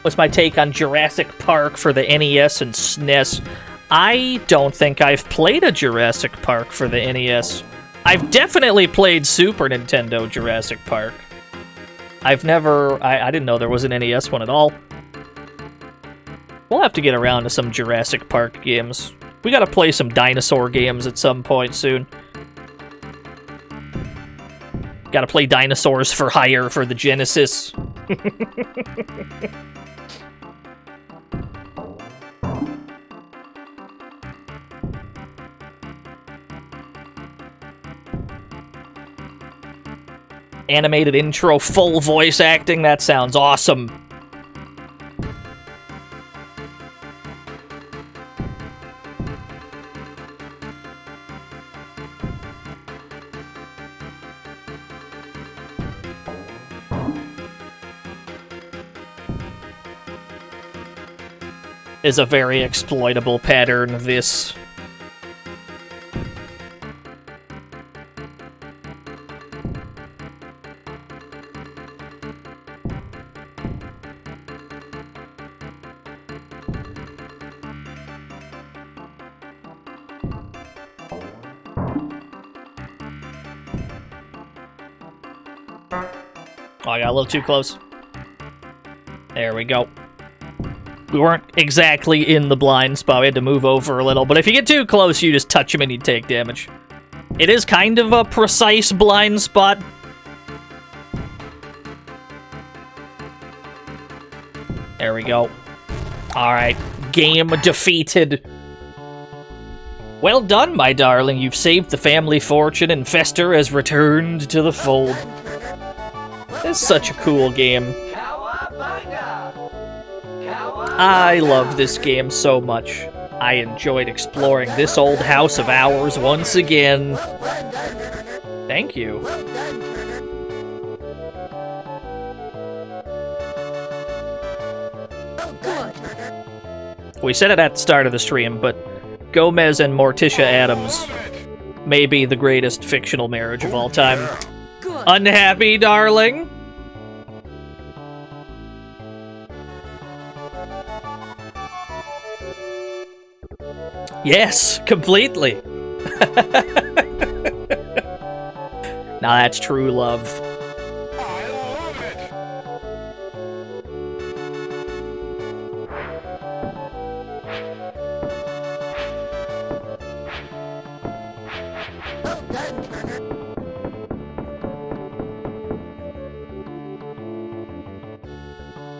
What's my take on Jurassic Park for the NES and SNES? I don't think I've played a Jurassic Park for the NES. I've definitely played Super Nintendo Jurassic Park. I've never... I didn't know there was an NES one at all. We'll have to get around to some Jurassic Park games. We gotta play some dinosaur games at some point soon. Gotta play Dinosaurs for Hire for the Genesis. Animated intro, full voice acting, that sounds awesome. Is a very exploitable pattern, this. Oh, I got a little too close. There we go. We weren't exactly in the blind spot. We had to move over a little. But if you get too close, you just touch him and you take damage. It is kind of a precise blind spot. There we go. Alright. Game defeated. Well done, my darling. You've saved the family fortune and Fester has returned to the fold. It's such a cool game. I love this game so much. I enjoyed exploring this old house of ours once again. Thank you. We said it at the start of the stream, but Gomez and Morticia Addams may be the greatest fictional marriage of all time. Unhappy, darling? Yes, completely. Now that's true love.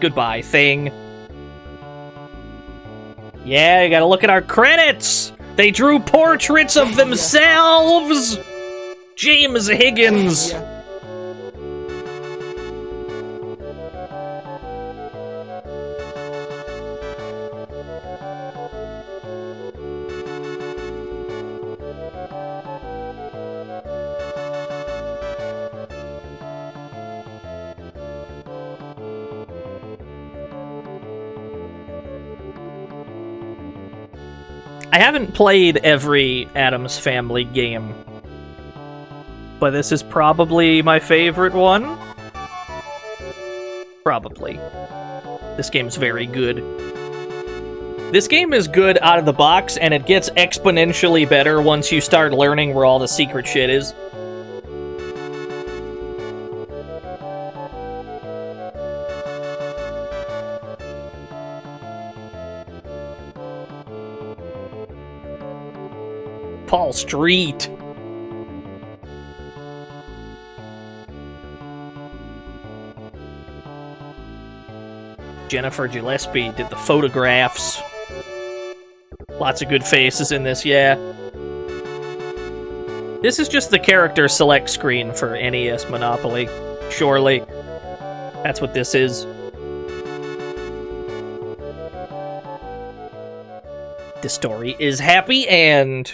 Goodbye, thing. Yeah, you gotta look at our credits! They drew portraits of themselves! James Higgins! I haven't played every Addams Family game, but this is probably my favorite one. Probably. This game's very good. This game is good out of the box, and it gets exponentially better once you start learning where all the secret shit is. Paul Street. Jennifer Gillespie did the photographs. Lots of good faces in this, yeah. This is just the character select screen for NES Monopoly. Surely. That's what this is. The story is happy and...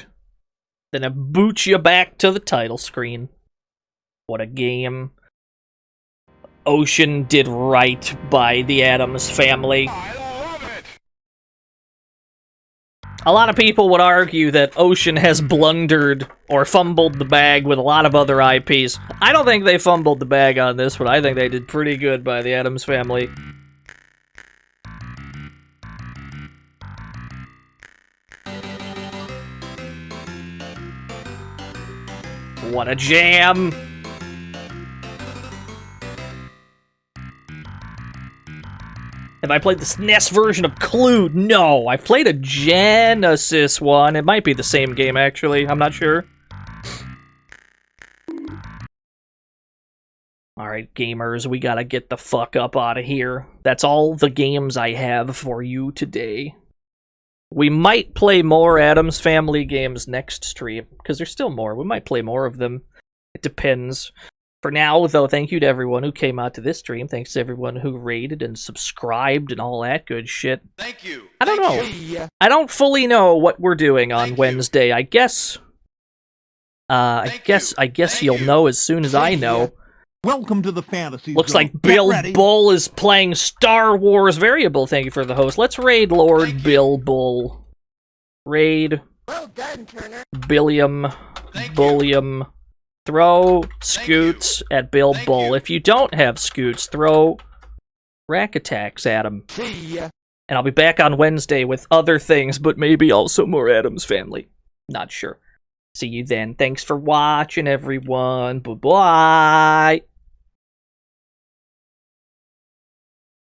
then it boots you back to the title screen. What a game. Ocean did right by the Addams Family. I love it! A lot of people would argue that Ocean has blundered or fumbled the bag with a lot of other IPs. I don't think they fumbled the bag on this one. I think they did pretty good by the Addams Family. What a jam! Have I played the SNES version of Clue? No, I played a Genesis one. It might be the same game, actually. I'm not sure. Alright, gamers, we gotta get the fuck up out of here. That's all the games I have for you today. We might play more Addams Family games next stream, because there's still more. We might play more of them. It depends. For now, though, thank you to everyone who came out to this stream. Thanks to everyone who rated and subscribed and all that good shit. Thank you. I don't know. I don't fully know what we're doing on Wednesday. I guess... I guess you'll know as soon as I know. Welcome to the fantasy Looks zone. like Bill Bull is playing Star Wars Variable. Thank you for the host. Let's raid Lord Bill Bull. Raid. Well done, Turner. Billiam. Bulliam. Throw scoots at Bill Bull. If you don't have scoots, throw rack attacks at him. See ya. And I'll be back on Wednesday with other things, but maybe also more Addams Family. Not sure. See you then. Thanks for watching, everyone. Bye-bye.